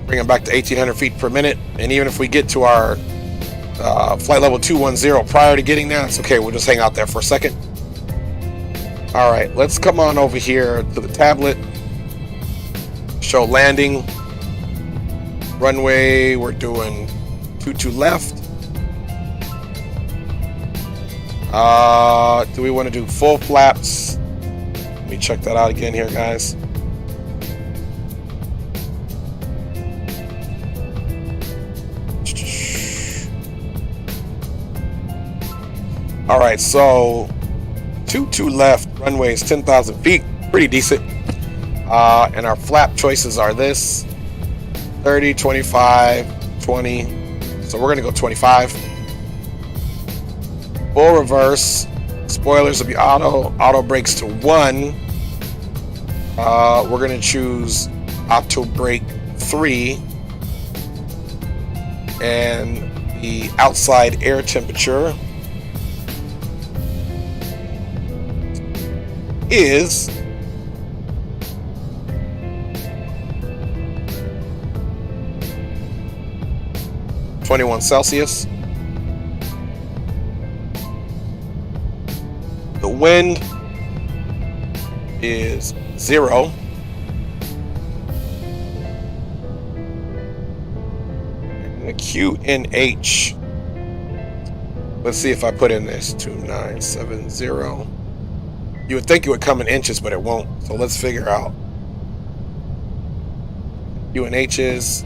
[SPEAKER 1] Bring it back to 1,800 feet per minute, and even if we get to our flight level 210 prior to getting there, that's okay. We'll just hang out there for a second. All right, let's come on over here to the tablet. Show landing. Runway, we're doing 22 left. Do we want to do full flaps? Let me check that out again here, guys. All right, so 22 left, runway is 10,000 feet, pretty decent. And our flap choices are this: 30, 25, 20. So we're gonna go 25. Full reverse. Spoilers will be auto brakes to 1. We're gonna choose auto brake 3. And the outside air temperature is 21 Celsius. The wind is 0. And the QNH, let's see if I put in this 2970. You would think it would come in inches, but it won't. So let's figure out. QNHs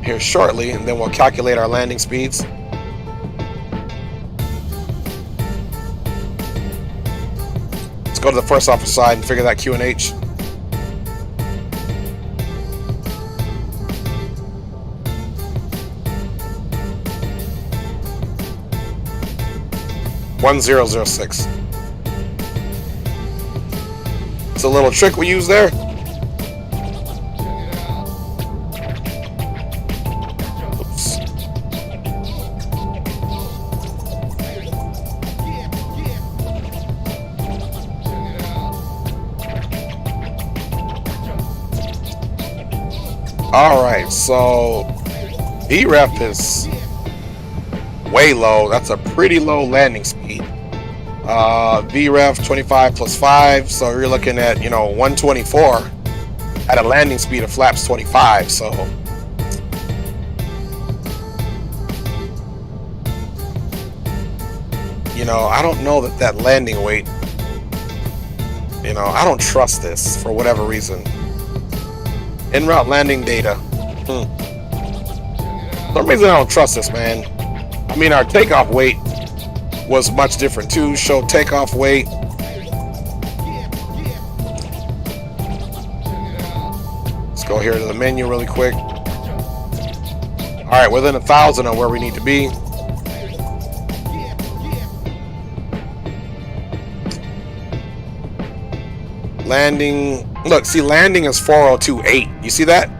[SPEAKER 1] here shortly, and then we'll calculate our landing speeds. Let's go to the first officer side and figure that QNH. $1006. It's a little trick we use there. Oops. All right, so VREF is way low. That's a pretty low landing speed. VREF 25 plus 5, so you're looking at 124 at a landing speed of flaps 25. So I don't know that landing weight, I don't trust this for whatever reason. En route landing data. For some reason I don't trust this, man. I mean, our takeoff weight was much different too. Show takeoff weight. Let's go here to the menu really quick. All right, within 1,000 of where we need to be. Landing. Look, see, landing is 4028. You see that?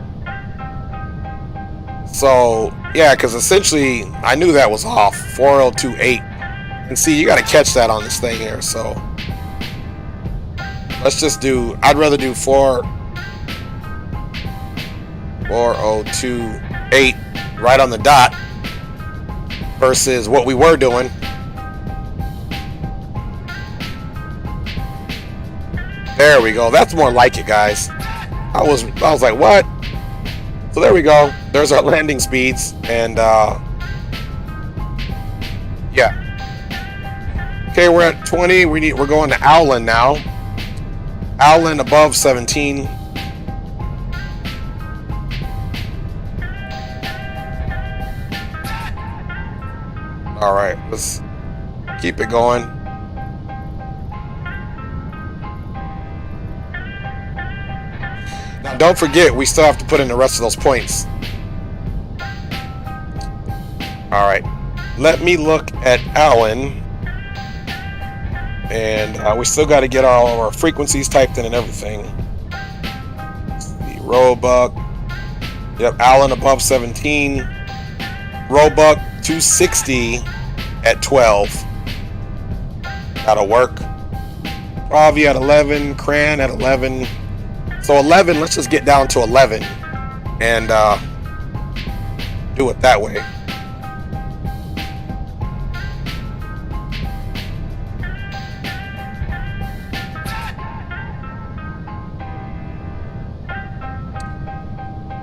[SPEAKER 1] So yeah, because essentially I knew that was off. 4028. And see, you got to catch that on this thing here. So let's just do, I'd rather do 4028 right on the dot versus what we were doing. There we go. That's more like it, guys. I was like, what? So there we go. There's our landing speeds, and yeah. Okay, we're at 20. We're going to Owlin now. Owlin above 17. All right, let's keep it going. Now, don't forget, we still have to put in the rest of those points. All right. Let me look at Allen. And we still got to get all our frequencies typed in and everything. The Roebuck. Yep, Allen above 17. Roebuck 260 at 12. That'll work. Ravi at 11. Cran at 11. So 11, let's just get down to 11. And do it that way.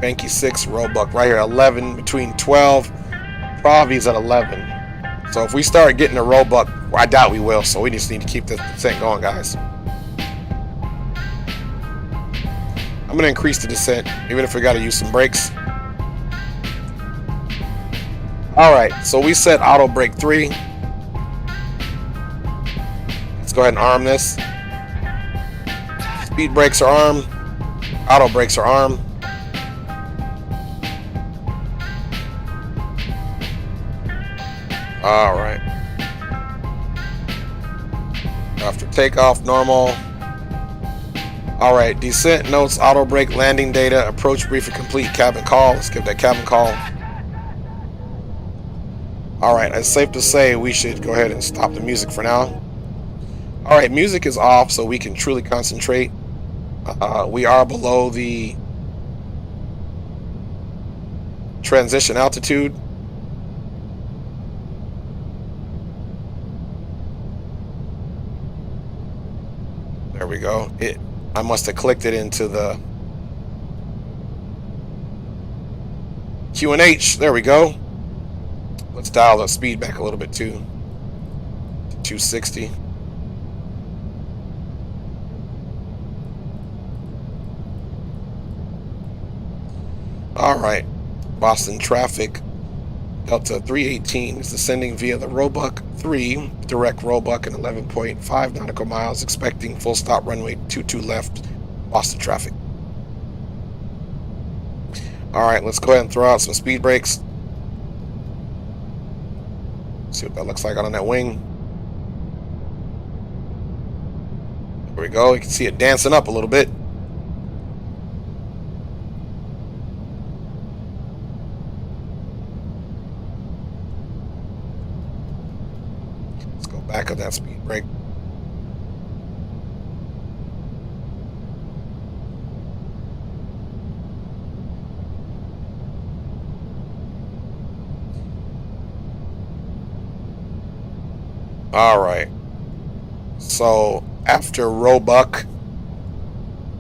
[SPEAKER 1] Banky 6, Roebuck right here, 11 between 12. Pravi's at 11. So if we start getting a Roebuck, well, I doubt we will, so we just need to keep this descent going, guys. I'm going to increase the descent, even if we got to use some brakes. Alright, so we set auto brake 3. Let's go ahead and arm this. Speed brakes are armed. Auto brakes are armed. All right. After takeoff, normal. All right. Descent notes, auto brake, landing data, approach briefing complete, cabin call. Let's give that cabin call. All right. It's safe to say we should go ahead and stop the music for now. All right. Music is off, so we can truly concentrate. We are below the transition altitude. There we go. I must have clicked it into the QNH. There we go. Let's dial the speed back a little bit too. To 260. All right. Boston traffic. Delta 318 is descending via the Roebuck 3, direct Roebuck and 11.5 nautical miles, expecting full stop runway 22 left, Boston traffic. All right, let's go ahead and throw out some speed brakes. See what that looks like on that wing. There we go. You can see it dancing up a little bit. Back of that speed brake. All right. So after Roebuck,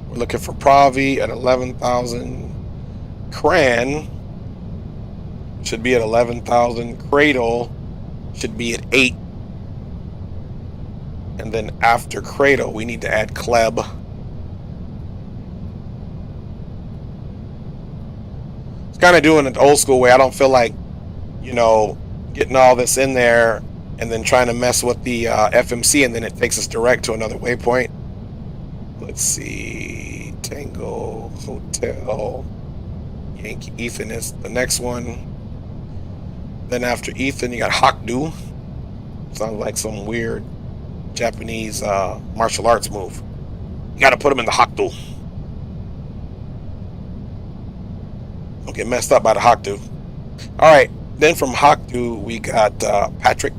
[SPEAKER 1] we're looking for Pravi at 11,000. Cran should be at 11,000. Cradle should be at 8. And then after Cradle, we need to add Kleb. It's kind of doing it the old school way. I don't feel like, getting all this in there and then trying to mess with the FMC, and then it takes us direct to another waypoint. Let's see. Tango Hotel. Yankee Ethan is the next one. Then after Ethan, you got Hakdu. Sounds like some weird Japanese martial arts move. You gotta put him in the Hakdu. Don't get messed up by the Hakdu. Alright, then from Hakdu we got Patrick.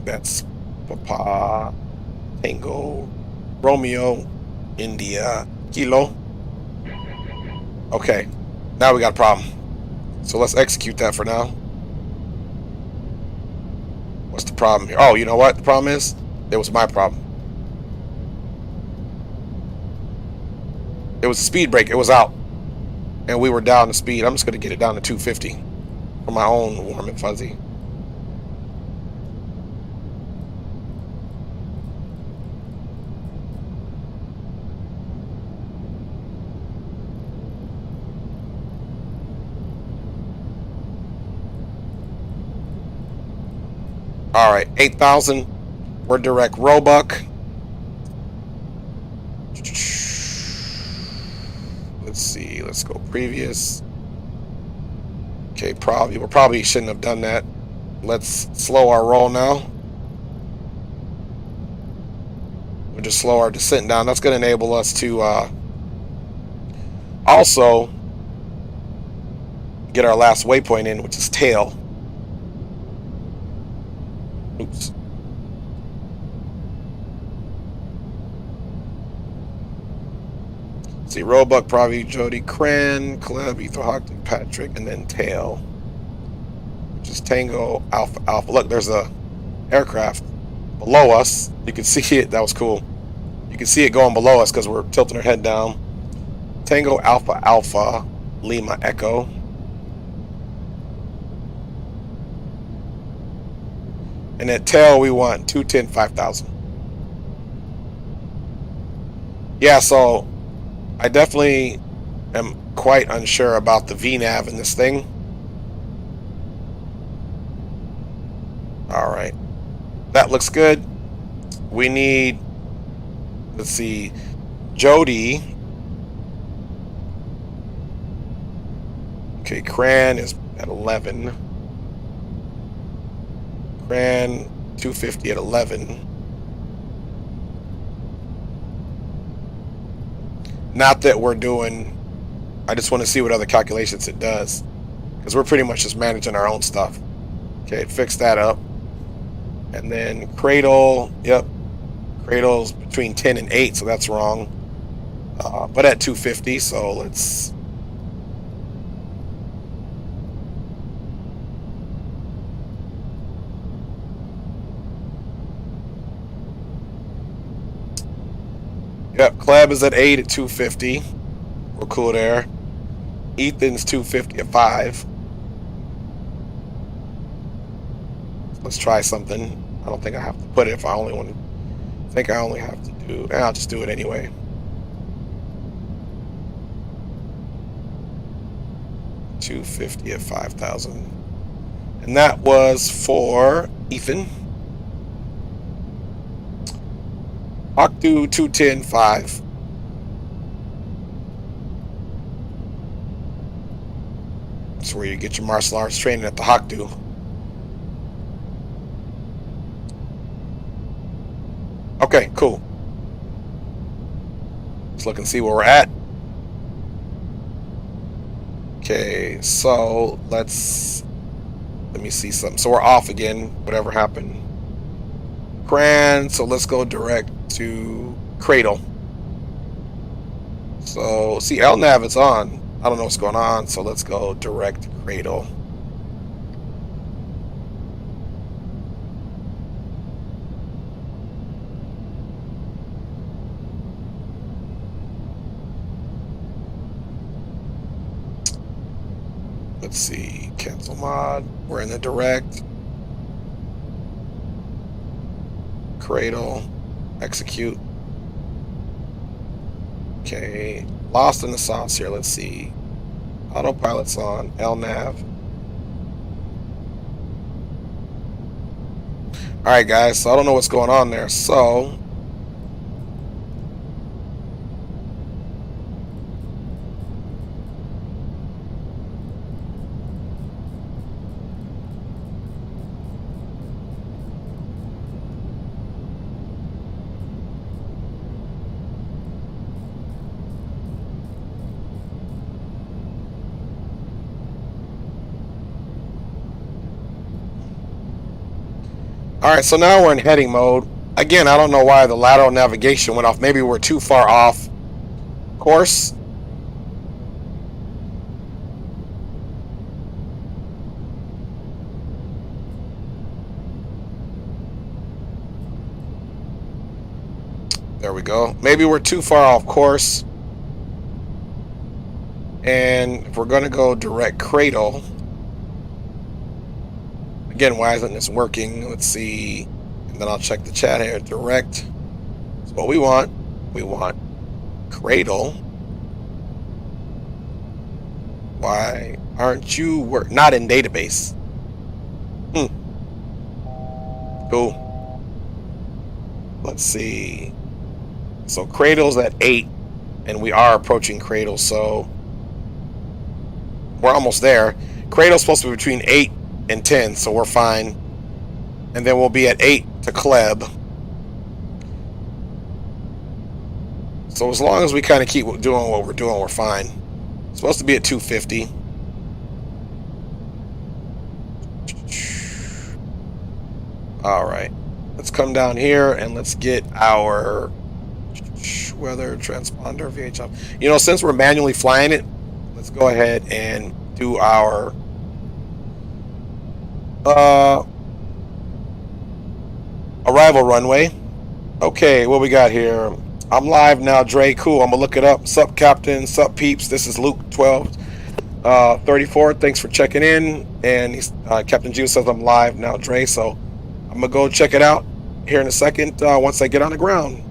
[SPEAKER 1] That's Papa Tango Romeo India Kilo. Okay, now we got a problem. So let's execute that for now. What's the problem here? Oh, you know what the problem is? It was my problem. It was a speed brake. It was out. And we were down the speed. I'm just going to get it down to 250 for my own warm and fuzzy. All right, 8,000. We're direct Roebuck. Let's see. Let's go previous. Okay, we probably shouldn't have done that. Let's slow our roll now. We'll just slow our descent down. That's going to enable us to also get our last waypoint in, which is tail. Oops. See, Roebuck, Pravi, Jody, Cran, Caleb, Ether, Hawkton, Patrick, and then tail, which is Tango, Alpha, Alpha. Look, there's a aircraft below us. You can see it. That was cool. You can see it going below us because we're tilting our head down. Tango, Alpha, Alpha, Lima, Echo. And at tail, we want 210, 5,000. Yeah, so I definitely am quite unsure about the VNAV in this thing. All right. That looks good. We need, let's see, Jody. Okay, Cran is at 11. Cran 250 at 11. Not that we're doing, I just want to see what other calculations it does, because we're pretty much just managing our own stuff. Okay, fix that up. And then Cradle, yep, Cradle's between 10 and 8, so that's wrong. But at 250, so let's, yep, Clab is at 8 at 250. We're cool there. Ethan's 250 at 5. Let's try something. I don't think I have to put it if I only want to. I think I only have to do. I'll just do it anyway. $250 at 5,000. And that was for Ethan. Octu 210 5. That's where you get your martial arts training at the Hockdu. Okay, cool. Let's look and see where we're at. Okay, so let me see something. So we're off again, whatever happened. Cran, so let's go direct to Cradle. So, see, LNAV is on. I don't know what's going on, so let's go direct to Cradle. Let's see, cancel mod. We're in the direct. Cradle, execute. Okay, lost in the sauce here. Let's see. Autopilot's on. LNAV. Alright, guys, so I don't know what's going on there. So, alright, so now we're in heading mode. Again, I don't know why the lateral navigation went off. Maybe we're too far off course. There we go. Maybe we're too far off course. And if we're going to go direct Cradle, again, why isn't this working? Let's see. And then I'll check the chat here. Direct. That's what we want. We want Cradle. Why aren't you not in database? Cool. Let's see. So Cradle's at 8. and we are approaching Cradle, so we're almost there. Cradle's supposed to be between 8 and 10, so we're fine. And then we'll be at 8 to Kleb. So as long as we kind of keep doing what we're doing, we're fine. It's supposed to be at 250. Alright. Let's come down here and let's get our weather transponder VHF. You know, since we're manually flying it, let's go ahead and do our arrival runway. Okay, what we got here? I'm live now, Dre. Cool. I'm gonna look it up. Sup, Captain. Sup, peeps. This is Luke 1234. Thanks for checking in. And he's, Captain Gio says I'm live now, Dre. So I'm gonna go check it out here in a second. Once I get on the ground,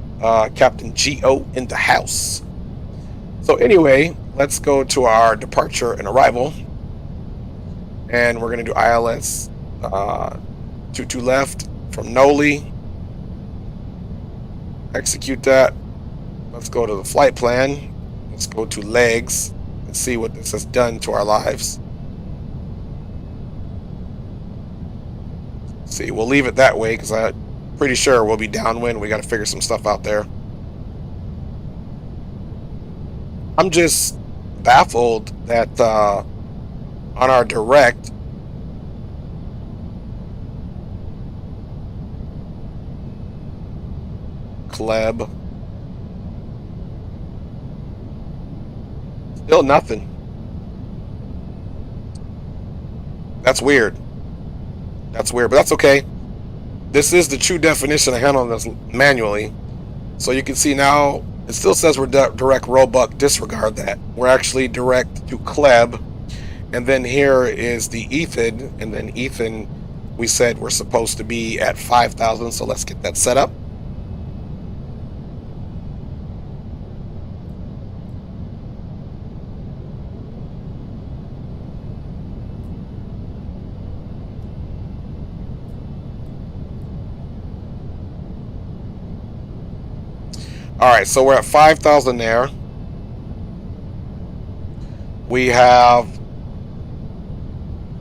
[SPEAKER 1] Captain Gio in the house. So anyway, let's go to our departure and arrival, and we're gonna do ILS 22 left from Noli. Execute that. Let's go to the flight plan. Let's go to legs and see what this has done to our lives. See, we'll leave it that way because I'm pretty sure we'll be downwind. We got to figure some stuff out there. I'm just baffled that on our direct, Kleb, still nothing. That's weird. That's weird, but that's okay. This is the true definition. I handle this manually, so you can see now it still says we're direct Roebuck. Disregard that. We're actually direct to Kleb, and then here is the Ethan, and then Ethan, we said we're supposed to be at 5,000. So let's get that set up. Alright, so we're at 5,000 there. We have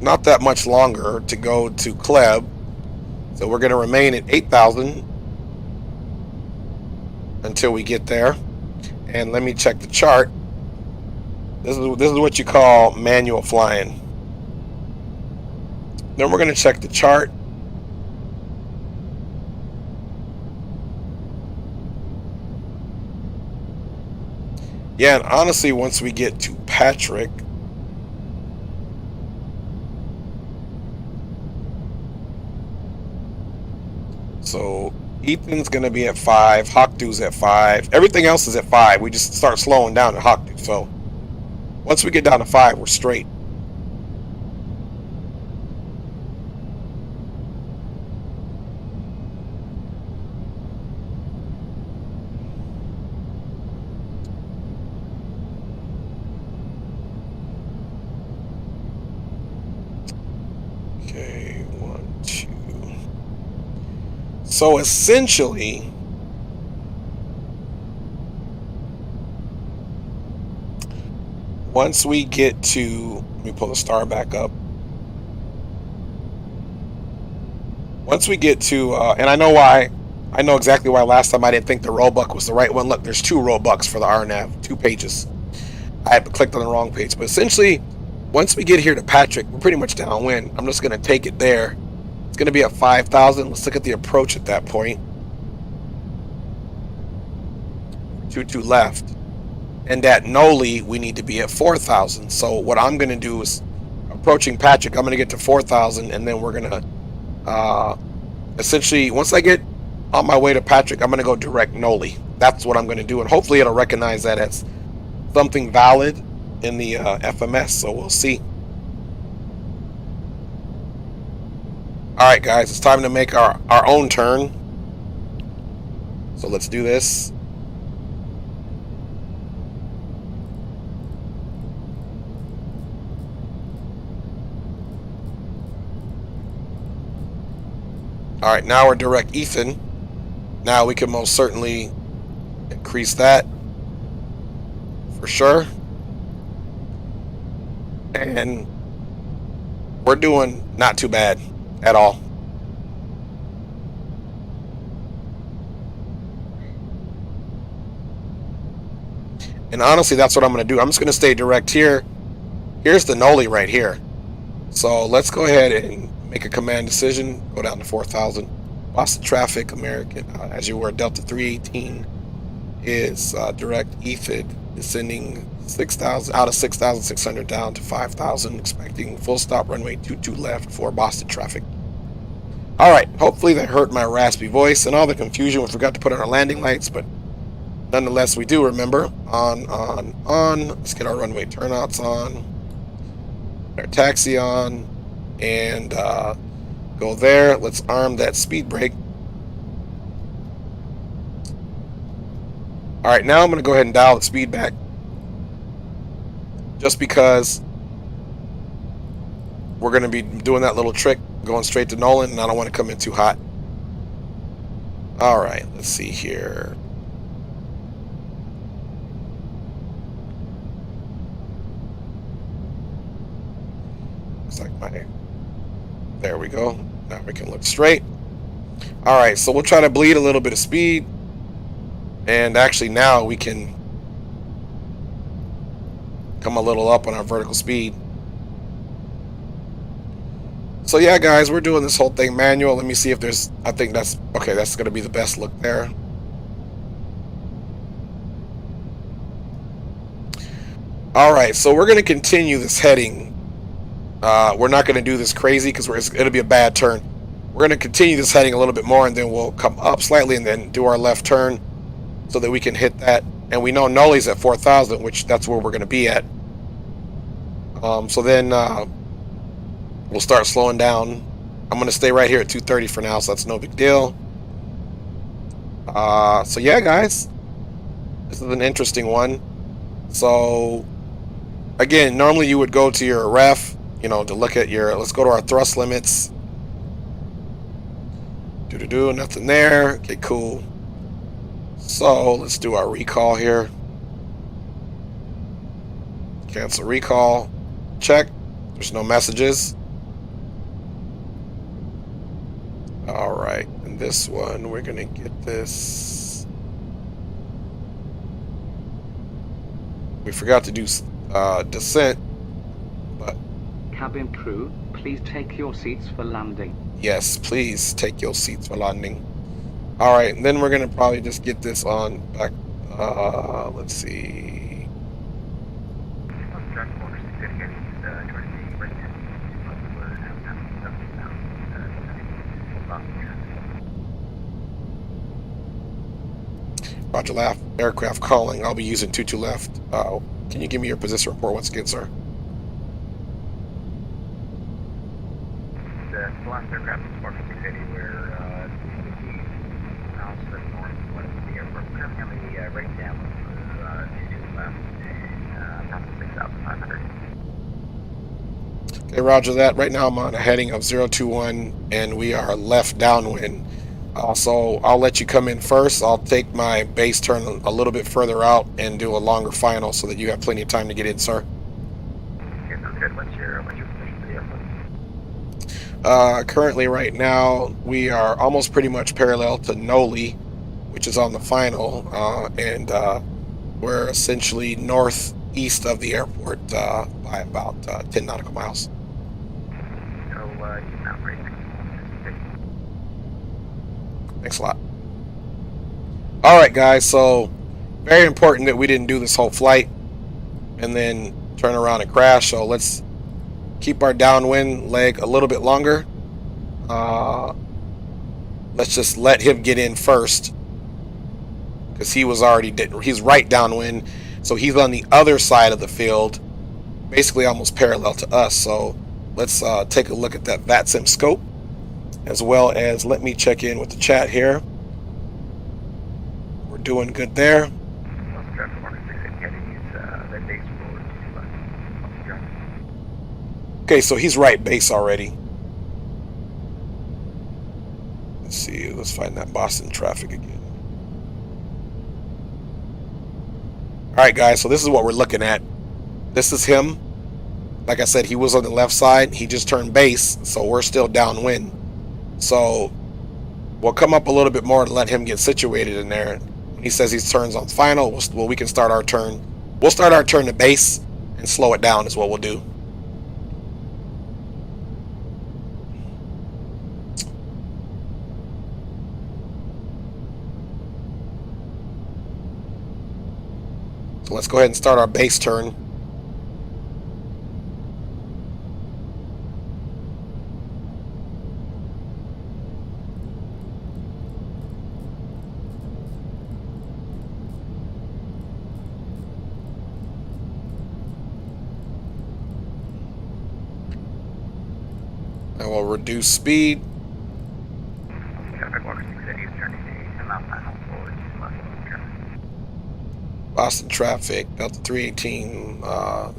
[SPEAKER 1] not that much longer to go to Kleb. So we're going to remain at 8,000 until we get there. And let me check the chart. This is what you call manual flying. Then we're going to check the chart. Yeah, and honestly, once we get to Patrick, so Ethan's going to be at 5, Hawkdu's at 5, everything else is at 5. We just start slowing down at Hawkdu. So once we get down to 5, we're straight. So essentially, once we get to, let me pull the star back up. Once we get to, and I know why, I know exactly why last time I didn't think the Roebuck was the right one. Look, there's 2 Roebucks for the RNAV, 2 pages. I had clicked on the wrong page. But essentially, once we get here to Patrick, we're pretty much downwind. I'm just going to take it there. It's going to be at 5,000. Let's look at the approach at that point. 22 left. And at Noli, we need to be at 4,000. So what I'm going to do is, approaching Patrick, I'm going to get to 4,000, and then we're going to, essentially, once I get on my way to Patrick, I'm going to go direct Noli. That's what I'm going to do, and hopefully it'll recognize that as something valid in the FMS, so we'll see. Alright guys, it's time to make our own turn. So let's do this. Alright, now we're direct Ethan. Now we can most certainly increase that. for sure. And we're doing not too bad at all. And honestly, that's what I'm going to do. I'm just going to stay direct here. Here's the nollie right here. So let's go ahead and make a command decision. Go down to 4,000. Boston traffic, American, as you were, Delta 318 is direct EFID descending 6,000 out of 6,600 down to 5,000, expecting full stop runway 22 left for Boston traffic. All right, hopefully that hurt my raspy voice and all the confusion. We forgot to put on our landing lights, but nonetheless, we do remember. On. Let's get our runway turnouts on, our taxi on, and go there. Let's arm that speed brake. All right, now I'm going to go ahead and dial the speed back, just because we're going to be doing that little trick, going straight to Nolan, and I don't want to come in too hot. All right, let's see here. Looks like my... There we go. Now we can look straight. All right, so we'll try to bleed a little bit of speed. And actually now we can come a little up on our vertical speed. So yeah, guys, we're doing this whole thing manual. Let me see if there's... I think that's... Okay, that's going to be the best look there. All right, so we're going to continue this heading. We're not going to do this crazy because it's going to be a bad turn. We're going to continue this heading a little bit more, and then we'll come up slightly and then do our left turn so that we can hit that. And we know Nollie's at 4,000, which that's where we're going to be at. So then we'll start slowing down. I'm going to stay right here at 230 for now, so that's no big deal. So yeah, guys, this is an interesting one. So again, normally you would go to your ref, you know, to look at your... Let's go to our thrust limits. Nothing there. Okay, cool. So let's do our recall here. Cancel recall. Check. There's no messages. All right, and this one we're gonna get this. We forgot to do descent, but
[SPEAKER 5] Cabin crew, please take your seats for landing.
[SPEAKER 1] yes, please take your seats for landing. All right, and then we're gonna probably just get this on back. Let's see. Roger, left aircraft calling. I'll be using 22 left. Can you give me your position report once again, sir?
[SPEAKER 2] The last aircraft is 45680, where miles to the northwest of the airport. Currently on the right down for 22 left, past 6,500.
[SPEAKER 1] Okay, roger that. Right now I'm on a heading of 021, and we are left downwind. So I'll let you come in first. I'll take my base turn a little bit further out and do a longer final so that you have plenty of time to get in, sir.
[SPEAKER 2] Okay, sounds good. What's your position for the airport?
[SPEAKER 1] Currently, right now, we are almost pretty much parallel to Noli, which is on the final, and we're essentially northeast of the airport by about 10 nautical miles.
[SPEAKER 2] So, you mount right next to
[SPEAKER 1] Thanks a lot. All right, guys, so very important that we didn't do this whole flight and then turn around and crash. So let's keep our downwind leg a little bit longer. Let's just let him get in first, because he was already he's right downwind, so he's on the other side of the field, basically almost parallel to us. So let's take a look at that VATSIM scope, as well as let me check in with the chat here. We're doing good there. Okay, so he's right base already. Let's see, let's find that Boston traffic again. Alright guys, so this is what we're looking at. This is him. Like I said, he was on the left side. He just turned base, so we're still downwind. So we'll come up a little bit more to let him get situated in there. When he says he turns on final, well, we can start our turn. We'll start our turn to base and slow it down is what we'll do. So let's go ahead and start our base turn. And we'll reduce speed.
[SPEAKER 2] Traffic walks to City is turning and not final forward left German.
[SPEAKER 1] Boston traffic, Delta 318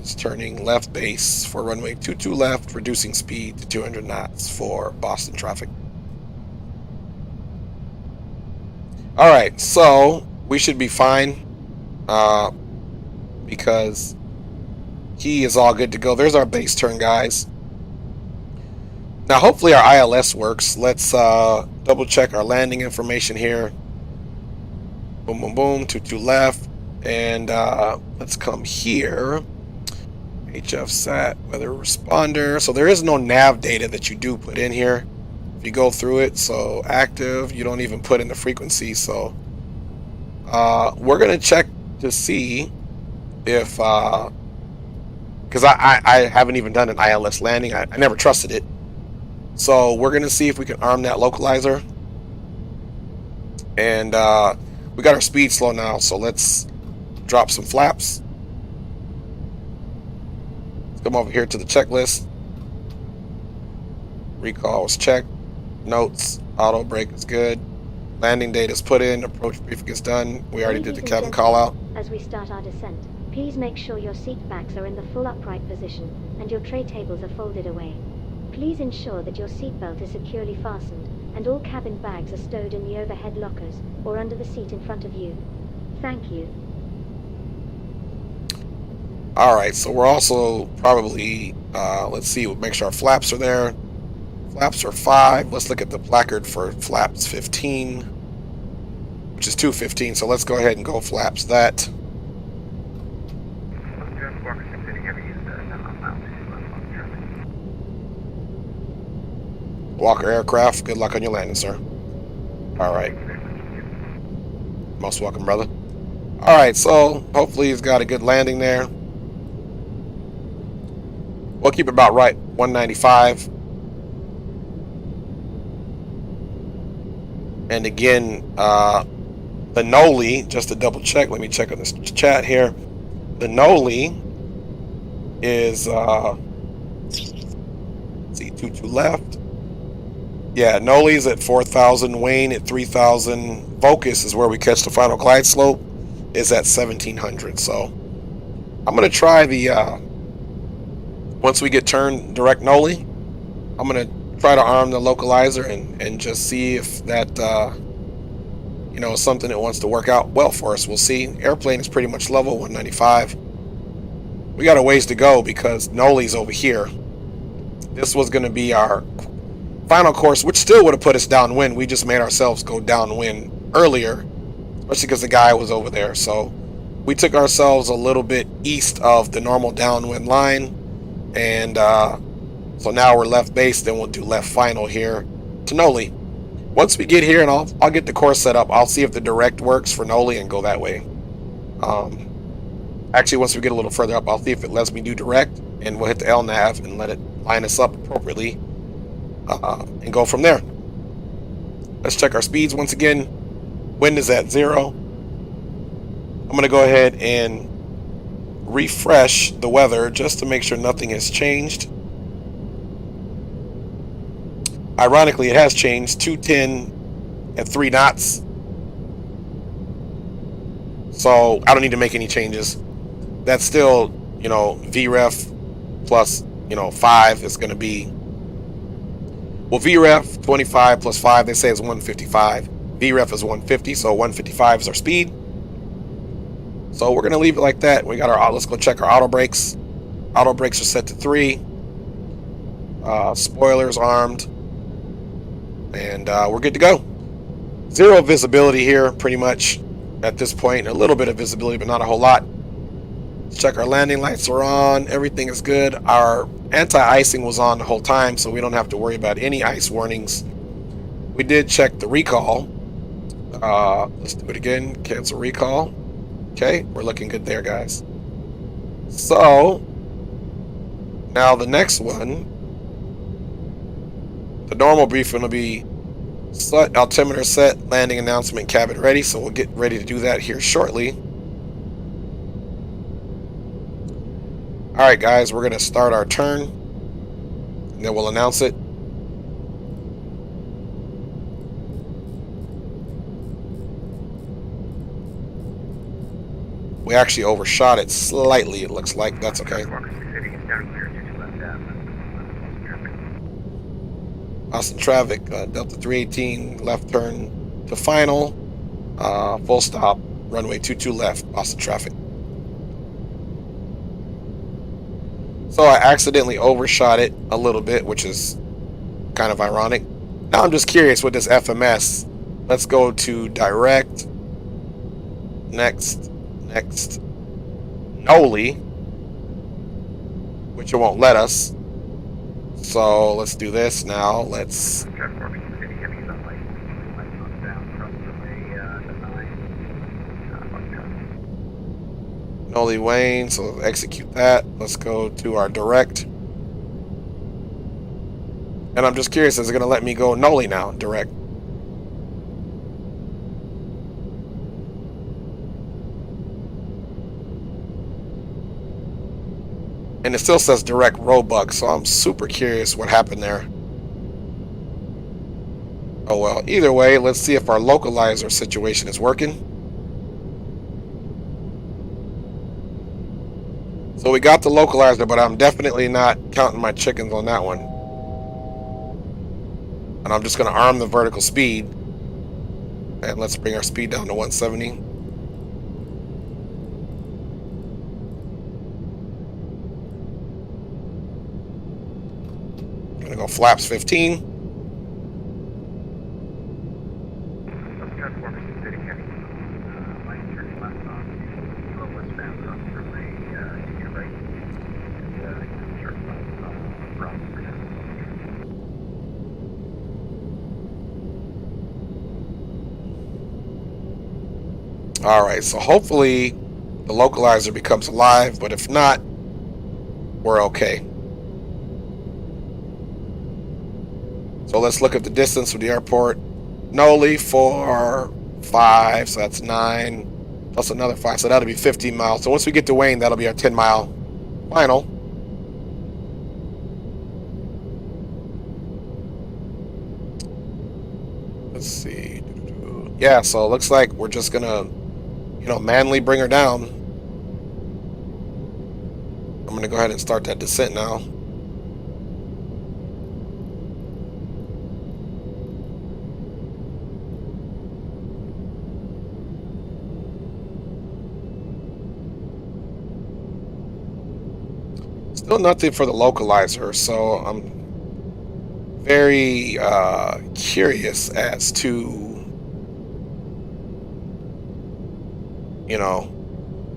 [SPEAKER 1] is turning left base for runway 22 left, reducing speed to 200 knots for Boston traffic. Alright, so we should be fine because he is all good to go. There's our base turn, guys. Now hopefully our ILS works. Let's double check our landing information here. Boom, boom, boom, 22 left. And let's come here. HF SAT, weather responder. So there is no nav data that you do put in here if you go through it. So active, you don't even put in the frequency. So we're gonna check to see if because I haven't even done an ILS landing. I never trusted it. So we're gonna see if we can arm that localizer. And we got our speed slow now, so let's drop some flaps. Let's come over here to the checklist. Recall was checked. Notes, auto brake is good. Landing date is put in. Approach briefing is done. We already did the cabin call out.
[SPEAKER 3] As we start our descent, please make sure your seat backs are in the full upright position and your tray tables are folded away. Please ensure that your seatbelt is securely fastened and all cabin bags are stowed in the overhead lockers or under the seat in front of you. Thank you.
[SPEAKER 1] Alright, so we're also probably, let's see, we'll make sure our flaps are there. Flaps are 5. Let's look at the placard for flaps 15, which is 215. So let's go ahead and go flaps that. Walker Aircraft, good luck on your landing, sir. Alright. Most welcome, brother. Alright, so hopefully he's got a good landing there. We'll keep it about right, 195. And again, the Noli, just to double check, let me check on this chat here. The Noli is, let's see, 22 left. Yeah, Noli's at 4,000, Wayne at 3,000, Vocus is where we catch the final glide slope, is at 1,700. So I'm going to try the, once we get turned direct Noli, I'm going to try to arm the localizer and just see if that, you know, is something that wants to work out well for us. We'll see. Airplane is pretty much level, 195. We got a ways to go because Noli's over here. This was going to be our final course, which still would have put us downwind. We just made ourselves go downwind earlier, especially because the guy was over there. So we took ourselves a little bit east of the normal downwind line, and so now we're left base. Then we'll do left final here to Noli. Once we get here, and I'll get the course set up, I'll see if the direct works for Noli and go that way. Actually, once we get a little further up, I'll see if it lets me do direct, and we'll hit the LNAV and let it line us up appropriately. And go from there. Let's check our speeds once again. Wind is at 0. I'm going to go ahead and refresh the weather just to make sure nothing has changed. Ironically, it has changed. 210 at 3 knots. So I don't need to make any changes. That's still, you know, VREF plus, you know, 5 is going to be. Well, VREF 25 plus 5, they say is 155. VREF is 150, so 155 is our speed. So we're gonna leave it like that. We got our, let's go check our auto brakes. Auto brakes are set to 3. Spoilers armed. And we're good to go. 0 visibility here, pretty much, at this point. A little bit of visibility, but not a whole lot. Let's check our landing lights are on. Everything is good. Our anti-icing was on the whole time, so we don't have to worry about any ice warnings. We did check the recall. Let's do it again. Cancel recall. Okay, we're looking good there, guys. So, now the next one, the normal briefing will be altimeter set, landing announcement, cabin ready. So we'll get ready to do that here shortly. Alright guys, we're going to start our turn, and then we'll announce it. We actually overshot it slightly, it looks like. That's okay. Austin traffic, Delta 318, left turn to final, full stop, runway 22 left, Austin traffic. So I accidentally overshot it a little bit, which is kind of ironic. Now I'm just curious with this FMS. Let's go to direct, next, Noli, which it won't let us. So let's do this now. Let's Noli Wayne, so let's execute that. Let's go to our direct. And I'm just curious, is it gonna let me go Noli now, direct? And it still says direct roebuck, so I'm super curious what happened there. Oh well, either way, let's see if our localizer situation is working. So we got the localizer, but I'm definitely not counting my chickens on that one. And I'm just going to arm the vertical speed. And let's bring our speed down to 170. Gonna go flaps 15. Alright, so hopefully the localizer becomes alive, but if not, we're okay. So let's look at the distance from the airport. Noli, 4, 5, so that's 9, plus another 5, so that'll be 15 miles. So once we get to Wayne, that'll be our 10-mile final. Let's see. Yeah, so it looks like we're just gonna, manually bring her down. I'm gonna go ahead and start that descent now. Still nothing for the localizer, so I'm very curious as to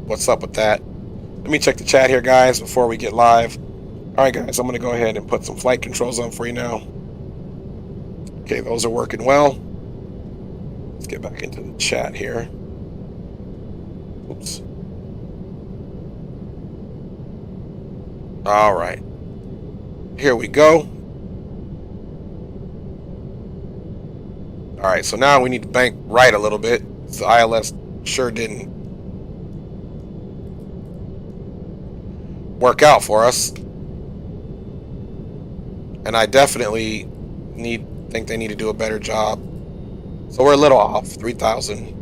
[SPEAKER 1] what's up with that. Let me check the chat here, guys, before we get live. Alright guys, I'm gonna go ahead and put some flight controls on for you now. Okay, those are working well. Let's get back into the chat here. Oops. Alright, here we go. Alright, so now we need to bank right a little bit. The ILS sure didn't work out for us, and I definitely think they need to do a better job. So we're a little off, 3,000.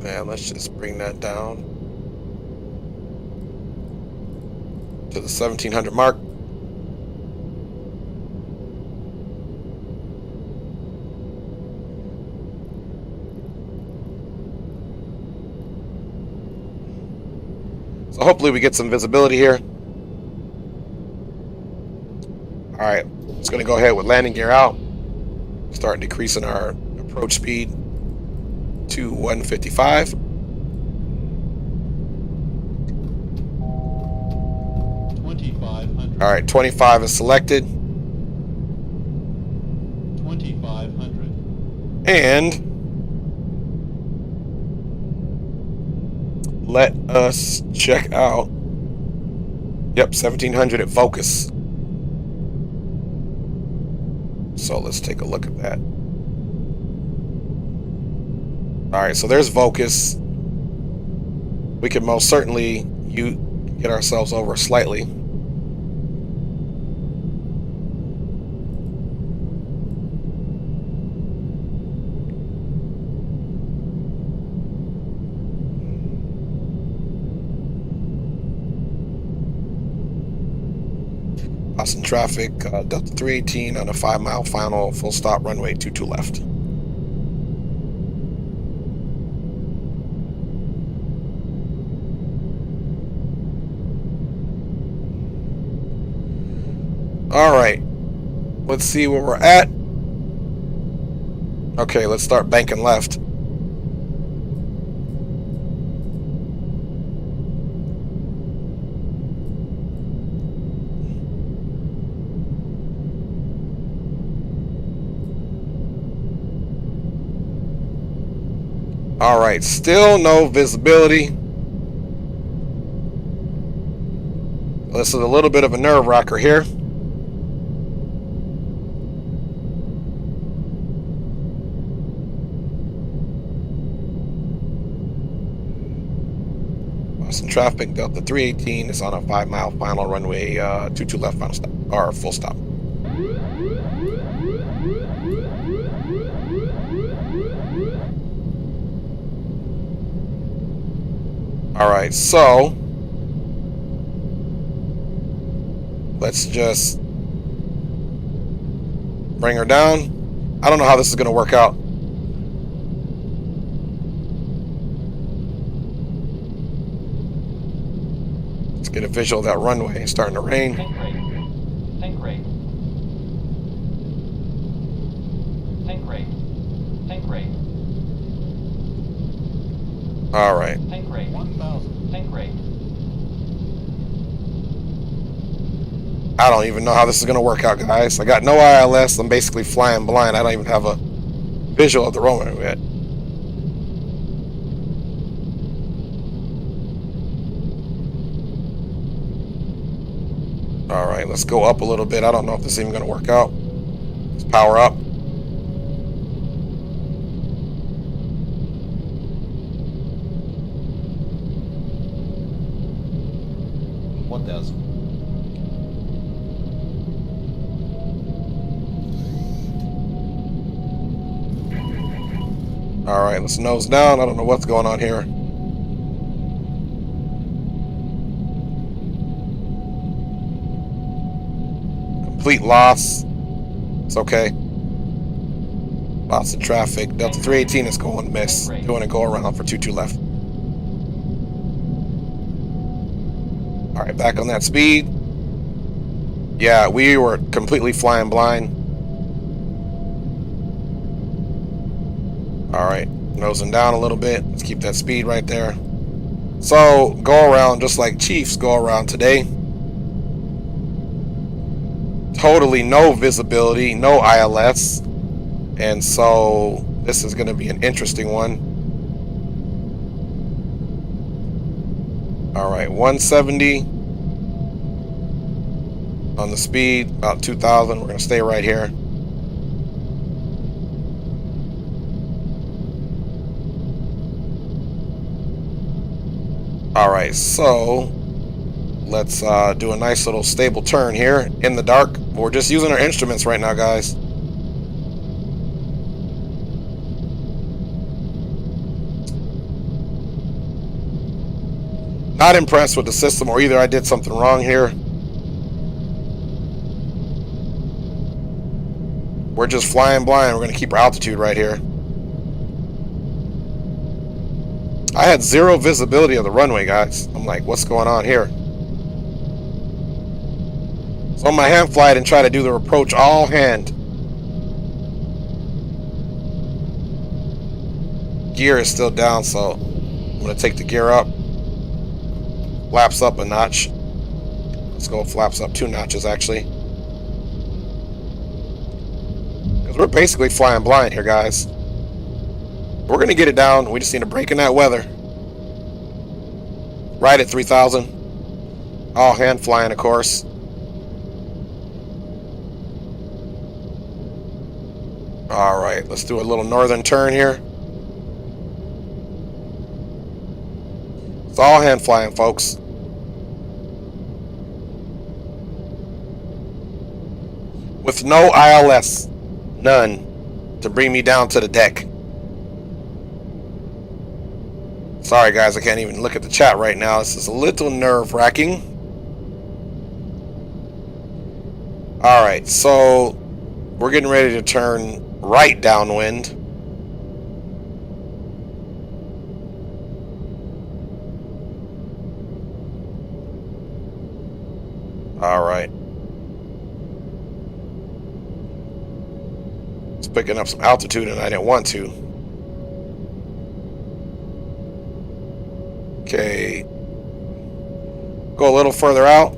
[SPEAKER 1] And let's just bring that down to the 1,700 mark. So hopefully we get some visibility here. All right, just gonna go ahead with landing gear out. Start decreasing our approach speed to 155.
[SPEAKER 8] 2500.
[SPEAKER 1] All right, 25 is selected.
[SPEAKER 8] 2500.
[SPEAKER 1] And let us check out. Yep, 1700 at focus. So let's take a look at that. All right, so there's focus. We can most certainly get ourselves over slightly. Lost in traffic, Delta 318 on a 5-mile final, full stop, runway 22 left. All right, let's see where we're at. Okay, let's start banking left. All right, still no visibility. This is a little bit of a nerve wracker here. Lost in traffic, Delta 318 is on a 5-mile final, runway 22 left, final stop, or full stop. All right, so let's just bring her down. I don't know how this is going to work out. Let's get a visual of that runway. It's starting to rain.
[SPEAKER 9] Think rate. Think rate. Think rate. Think rate.
[SPEAKER 1] All right.
[SPEAKER 9] Think rate.
[SPEAKER 8] 1000.
[SPEAKER 9] Think rate.
[SPEAKER 1] I don't even know how this is going to work out, guys. I got no ILS. I'm basically flying blind. I don't even have a visual of the runway yet. All right, let's go up a little bit. I don't know if this is even going to work out. Let's power up. All right, let's nose down. I don't know what's going on here. Complete loss. It's okay. Lots of traffic. Delta 318 is going to miss. Doing a go around for 22 left. All right, back on that speed. Yeah, we were completely flying blind. All right, nosing down a little bit. Let's keep that speed right there. So go around just like Chiefs go around today. Totally no visibility, no ILS. And so this is going to be an interesting one. All right, 170 on the speed, about 2,000. We're going to stay right here. All right, so let's do a nice little stable turn here in the dark. We're just using our instruments right now, guys. Not impressed with the system, or either I did something wrong here. We're just flying blind. We're going to keep our altitude right here. I had zero visibility of the runway, guys. I'm like, what's going on here? So on my hand flight and try to do the approach all hand. Gear is still down, so I'm gonna take the gear up. Flaps up a notch. Let's go flaps up 2 notches actually. Because we're basically flying blind here, guys. We're gonna get it down. We just need to break in that weather. Right at 3,000. All hand flying, of course. All right, let's do a little northern turn here. It's all hand flying, folks. With no ILS, none, to bring me down to the deck. Sorry guys, I can't even look at the chat right now. This is a little nerve-wracking. Alright, so we're getting ready to turn right downwind. Alright. It's picking up some altitude and I didn't want to. Okay. Go a little further out.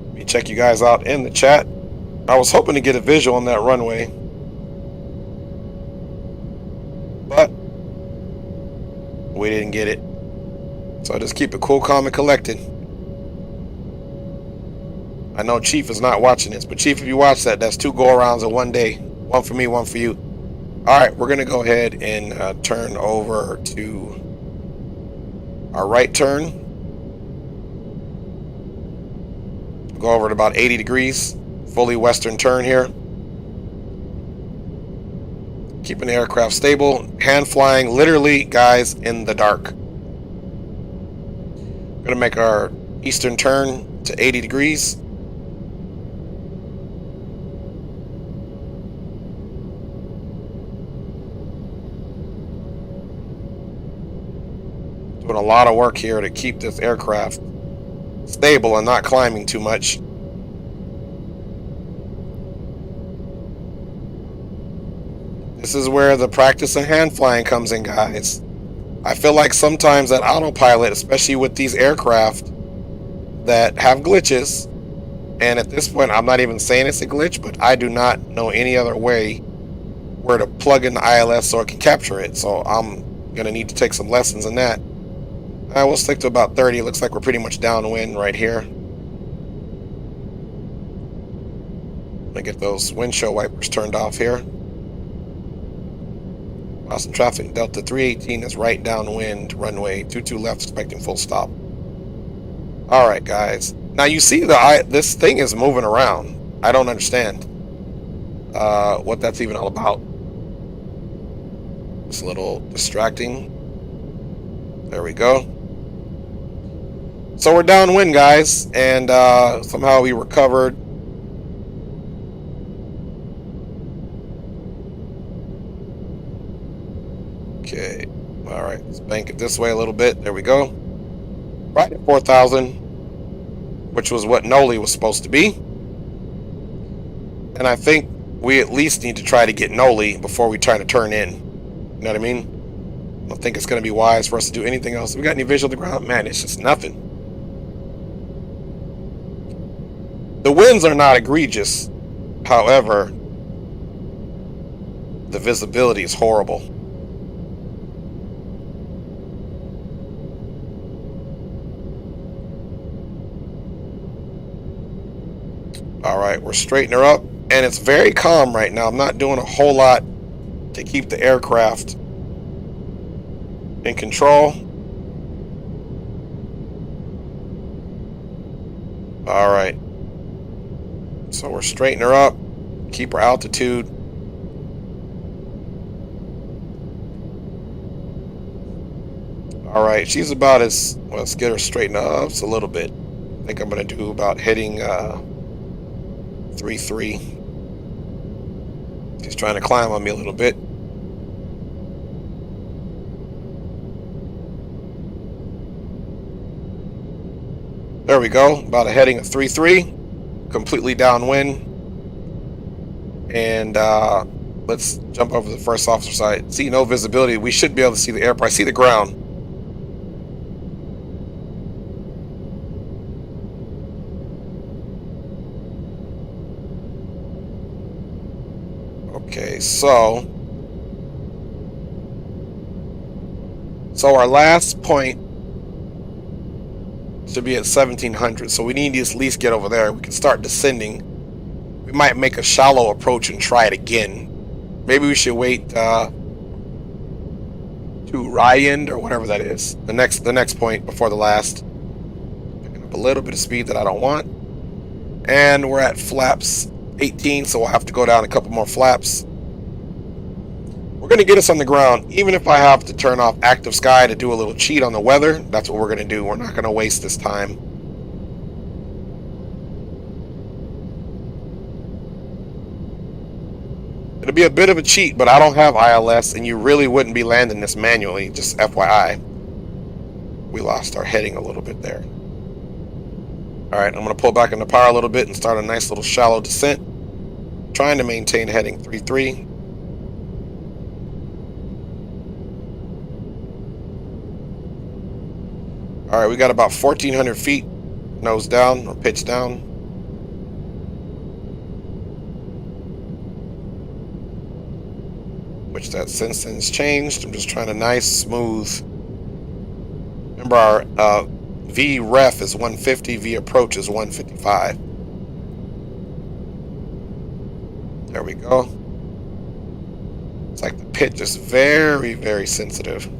[SPEAKER 1] Let me check you guys out in the chat. I was hoping to get a visual on that runway, but we didn't get it. So just keep it cool, calm, and collected. I know Chief is not watching this, but Chief, if you watch that, that's 2 go-arounds in one day. One for me, one for you. All right, we're going to go ahead and turn over to our right turn. Go over to about 80 degrees. Fully western turn here. Keeping the aircraft stable. Hand flying, literally, guys, in the dark. Going to make our eastern turn to 80 degrees. Doing a lot of work here to keep this aircraft stable and not climbing too much. This is where the practice of hand flying comes in, guys. I feel like sometimes that autopilot, especially with these aircraft that have glitches, and at this point I'm not even saying it's a glitch, but I do not know any other way where to plug in the ILS so it can capture it. So I'm going to need to take some lessons in that. We'll stick to about 30. It looks like we're pretty much downwind right here. I'm going to get those windshield wipers turned off here. Boston traffic, Delta 318 is right downwind, runway 22 left, expecting full stop. All right, guys. Now you see this thing is moving around. I don't understand what that's even all about. It's a little distracting. There we go. So we're downwind, guys, and somehow we recovered. Okay, all right, let's bank it this way a little bit. There we go. Right at 4,000, which was what Noli was supposed to be. And I think we at least need to try to get Noli before we try to turn in. You know what I mean? I don't think it's going to be wise for us to do anything else. We got any visual to the ground? Man, it's just nothing. The winds are not egregious. However, the visibility is horrible. All right, we're straightening her up, and it's very calm right now. I'm not doing a whole lot to keep the aircraft in control. All right, so we're straightening her up, keep her altitude. All right, she's about as well. Let's get her straightened up just a little bit. I think I'm going to do about heading 3-3. She's trying to climb on me a little bit. There we go. About a heading of 3-3. Completely downwind. And let's jump over the first officer side. See, no visibility. We should be able to see the airport. I see the ground. Okay, so our last point should be at 1700, so we need to at least get over there. We can start descending. We might make a shallow approach and try it again. Maybe we should wait to Ryand or whatever that is. The next point before the last. Picking up a little bit of speed that I don't want. And we're at flaps 18, so we'll have to go down a couple more flaps. We're going to get us on the ground, even if I have to turn off active sky to do a little cheat on the weather. That's what we're going to do. We're not going to waste this time. It'll be a bit of a cheat, but I don't have ILS, and you really wouldn't be landing this manually, just FYI. We lost our heading a little bit there. Alright, I'm going to pull back into power a little bit and start a nice little shallow descent. Trying to maintain heading 3-3. Alright, we got about 1,400 feet. Nose down, or pitch down. Which that since then has changed. I'm just trying to nice, smooth. Remember our V ref is 150, V approach is 155. There we go. It's like the pitch is very, very sensitive.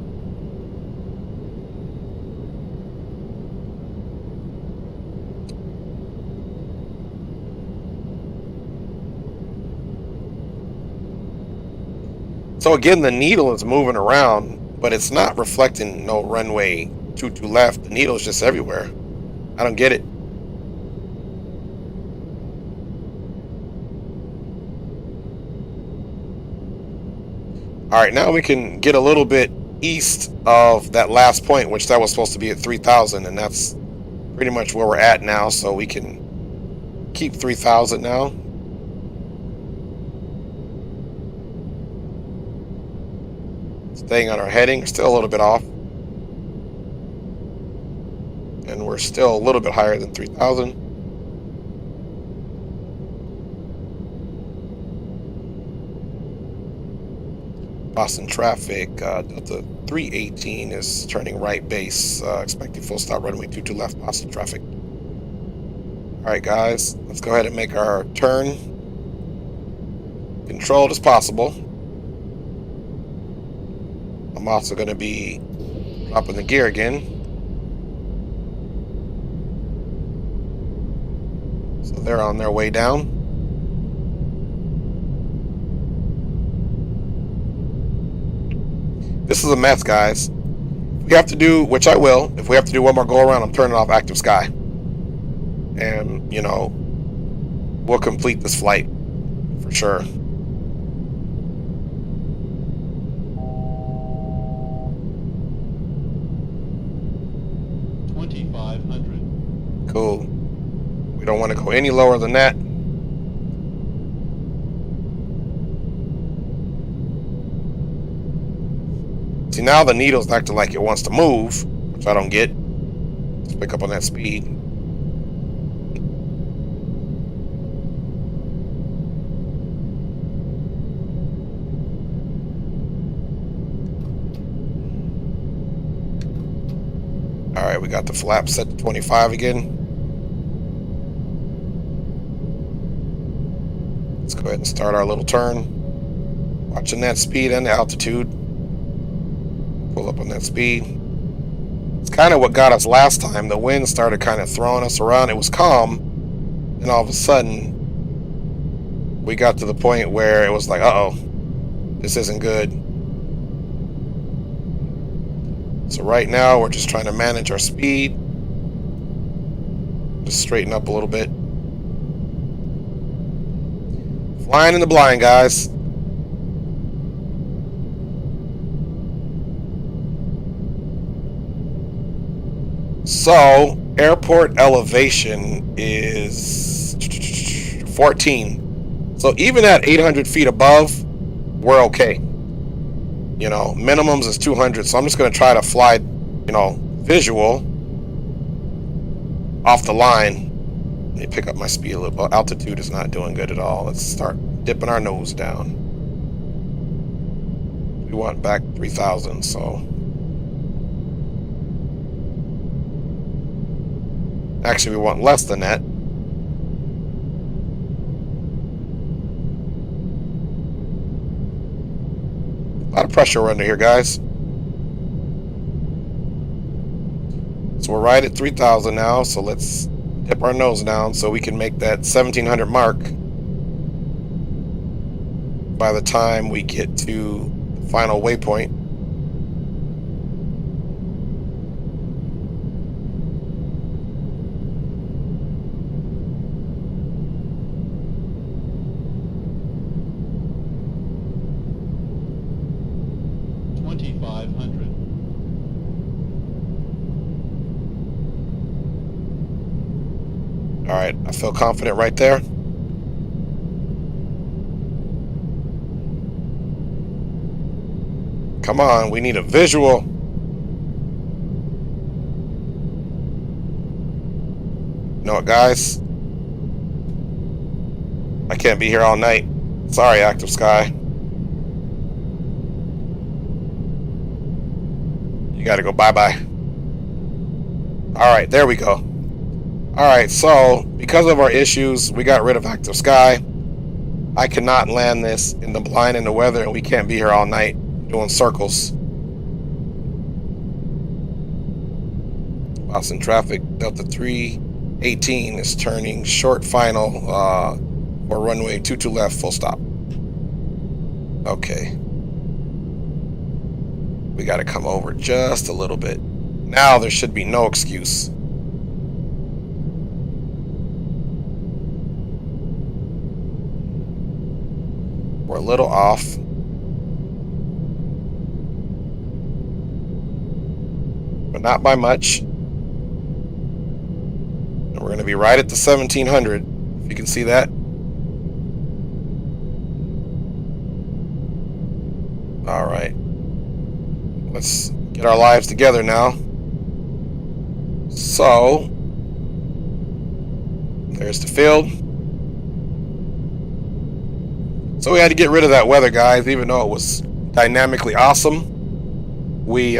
[SPEAKER 1] So again, the needle is moving around, but it's not reflecting no runway 22 left. The needle is just everywhere. I don't get it. All right, now we can get a little bit east of that last point, which that was supposed to be at 3,000, and that's pretty much where we're at now. So we can keep 3,000 now. Staying on our heading, still a little bit off. And we're still a little bit higher than 3,000. Boston traffic, Delta 318 is turning right base, expecting full stop runway 22 left, Boston traffic. Alright guys, let's go ahead and make our turn controlled as possible. I'm also going to be dropping the gear again. So they're on their way down. This is a mess, guys. We have to do, which I will, if we have to do one more go around, I'm turning off active sky. And, you know, we'll complete this flight for sure. Cool. We don't want to go any lower than that. See, now the needle's acting like it wants to move, which I don't get. Let's pick up on that speed. Alright, we got the flap set to 25 again. Let's go ahead and start our little turn. Watching that speed and the altitude. Pull up on that speed. It's kind of what got us last time. The wind started kind of throwing us around. It was calm. And all of a sudden, we got to the point where it was like, uh-oh, this isn't good. So right now, we're just trying to manage our speed. Just straighten up a little bit. Flying in the blind, guys. So, airport elevation is 14. So even at 800 feet above, we're okay. You know, minimums is 200. So I'm just going to try to fly, you know, visual off the line. Let me pick up my speed a little bit. Altitude is not doing good at all. Let's start dipping our nose down. We want back 3,000, so. Actually, we want less than that. A lot of pressure under here, guys. So we're right at 3,000 now, so let's dip our nose down so we can make that 1,700 mark by the time we get to the final waypoint. All right, I feel confident right there. Come on, we need a visual. You know what, guys? I can't be here all night. Sorry, Active Sky. You gotta go bye-bye. All right, there we go. Alright, so because of our issues, we got rid of Active Sky. I cannot land this in the blind in the weather, and we can't be here all night doing circles. Boston traffic, Delta 318 is turning short final for runway 22 left, full stop. Okay. We got to come over just a little bit. Now there should be no excuse. We're a little off. But not by much. And we're going to be right at the 1,700. If you can see that. All right. Let's get our lives together now. So, there's the field. So we had to get rid of that weather, guys, even though it was dynamically awesome. We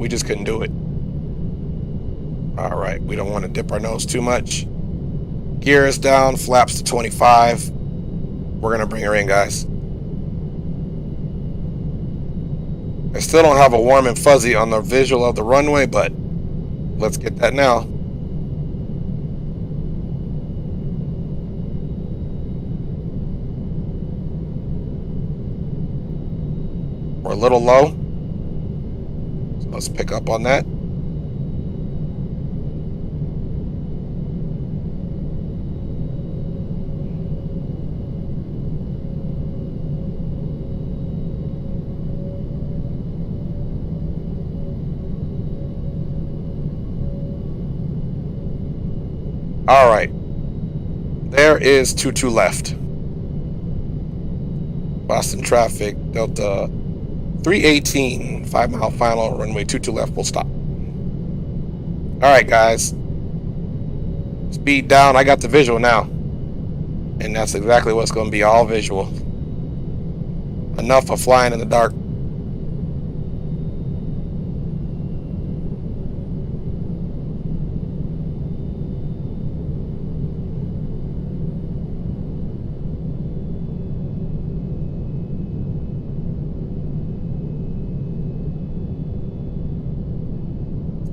[SPEAKER 1] just couldn't do it. All right, we don't want to dip our nose too much. Gear is down, flaps to 25. We're gonna bring her in, guys. I still don't have a warm and fuzzy on the visual of the runway, but let's get that now. We're a little low, so let's pick up on that. All right, there is 22 left. Boston traffic, Delta 318, 5 mile final, runway 22 left, full stop. All right, guys. Speed down. I got the visual now. And that's exactly what's going to be, all visual. Enough of flying in the dark.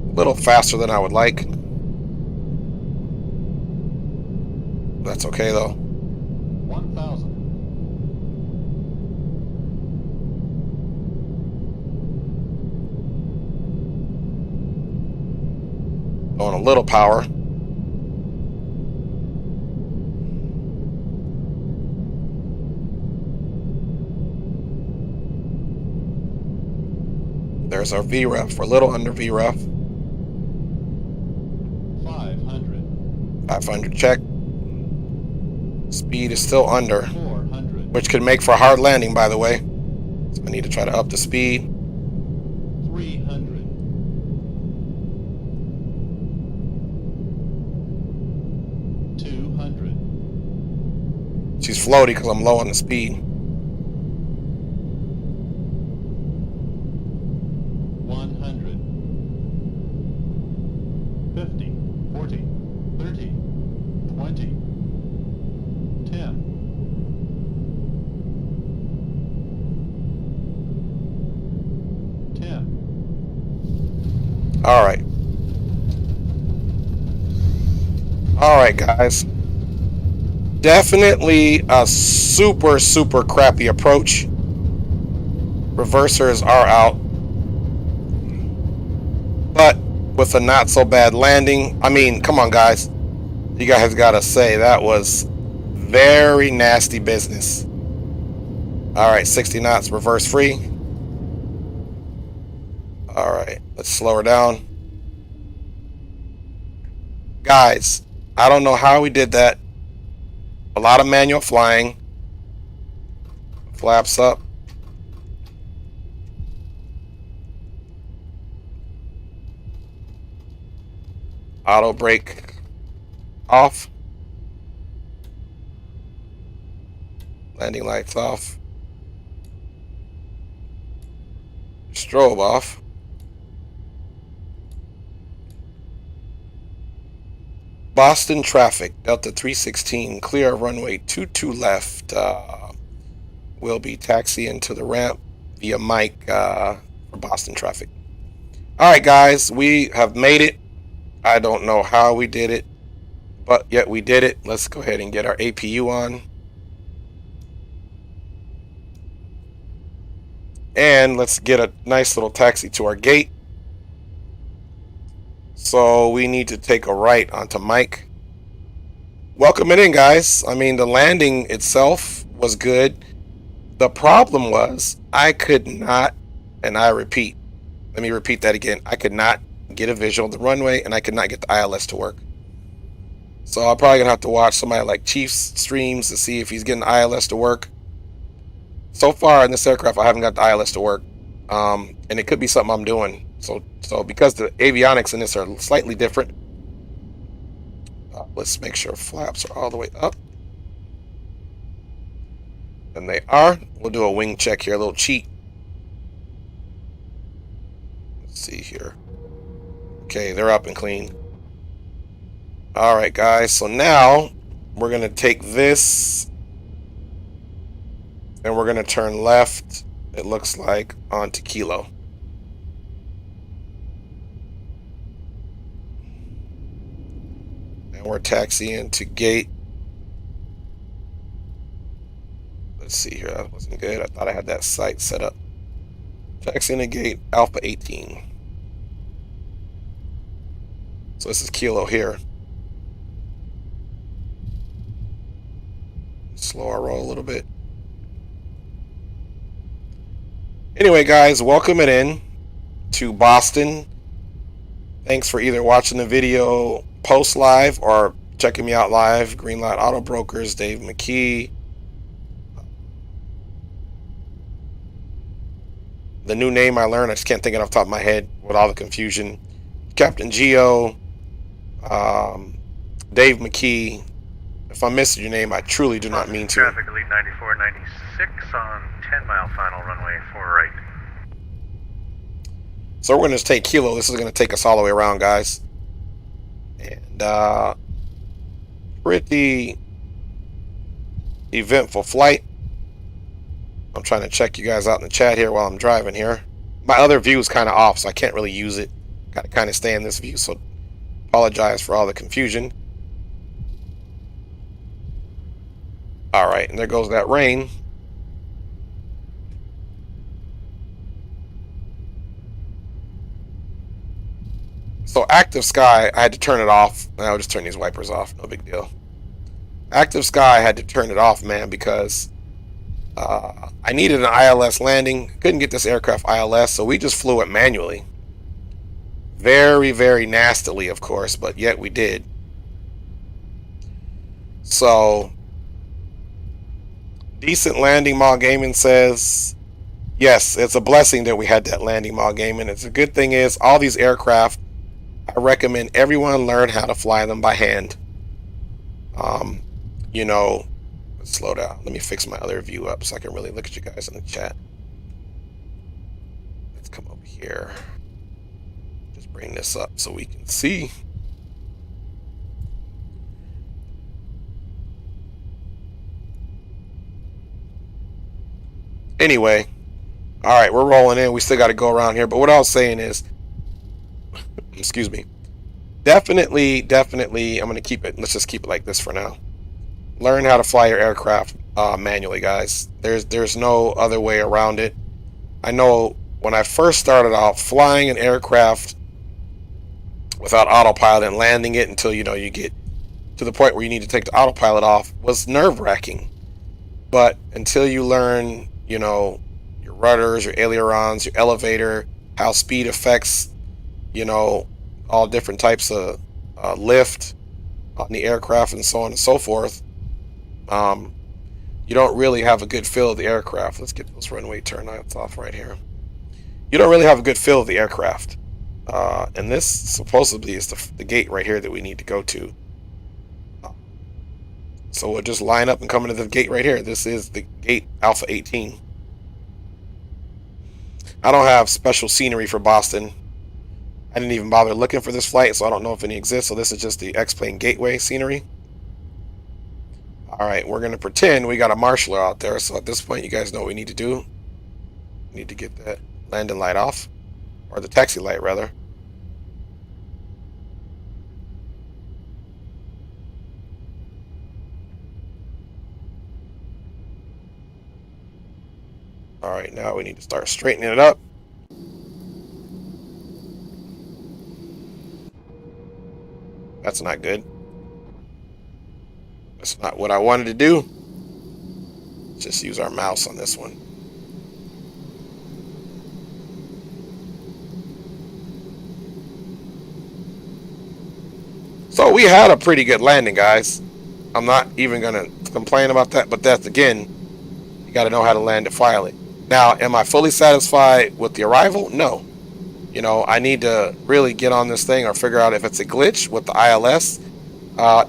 [SPEAKER 1] A little faster than I would like. That's okay though.
[SPEAKER 8] 1,000.
[SPEAKER 1] Going a little power. There's our VREF. We're a little under VREF.
[SPEAKER 8] 5.
[SPEAKER 1] 500 check. Speed is still under,
[SPEAKER 8] 400.
[SPEAKER 1] which could make for a hard landing, by the way. So I need to try to up the speed.
[SPEAKER 8] 300. 200.
[SPEAKER 1] She's floaty because I'm low on the speed.
[SPEAKER 8] 100. 50. 40. 30. 20. 10. 10.
[SPEAKER 1] All right. All right, guys. Definitely a super, super crappy approach. Reversers are out. But with a not so bad landing, I mean, come on, guys. You guys got to say that was very nasty business. All right, 60 knots, reverse free. All right, let's slow her down. Guys, I don't know how we did that. A lot of manual flying. Flaps up. Auto brake off. Landing lights off. Strobe off. Boston traffic, Delta 316, clear runway 22 left. We'll be taxiing to the ramp via Mike for Boston traffic. All right, guys, we have made it. I don't know how we did it, but yet we did it. Let's go ahead and get our APU on. And let's get a nice little taxi to our gate. So we need to take a right onto Mike. Welcome it in, guys. I mean, the landing itself was good. The problem was I could not, and I repeat, let me repeat that again. I could not get a visual of the runway, and I could not get the ILS to work. So I'm probably gonna have to watch somebody like Chief's streams to see if he's getting the ILS to work. So far in this aircraft, I haven't got the ILS to work, and it could be something I'm doing. So because the avionics in this are slightly different, let's make sure flaps are all the way up. And they are. We'll do a wing check here, a little cheat. Let's see here. Okay, they're up and clean. All right, guys. So now we're gonna take this and we're gonna turn left. It looks like onto Kilo. And we're taxiing to gate. Let's see here. That wasn't good. I thought I had that sight set up. Taxiing to gate Alpha 18. So this is Kilo here. Slow our roll a little bit. Anyway, guys, welcome it in to Boston. Thanks for either watching the video post live or checking me out live. Greenlight Auto Brokers, Dave McKee. The new name I learned, I just can't think of it off the top of my head with all the confusion. Captain Geo, Dave McKee. If I missed your name, I truly do not mean to.
[SPEAKER 6] Traffic lead 9496 on 10-mile final runway 4 right.
[SPEAKER 1] So we're going to just take Kilo. This is going to take us all the way around, guys. And pretty eventful flight. I'm trying to check you guys out in the chat here while I'm driving here. My other view is kind of off, so I can't really use it. Got to kind of stay in this view, so apologize for all the confusion. All right, and there goes that rain. So active sky, I had to turn it off. I'll just turn these wipers off, no big deal. Active sky, I had to turn it off, man, because I needed an ILS landing. Couldn't get this aircraft ILS, so we just flew it manually. Very, very nastily, of course, but yet we did. So, Decent Landing Mall Gaming says, yes, it's a blessing that we had that landing mall gaming. It's a good thing is all these aircraft, I recommend everyone learn how to fly them by hand. You know, slow down. Let me fix my other view up so I can really look at you guys in the chat. Let's come over here. Just bring this up so we can see. Anyway, all right, we're rolling in. We still got to go around here. But what I was saying is, excuse me, definitely, I'm going to keep it. Let's just keep it like this for now. Learn how to fly your aircraft manually, guys. There's no other way around it. I know when I first started out flying an aircraft without autopilot and landing it until you get to the point where you need to take the autopilot off was nerve-wracking. But until you learn, your rudders, your ailerons, your elevator, how speed affects, all different types of lift on the aircraft and so on and so forth, you don't really have a good feel of the aircraft. Let's get those runway turn lights off right here. You don't really have a good feel of the aircraft. And this supposedly is the gate right here that we need to go to. So we'll just line up and come into the gate right here. This is the gate Alpha 18. I don't have special scenery for Boston. I didn't even bother looking for this flight, so I don't know if any exists. So this is just the X-Plane Gateway scenery. Alright, we're going to pretend we got a marshaller out there. So at this point, you guys know what we need to do. We need to get that landing light off. Or the taxi light, rather. Alright, now we need to start straightening it up. That's not good. That's not what I wanted to do. Let's just use our mouse on this one. So we had a pretty good landing, guys. I'm not even going to complain about that, but that's, again, you got to know how to land it, file it. Now, am I fully satisfied with the arrival? No. I need to really get on this thing or figure out if it's a glitch with the ILS.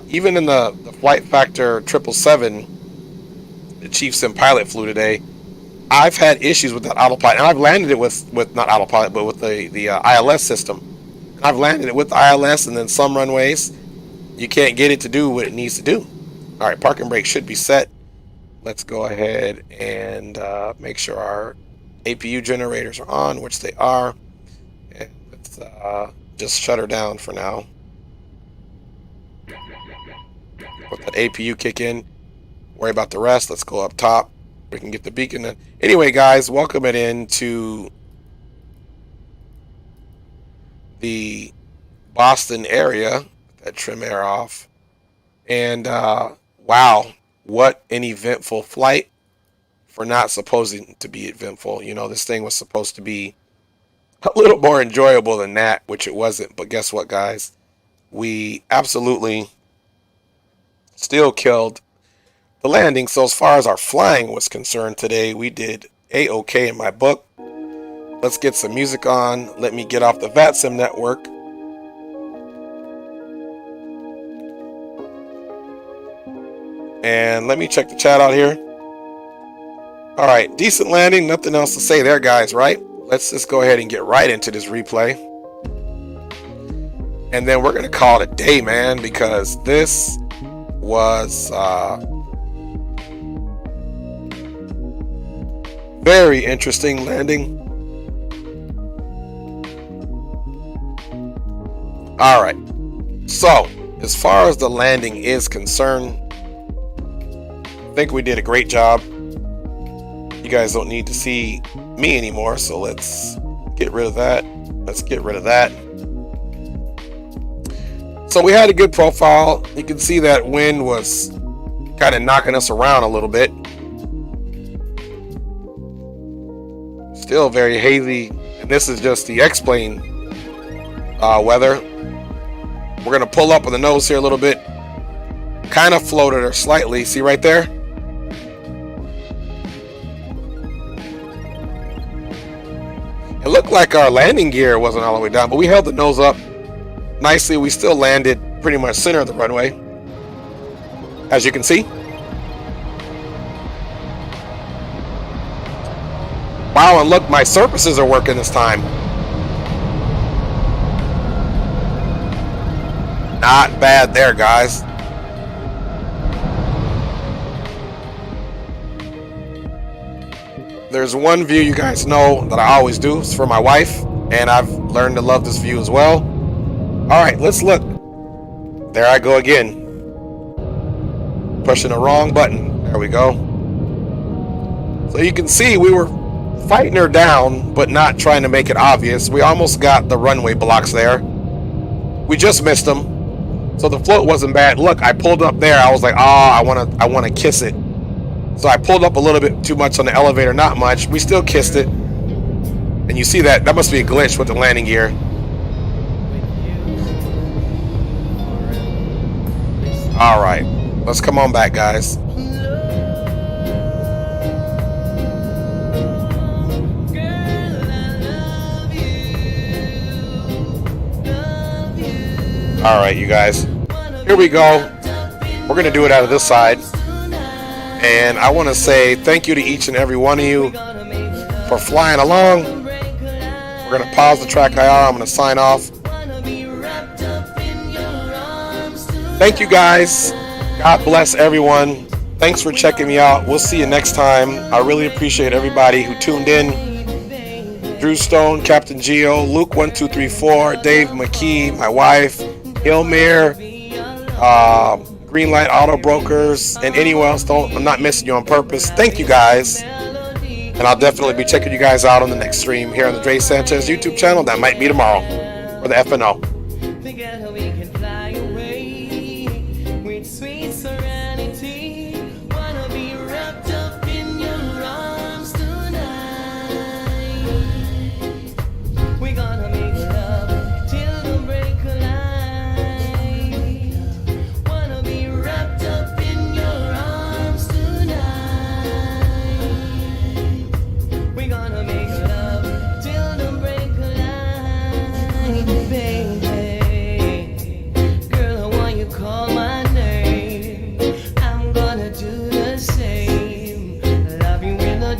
[SPEAKER 1] Even in the Flight Factor 777, the Chief Sim pilot flew today, I've had issues with that autopilot. And I've landed it with not autopilot, but with the ILS system. And I've landed it with the ILS, and then some runways, you can't get it to do what it needs to do. All right, parking brake should be set. Let's go ahead and make sure our APU generators are on, which they are. And let's just shut her down for now. Let that APU kick in. Worry about the rest. Let's go up top. We can get the beacon in. Anyway, guys, welcome it into the Boston area. That trim air off. And wow, what an eventful flight for not supposing to be eventful. This thing was supposed to be a little more enjoyable than that, which it wasn't. But guess what, guys? We absolutely still killed the landing. So as far as our flying was concerned today, we did A-OK in my book. Let's get some music on. Let me get off the VATSIM network. And let me check the chat out here. All right, decent landing. Nothing else to say there, guys, right? Let's just go ahead and get right into this replay. And then we're going to call it a day, man, because this was very interesting landing. All right. So, as far as the landing is concerned, I think we did a great job. You guys don't need to see me anymore, so let's get rid of that. Let's get rid of that. So we had a good profile. You can see that wind was kind of knocking us around a little bit. Still very hazy, and this is just the X-Plane weather. We're going to pull up on the nose here a little bit. kind of floated her slightly. See right there? It looked like our landing gear wasn't all the way down, but we held the nose up nicely. We still landed pretty much center of the runway, as you can see. Wow, and look, my surfaces are working this time. Not bad there, guys. There's one view you guys know that I always do. It's for my wife, and I've learned to love this view as well. All right, let's look. There I go again. Pushing the wrong button. There we go. So you can see we were fighting her down, but not trying to make it obvious. We almost got the runway blocks there. We just missed them. So the float wasn't bad. Look, I pulled up there. I was like, I want to kiss it. So I pulled up a little bit too much on the elevator, not much. We still kissed it. And you see that must be a glitch with the landing gear. All right, let's come on back, guys. All right, you guys, here we go. We're gonna do it out of this side. And I want to say thank you to each and every one of you for flying along. We're going to pause the track IR. I'm going to sign off. Thank you, guys. God bless everyone. Thanks for checking me out. We'll see you next time. I really appreciate everybody who tuned in. Drew Stone, Captain Geo, Luke1234, Dave McKee, my wife, Ilmir, Greenlight Auto Brokers, and anyone else. I'm not missing you on purpose. Thank you, guys. And I'll definitely be checking you guys out on the next stream here on the Dre Sanchez YouTube channel. That might be tomorrow for the FNO.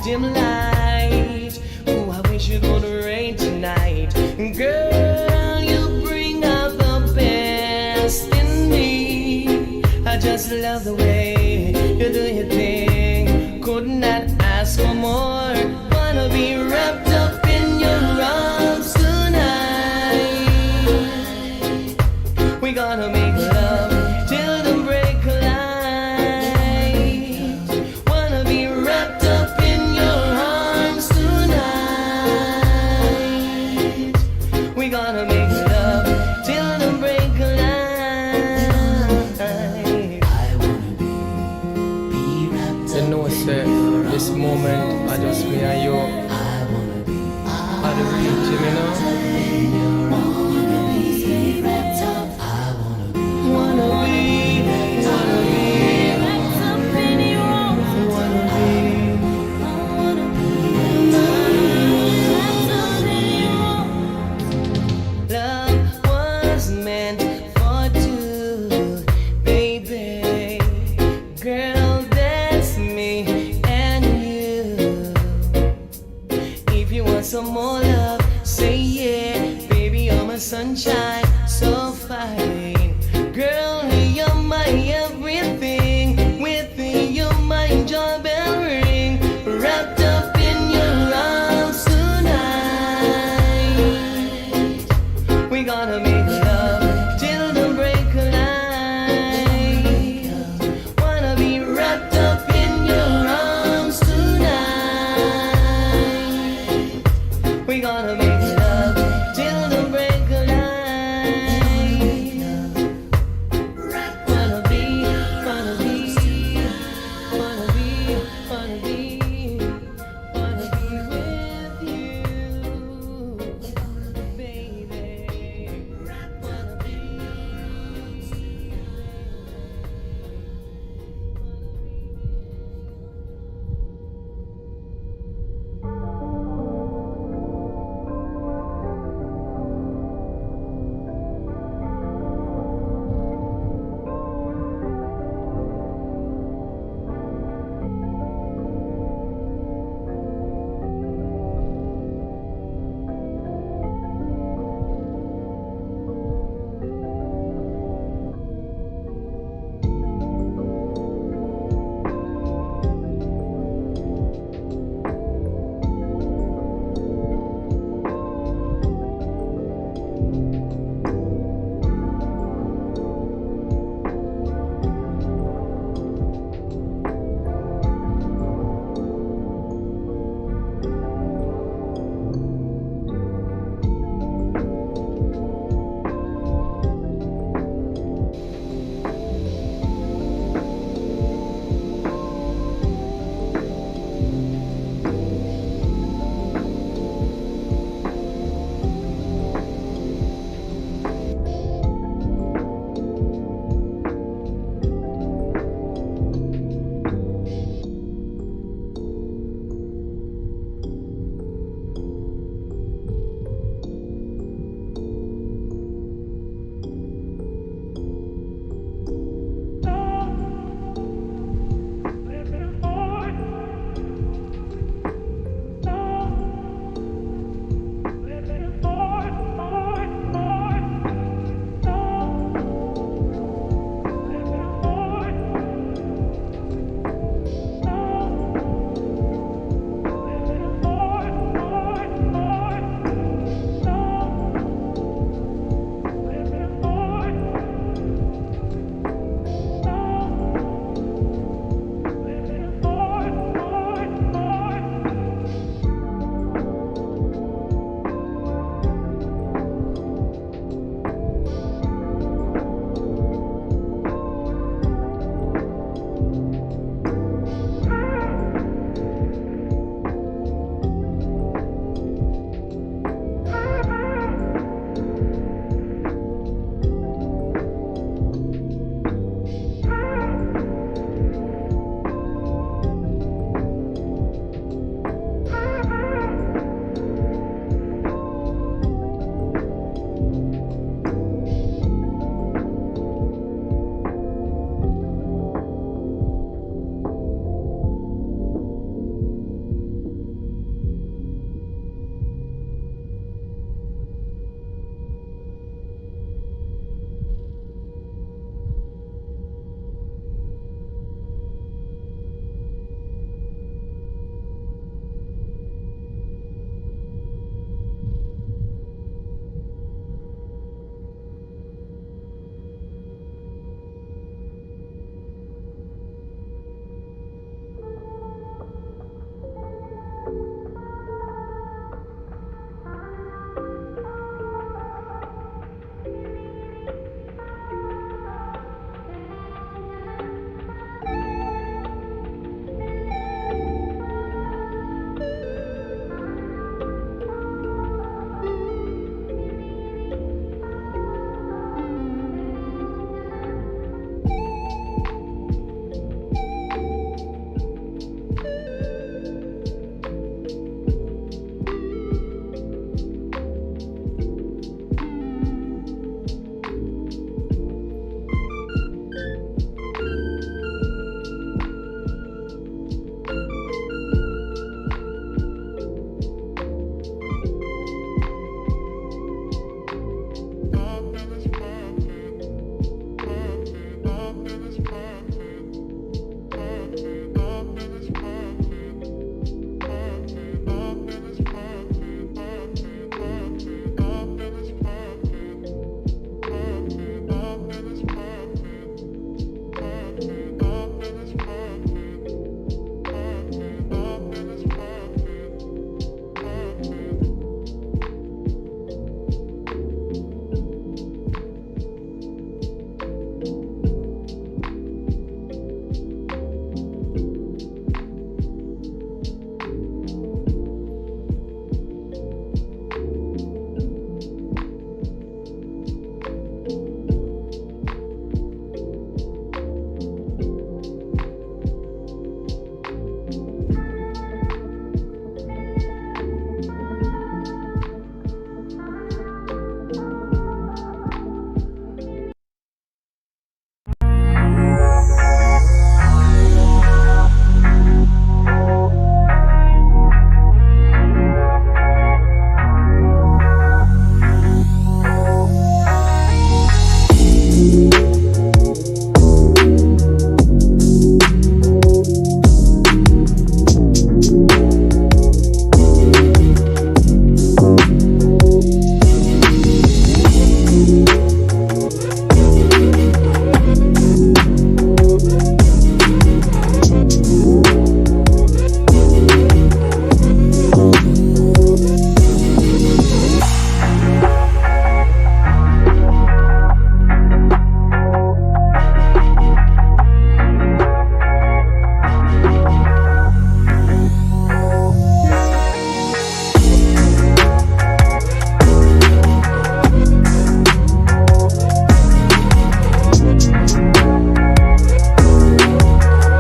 [SPEAKER 7] Dim light, oh, I wish it would rain tonight. Girl, you bring out the best in me. I just love the way you do your thing. Could not ask for more. Wanna be wrapped up in your arms tonight. We gonna make love till the break of light. Wanna be wrapped up in gonna make love till the break of light. I wanna be wrapped up. You know, sir, this moment, I just me and you. I wanna be. I don't reach you, know. I wanna be wrapped up. I wanna be. Wanna be wrapped up in your arms. Wanna be. Love was meant for two, baby. Girl, that's me and you. If you want some more love, say yeah. Baby, you're my sunshine, so fine. Girl, you're my everything. With me, you're my joy bell ring. Wrapped up in your arms tonight. We gonna make love till the break of light. Wanna be wrapped up in your arms tonight. We gonna make